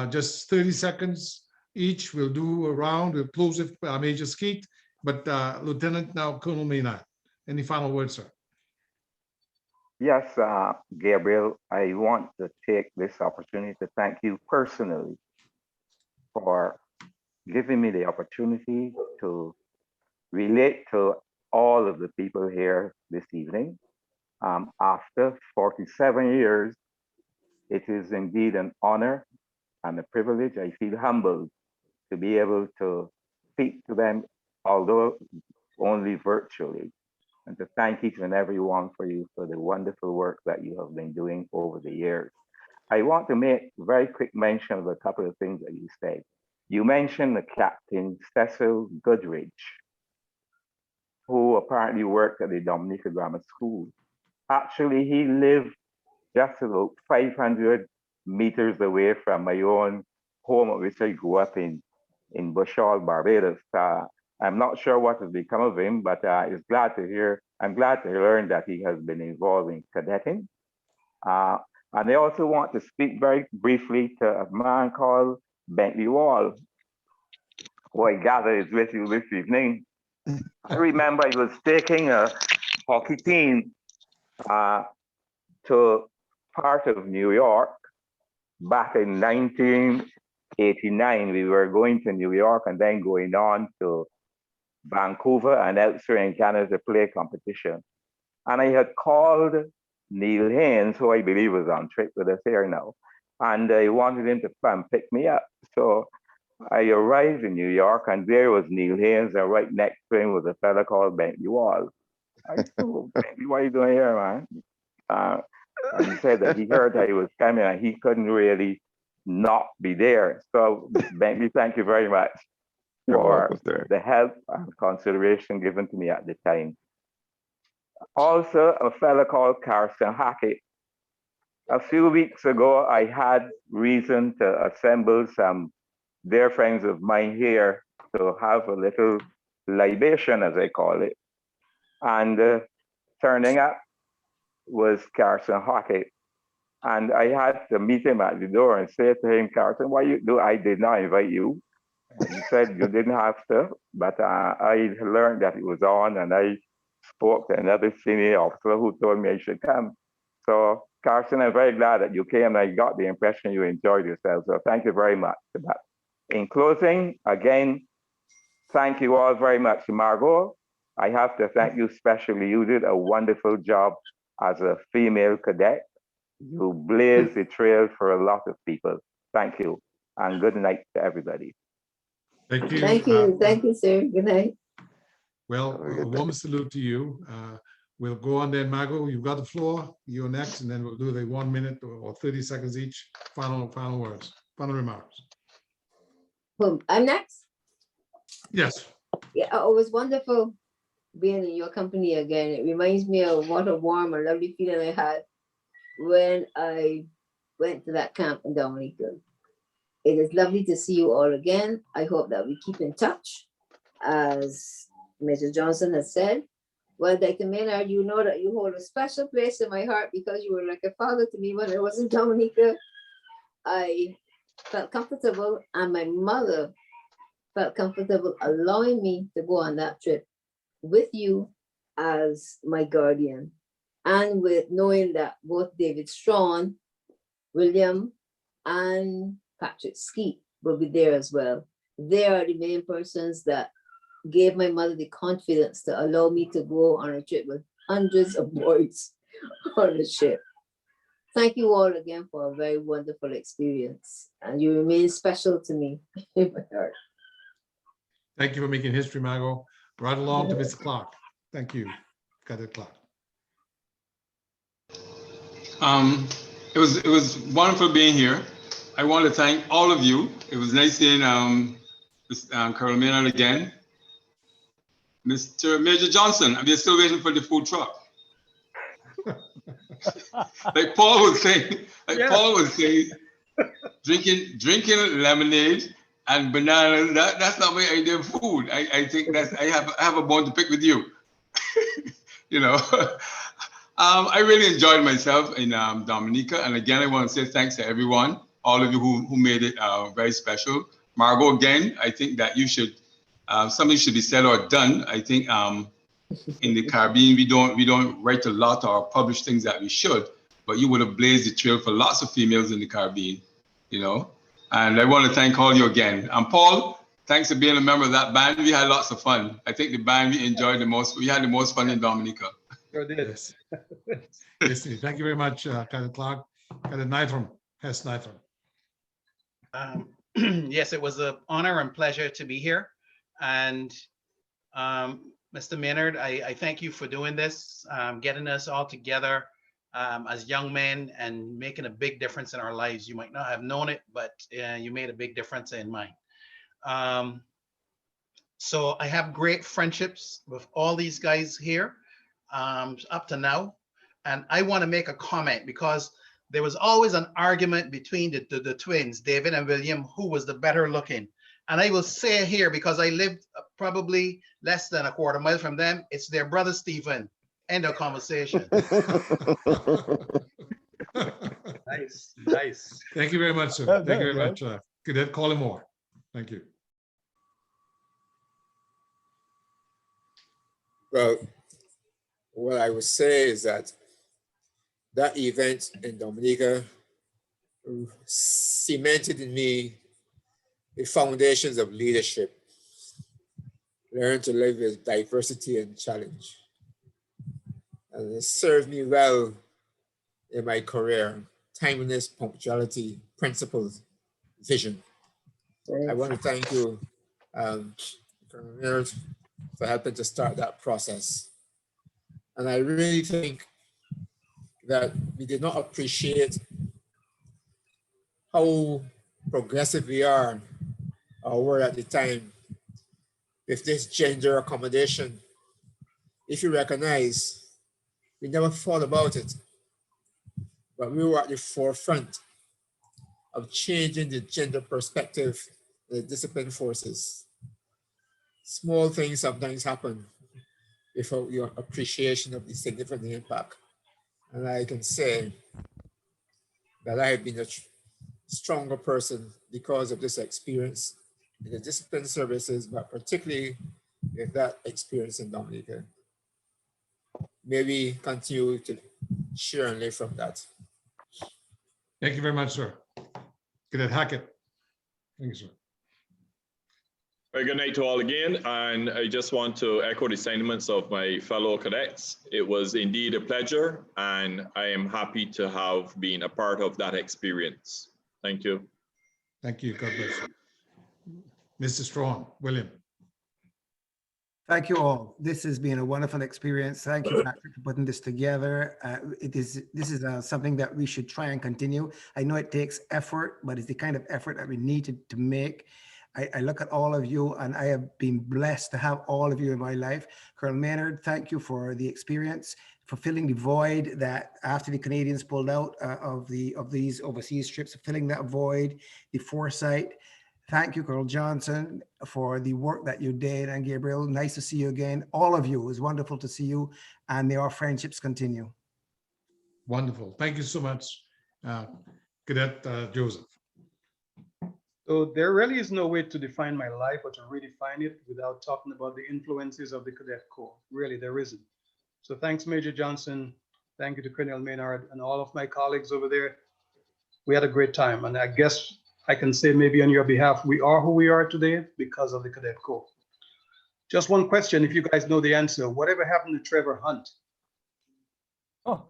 just 30 seconds each. We'll do a round. We'll close it, Major Skeet, but Lieutenant now Colonel Maynard. Any final words, sir? Yes, Gabriel, I want to take this opportunity to thank you personally for giving me the opportunity to relate to all of the people here this evening. After 47 years, it is indeed an honor and a privilege. I feel humbled to be able to speak to them, although only virtually, and to thank each and every one for you for the wonderful work that you have been doing over the years. I want to make very quick mention of a couple of things that you said. You mentioned the Captain Cecil Goodrich, who apparently worked at the Dominica Grammar School. Actually, he lived just about 500 meters away from my own home, which I grew up in Bushall, Barbados. I'm not sure what has become of him, but I'm glad to learn that he has been involved in cadetting. And I also want to speak very briefly to a man called Bentley Wall, who I gather is with you this evening. I remember he was taking a hockey team to part of New York back in 19 89, we were going to New York and then going on to Vancouver and elsewhere in Canada to play competition. And I had called Neil Haynes, who I believe was on trip with us here now, and I wanted him to come pick me up. So I arrived in New York, and there was Neil Haynes, and right next to him was a fella called Bentley Wall. I said, "Oh, Bentley, what are you doing here, man?" And he said that he heard I was coming and he couldn't really not be there. So Bentley, thank you very much for the help and consideration given to me at the time. Also, a fellow called Carson Hackett. A few weeks ago, I had reason to assemble some dear friends of mine here to have a little libation, as I call it. And turning up was Carson Hackett. And I had to meet him at the door and say to him, "Carson, why you do? I did not invite you." And he said, "You didn't have to," but I learned that it was on, and I spoke to another senior officer who told me I should come. So Carson, I'm very glad that you came. I got the impression you enjoyed yourself. So thank you very much for that. In closing, again, thank you all very much. Margot, I have to thank you especially. You did a wonderful job as a female cadet. You blazed the trail for a lot of people. Thank you. And good night to everybody. Thank you. Thank you. Thank you, sir. Good night. Well, a warm salute to you. We'll go on then, Margot. You've got the floor. You're next, and then we'll do the 1 minute or 30 seconds each. Final words, final remarks. I'm next. Yes. Yeah, it was wonderful being in your company again. It reminds me of what a warm and lovely feeling I had when I went to that camp in Dominica. It is lovely to see you all again. I hope that we keep in touch. As Major Johnson has said, well, Deighton Maynard, you know that you hold a special place in my heart because you were like a father to me when I was in Dominica. I felt comfortable, and my mother felt comfortable allowing me to go on that trip with you as my guardian, and with knowing that both David Strawn, William, and Patrick Skeet will be there as well. They are the main persons that gave my mother the confidence to allow me to go on a trip with hundreds of boys on the ship. Thank you all again for a very wonderful experience, and you remain special to me in my heart. Thank you for making history, Margot. Right along to Mr. Clark. Thank you, Cadet Clark. It was wonderful being here. I want to thank all of you. It was nice seeing Colonel Maynard again. Mr. Major Johnson, I'm still waiting for the food truck. Like Paul was saying, drinking lemonade and bananas, that's not my idea of food. I think I have a bone to pick with you. You know. I really enjoyed myself in Dominica, and again I want to say thanks to everyone, all of you who made it very special. Margot, again, I think that you should something should be said or done. I think in the Caribbean we don't write a lot or publish things that we should, but you would have blazed the trail for lots of females in the Caribbean, you know. And I want to thank all you again. And Paul, thanks for being a member of that band. We had lots of fun. I think the band we enjoyed the most. We had the most fun in Dominica. Sure did. Yes. Yes, thank you very much, Cadet Clark. Cadet Nithram, Hess Nithram. Yes, it was an honor and pleasure to be here. And Mr. Maynard, I thank you for doing this, getting us all together as young men and making a big difference in our lives. You might not have known it, but you made a big difference in mine. So I have great friendships with all these guys here up to now. And I want to make a comment because there was always an argument between the twins, David and William, who was the better looking. And I will say here, because I lived probably less than a quarter mile from them, it's their brother Stephen. End of conversation. Nice, nice. Thank you very much, sir. Thank you very much, Cadet Collymore. Thank you. Well, what I would say is that event in Dominica cemented in me the foundations of leadership. Learn to live with diversity and challenge. And it served me well in my career. Timeliness, punctuality, principles, vision. I want to thank you, Colonel Maynard, for helping to start that process. And I really think that we did not appreciate how progressive we are, or were at the time, with this gender accommodation. If you recognize, we never thought about it, but we were at the forefront of changing the gender perspective in the discipline forces. Small things sometimes happen without your appreciation of the significant impact. And I can say that I have been a stronger person because of this experience in the discipline services, but particularly with that experience in Dominica. May we continue to share and live from that. Thank you very much, sir. Cadet Hackett. Thank you, sir. Very good night to all again, and I just want to echo the sentiments of my fellow cadets. It was indeed a pleasure, and I am happy to have been a part of that experience. Thank you. Thank you. God bless you. Mr. Strong, William. Thank you all. This has been a wonderful experience. Thank you, Patrick, for putting this together. This is something that we should try and continue. I know it takes effort, but it's the kind of effort that we need to make. I look at all of you, and I have been blessed to have all of you in my life. Colonel Maynard, thank you for the experience, for filling the void that after the Canadians pulled out of these overseas trips, filling that void, the foresight. Thank you, Earle Johnson, for the work that you did. And Gabriel, nice to see you again. All of you, it was wonderful to see you, and may our friendships continue. Wonderful. Thank you so much, Cadet Joseph. So there really is no way to define my life or to redefine it without talking about the influences of the Cadet Corps. Really, there isn't. So thanks, Major Johnson. Thank you to Colonel Maynard and all of my colleagues over there. We had a great time. And I guess I can say maybe on your behalf, we are who we are today because of the Cadet Corps. Just one question, if you guys know the answer. Whatever happened to Trevor Hunt? Oh,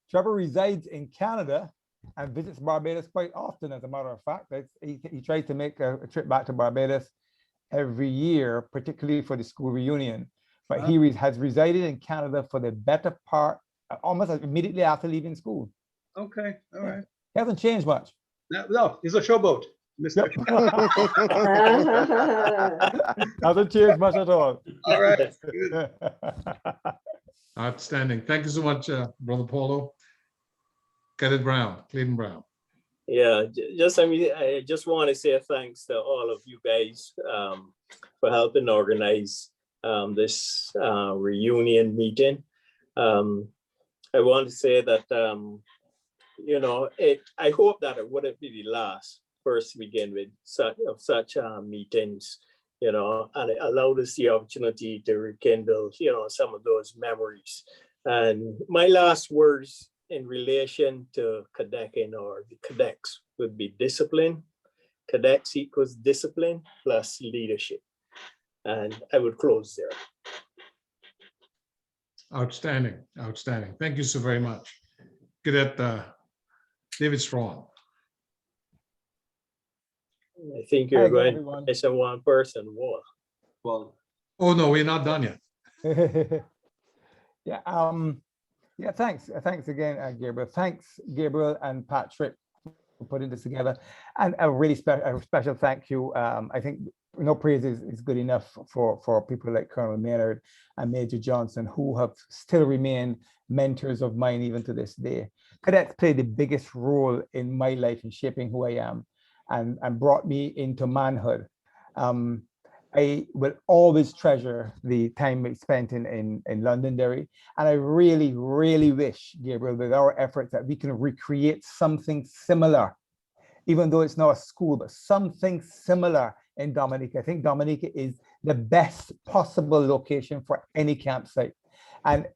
Trevor resides in Canada and visits Barbados quite often, as a matter of fact. He tries to make a trip back to Barbados every year, particularly for the school reunion. But he has resided in Canada for the better part, almost immediately after leaving school. Okay, all right. He hasn't changed much. No, he's a showboat, Mr. Hasn't changed much at all. All right, good. Outstanding. Thank you so much, Brother Paulo. Cadet Brown, Clayton Brown. Yeah, I just want to say thanks to all of you guys for helping organize this reunion meeting. I want to say that, I hope that it wouldn't be the last first to begin with such meetings, and it allowed us the opportunity to rekindle, some of those memories. And my last words in relation to cadetting or the cadets would be discipline. Cadets equals discipline plus leadership. And I would close there. Outstanding, outstanding. Thank you so very much. Cadet David Strong. I think you're going to mention one person more. Well, oh no, we're not done yet. Yeah, thanks again, Gabriel. Thanks, Gabriel and Patrick, for putting this together. And a really special thank you. I think no praise is good enough for people like Colonel Maynard and Major Johnson, who have still remained mentors of mine even to this day. Cadets played the biggest role in my life in shaping who I am and brought me into manhood. I will always treasure the time we spent in Londonderry. And I really, really wish, Gabriel, with our efforts that we can recreate something similar, even though it's not a school, but something similar in Dominica. I think Dominica is the best possible location for any campsite. And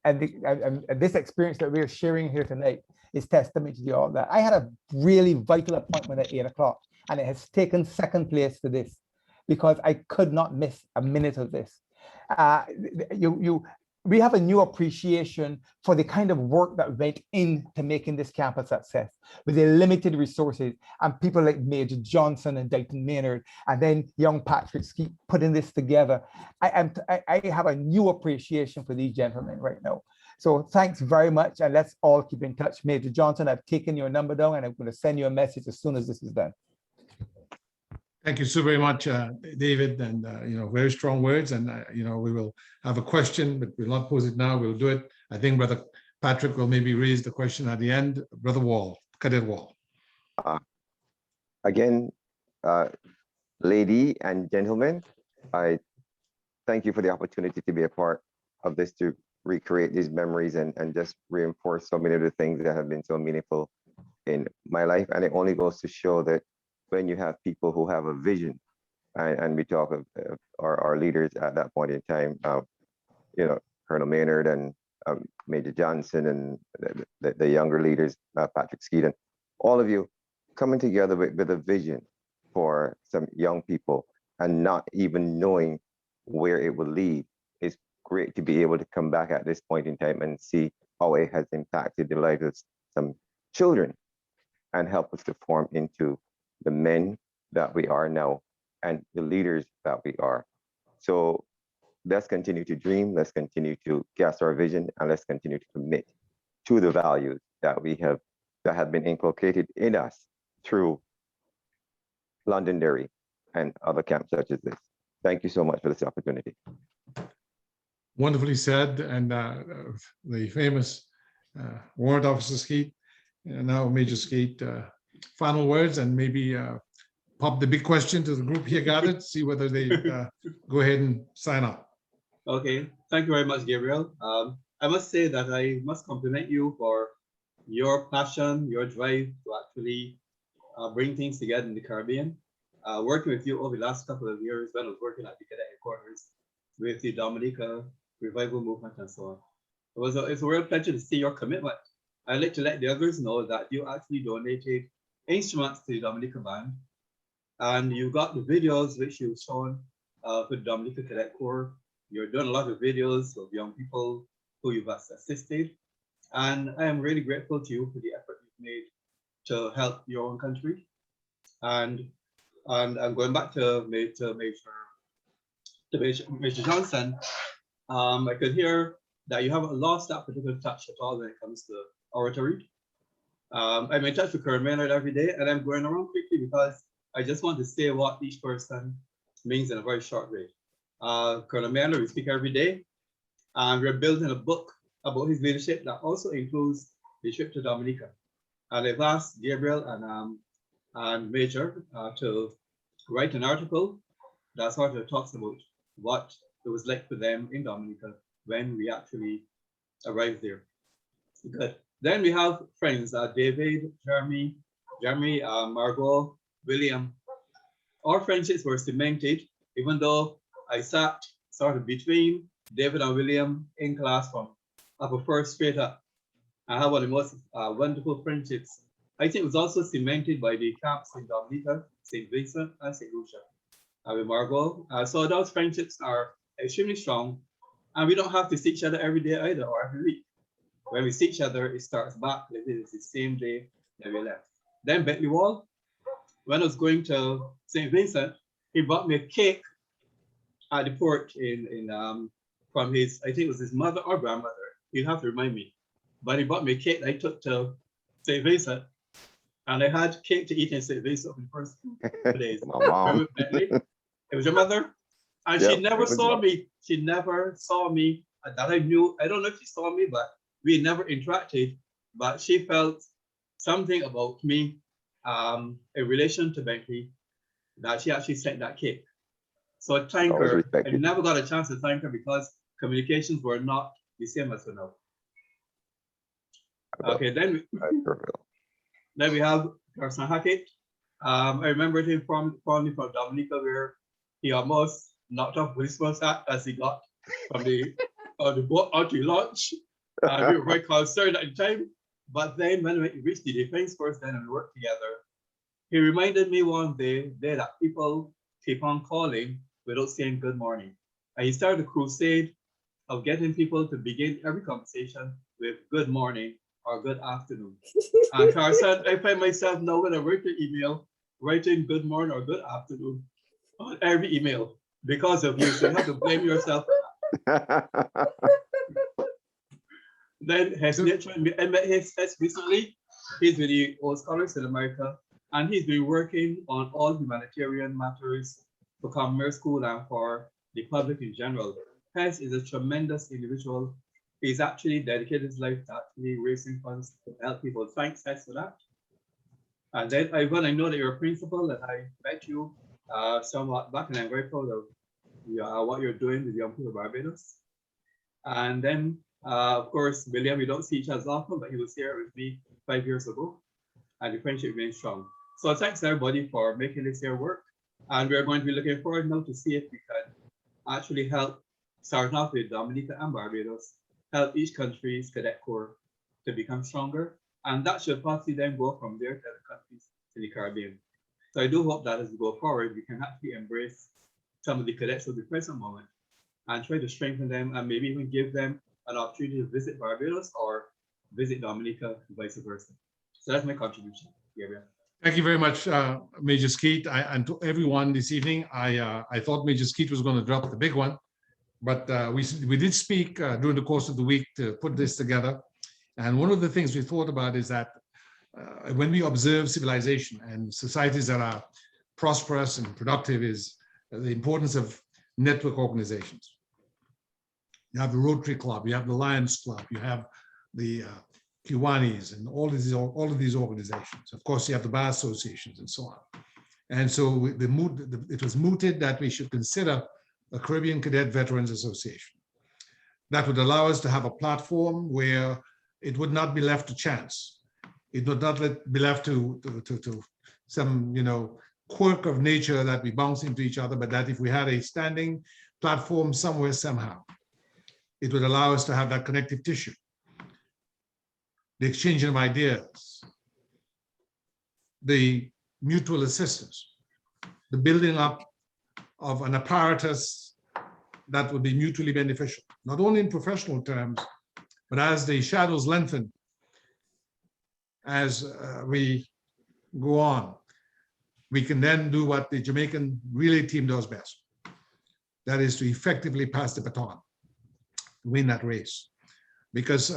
this experience that we're sharing here tonight is testament to all that. I had a really vital appointment at 8 o'clock, and it has taken second place to this because I could not miss a minute of this. We have a new appreciation for the kind of work that went into making this camp a success with the limited resources and people like Major Johnson and Deighton Maynard, and then young Patrick Skeet putting this together. I have a new appreciation for these gentlemen right now. So thanks very much, and let's all keep in touch. Major Johnson, I've taken your number down, and I'm going to send you a message as soon as this is done. Thank you so very much, David, and very strong words. And we will have a question, but we'll not pose it now. We'll do it. I think Brother Patrick will maybe raise the question at the end. Brother Wall, Cadet Wall. Again, lady and gentlemen, I thank you for the opportunity to be a part of this, to recreate these memories and just reinforce so many of the things that have been so meaningful in my life. And it only goes to show that when you have people who have a vision, and we talk of our leaders at that point in time, Colonel Maynard and Major Johnson and the younger leaders, Patrick Skeeteof, all of you coming together with a vision for some young people and not even knowing where it will lead. It's great to be able to come back at this point in time and see how it has impacted the lives of some children and help us to form into the men that we are now and the leaders that we are. So let's continue to dream, let's continue to cast our vision, and let's continue to commit to the values that have been inculcated in us through Londonderry and other camps such as this. Thank you so much for this opportunity. Wonderfully said. And the famous Warrant Officer Skeet, now Major Skeet, final words, and maybe pop the big question to the group here gathered, see whether they go ahead and sign up. Okay, thank you very much, Gabriel. I must say that I must compliment you for your passion, your drive to actually bring things together in the Caribbean. Working with you over the last couple of years when I was working at the Cadet Headquarters with the Dominica Revival Movement and so on. It's a real pleasure to see your commitment. I'd like to let the others know that you actually donated instruments to the Dominica Band, and you got the videos which you've shown for the Dominica Cadet Corps. You're doing a lot of videos of young people who you've assisted, and I am really grateful to you for the effort you've made to help your own country. And I'm going back to Major Johnson. I could hear that you haven't lost that particular touch at all when it comes to oratory. I'm in touch with Colonel Maynard every day, and I'm going around quickly because I just want to say what each person means in a very short way. Colonel Maynard, we speak every day, and we're building a book about his leadership that also includes the trip to Dominica. And I've asked Gabriel and Major to write an article that sort of talks about what it was like for them in Dominica when we actually arrived there. Good. Then we have friends, David, Jeremy, Margot, William. Our friendships were cemented, even though I sat sort of between David and William in class from upper first straight up. I have one of the most wonderful friendships. I think it was also cemented by the camps in Dominica, St. Vincent, and St. Lucia. With Margot. So those friendships are extremely strong, and we don't have to see each other every day either, or every week. When we see each other, it starts back like it's the same day that we left. Then Bentley Wall, when I was going to St. Vincent, he brought me a cake at the port from his, I think it was his mother or grandmother. You'll have to remind me. But he brought me a cake that I took to St. Vincent, and I had cake to eat in St. Vincent for the first 2 days. My mom. It was your mother, and Yep, she never saw mom. me. She never saw me that I knew. I don't know if she saw me, but we never interacted. But she felt something about me in relation to Bentley that she actually sent that cake. So I thank Always her. I respected. never got a chance to thank her because communications were not the same as for now. Okay, then we have Carson Hackett. I remember him from Dominica, where he almost knocked off Wilson's hat as he got from the boat out to launch. We were very concerned at the time. But then when we reached the Defence Force then and we worked together, he reminded me one day that people keep on calling without saying good morning. And he started a crusade of getting people to begin every conversation with good morning or good afternoon. And Carson, I find myself now when I write an email, writing good morning or good afternoon on every email because of you. So you have to blame yourself. Then has I met his recently. He's with the Old Scholars in America, and he's been working on all humanitarian matters for Combermere School and for the public in general. Hess is a tremendous individual. He's actually dedicated his life to actually raising funds to help people. Thanks, Hess, for that. And then Ivan, I know that you're a principal, and I met you somewhat back, and I'm very proud of what you're doing with young people of Barbados. And then, of course, William, we don't see each other often, but he was here with me 5 years ago, and the friendship remains strong. So thanks everybody for making this year work. And we're going to be looking forward now to see if we can actually help, starting off with Dominica and Barbados, help each country's cadet corps to become stronger. And that should possibly then go from there to other countries in the Caribbean. So I do hope that as we go forward, we can actually embrace some of the cadets of the present moment and try to strengthen them and maybe even give them an opportunity to visit Barbados or visit Dominica, and vice versa. So that's my contribution, Gabriel. Thank you very much, Major Skeet, and to everyone this evening. I thought Major Skeet was going to drop the big one, but we did speak during the course of the week to put this together. And one of the things we thought about is that when we observe civilization and societies that are prosperous and productive is the importance of network organizations. You have the Rotary Club, you have the Lions Club, you have the Kiwanis and all of these organizations. Of course, you have the bar associations and so on. And so it was mooted that we should consider a Caribbean Cadet Veterans Association. That would allow us to have a platform where it would not be left to chance. It would not be left to some, quirk of nature that we bounce into each other, but that if we had a standing platform somewhere, somehow, it would allow us to have that connective tissue, the exchanging of ideas, the mutual assistance, the building up of an apparatus that would be mutually beneficial, not only in professional terms, but as the shadows lengthen, as we go on, we can then do what the Jamaican relay team does best. That is to effectively pass the baton, win that race. Because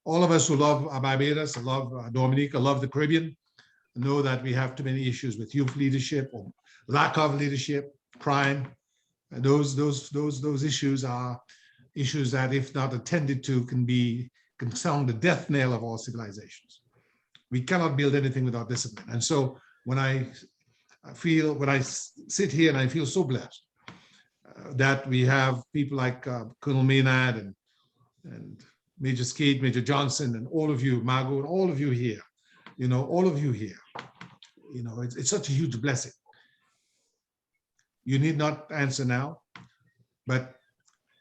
all of us who love Barbados, love Dominica, love the Caribbean, know that we have too many issues with youth leadership or lack of leadership, crime. Those issues are issues that, if not attended to, can sound the death knell of all civilizations. We cannot build anything without discipline. And so when I sit here and I feel so blessed that we have people like Colonel Maynard and Major Skeet, Major Johnson, and all of you, Margot, and all of you here, all of you here, it's such a huge blessing. You need not answer now, but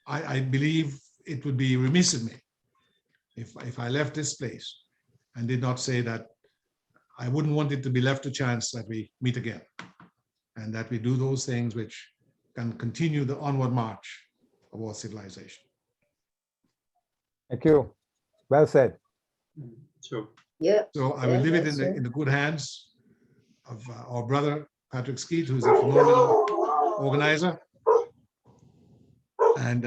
I believe it would be remiss of me if I left this place and did not say that I wouldn't want it to be left to chance that we meet again and that we do those things which can continue the onward march of our civilization. Thank you. Well said. Sure. Yeah. So I will leave it in the good hands of our brother, Patrick Skeet, who's a phenomenal organizer. And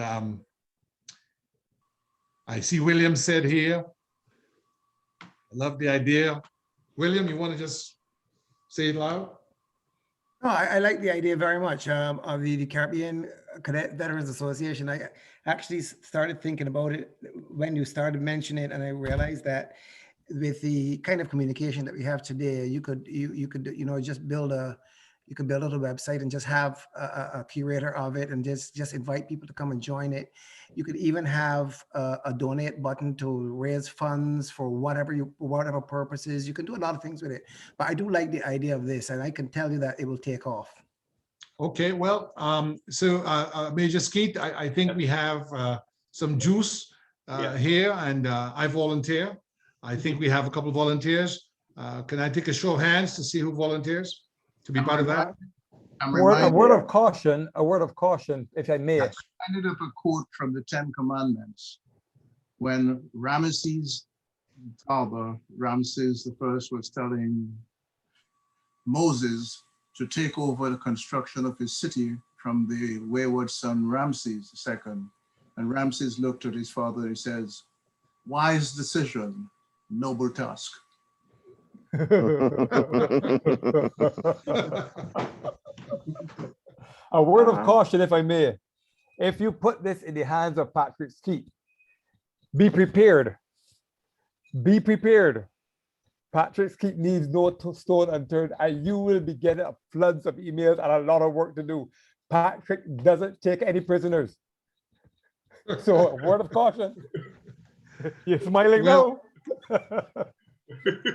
I see William said here, I love the idea. William, you want to just say it loud? No, I like the idea very much of the Caribbean Cadet Veterans Association. I actually started thinking about it when you started mentioning it, and I realized that with the kind of communication that we have today, you could just build a little website and just have a curator of it and just invite people to come and join it. You could even have a donate button to raise funds for whatever purposes. You can do a lot of things with it, but I do like the idea of this, and I can tell you that it will take off. Okay, well, Major Skeet, I think we have some juice here, and I volunteer. I think we have a couple of volunteers. Can I take a show of hands to see who volunteers to be part of that? I'm A word reminded, of caution, if I may. reminded of a quote from the Ten Commandments. When Ramesses the first was telling Moses to take over the construction of his city from the wayward son Ramses II. And Ramses looked at his father, he says, "Wise decision, noble task." A word of caution, if I may. If you put this in the hands of Patrick Skeet, be prepared. Be prepared. Patrick Skeet needs no stone unturned, and you will be getting floods of emails and a lot of work to do. Patrick doesn't take any prisoners. So, a word of caution. You're smiling now.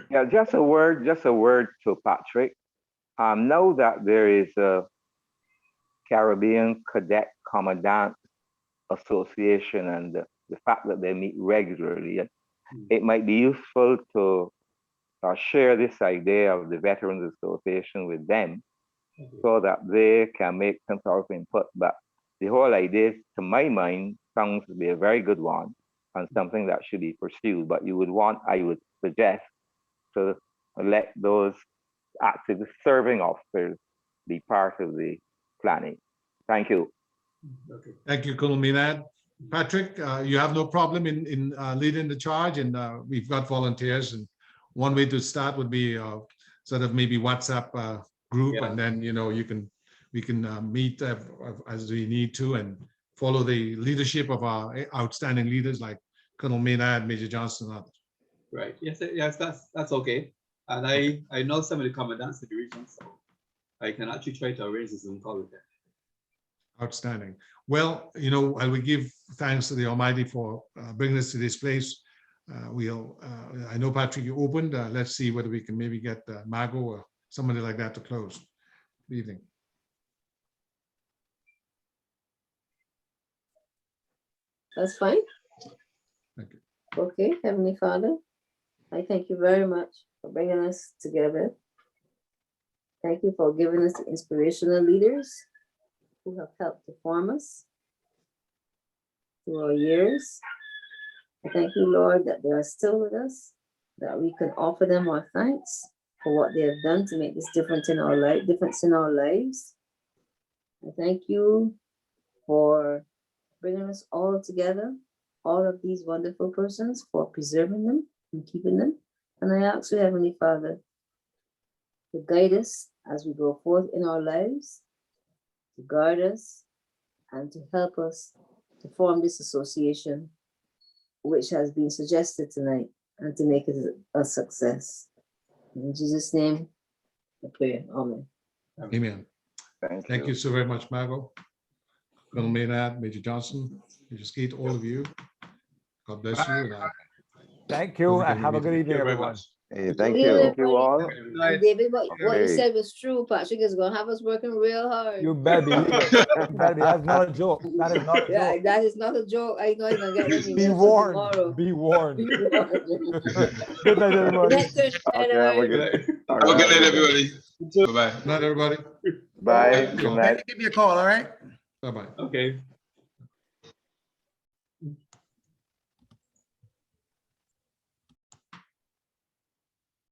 Yeah, just a word to Patrick. Know that there is a Caribbean Cadet Commandant Association, and the fact that they meet regularly, it might be useful to share this idea of the Veterans Association with them so that they can make some sort of input. But the whole idea, to my mind, sounds to be a very good one and something that should be pursued. But I would suggest to let those active serving officers be part of the planning. Thank you. Okay. Thank you, Colonel Maynard. Patrick, you have no problem in leading the charge, and we've got volunteers. And one way to start would be sort of maybe WhatsApp group, Yeah. and then we can meet as we need to and follow the leadership of our outstanding leaders like Colonel Maynard, Major Johnson, and others. Right. Yes, that's okay. And I know some of the commandants of the region, so I can actually try to arrange a Zoom call with them. Outstanding. Well, I will give thanks to the Almighty for bringing us to this place. I know, Patrick, you opened. Let's see whether we can maybe get Margot or somebody like that to close. Good evening. That's fine. Thank you. Okay, Heavenly Father, I thank you very much for bringing us together. Thank you for giving us the inspirational leaders who have helped to form us through our years. I thank you, Lord, that they are still with us, that we can offer them our thanks for what they have done to make this difference in our lives. I thank you for bringing us all together, all of these wonderful persons, for preserving them and keeping them. And I ask you, Heavenly Father, to guide us as we go forth in our lives, to guard us, and to help us to form this association, which has been suggested tonight, and to make it a success. In Jesus' name, I pray. Amen. Amen. Thank you so very much, Margot. Colonel Maynard, Major Johnson, Major Skeet, all of you. God bless you. And Thank you, and have a good evening, everyone. Hey, thank you. Thank you all. And David, what you Okay. said was true. Patrick is going to have us working real hard. You better believe it. You better be- That's not a joke. That is not a Yeah, joke. that is not a joke. I know he's going to get them Be emails warned. tomorrow. Be warned. Be warned. Good night, everybody. Next turn, Okay, have a good Have a good night, everybody. Bye-bye. good night, everybody. Bye. Thank you Good all. night. Give me a call, all right? Bye-bye. Okay.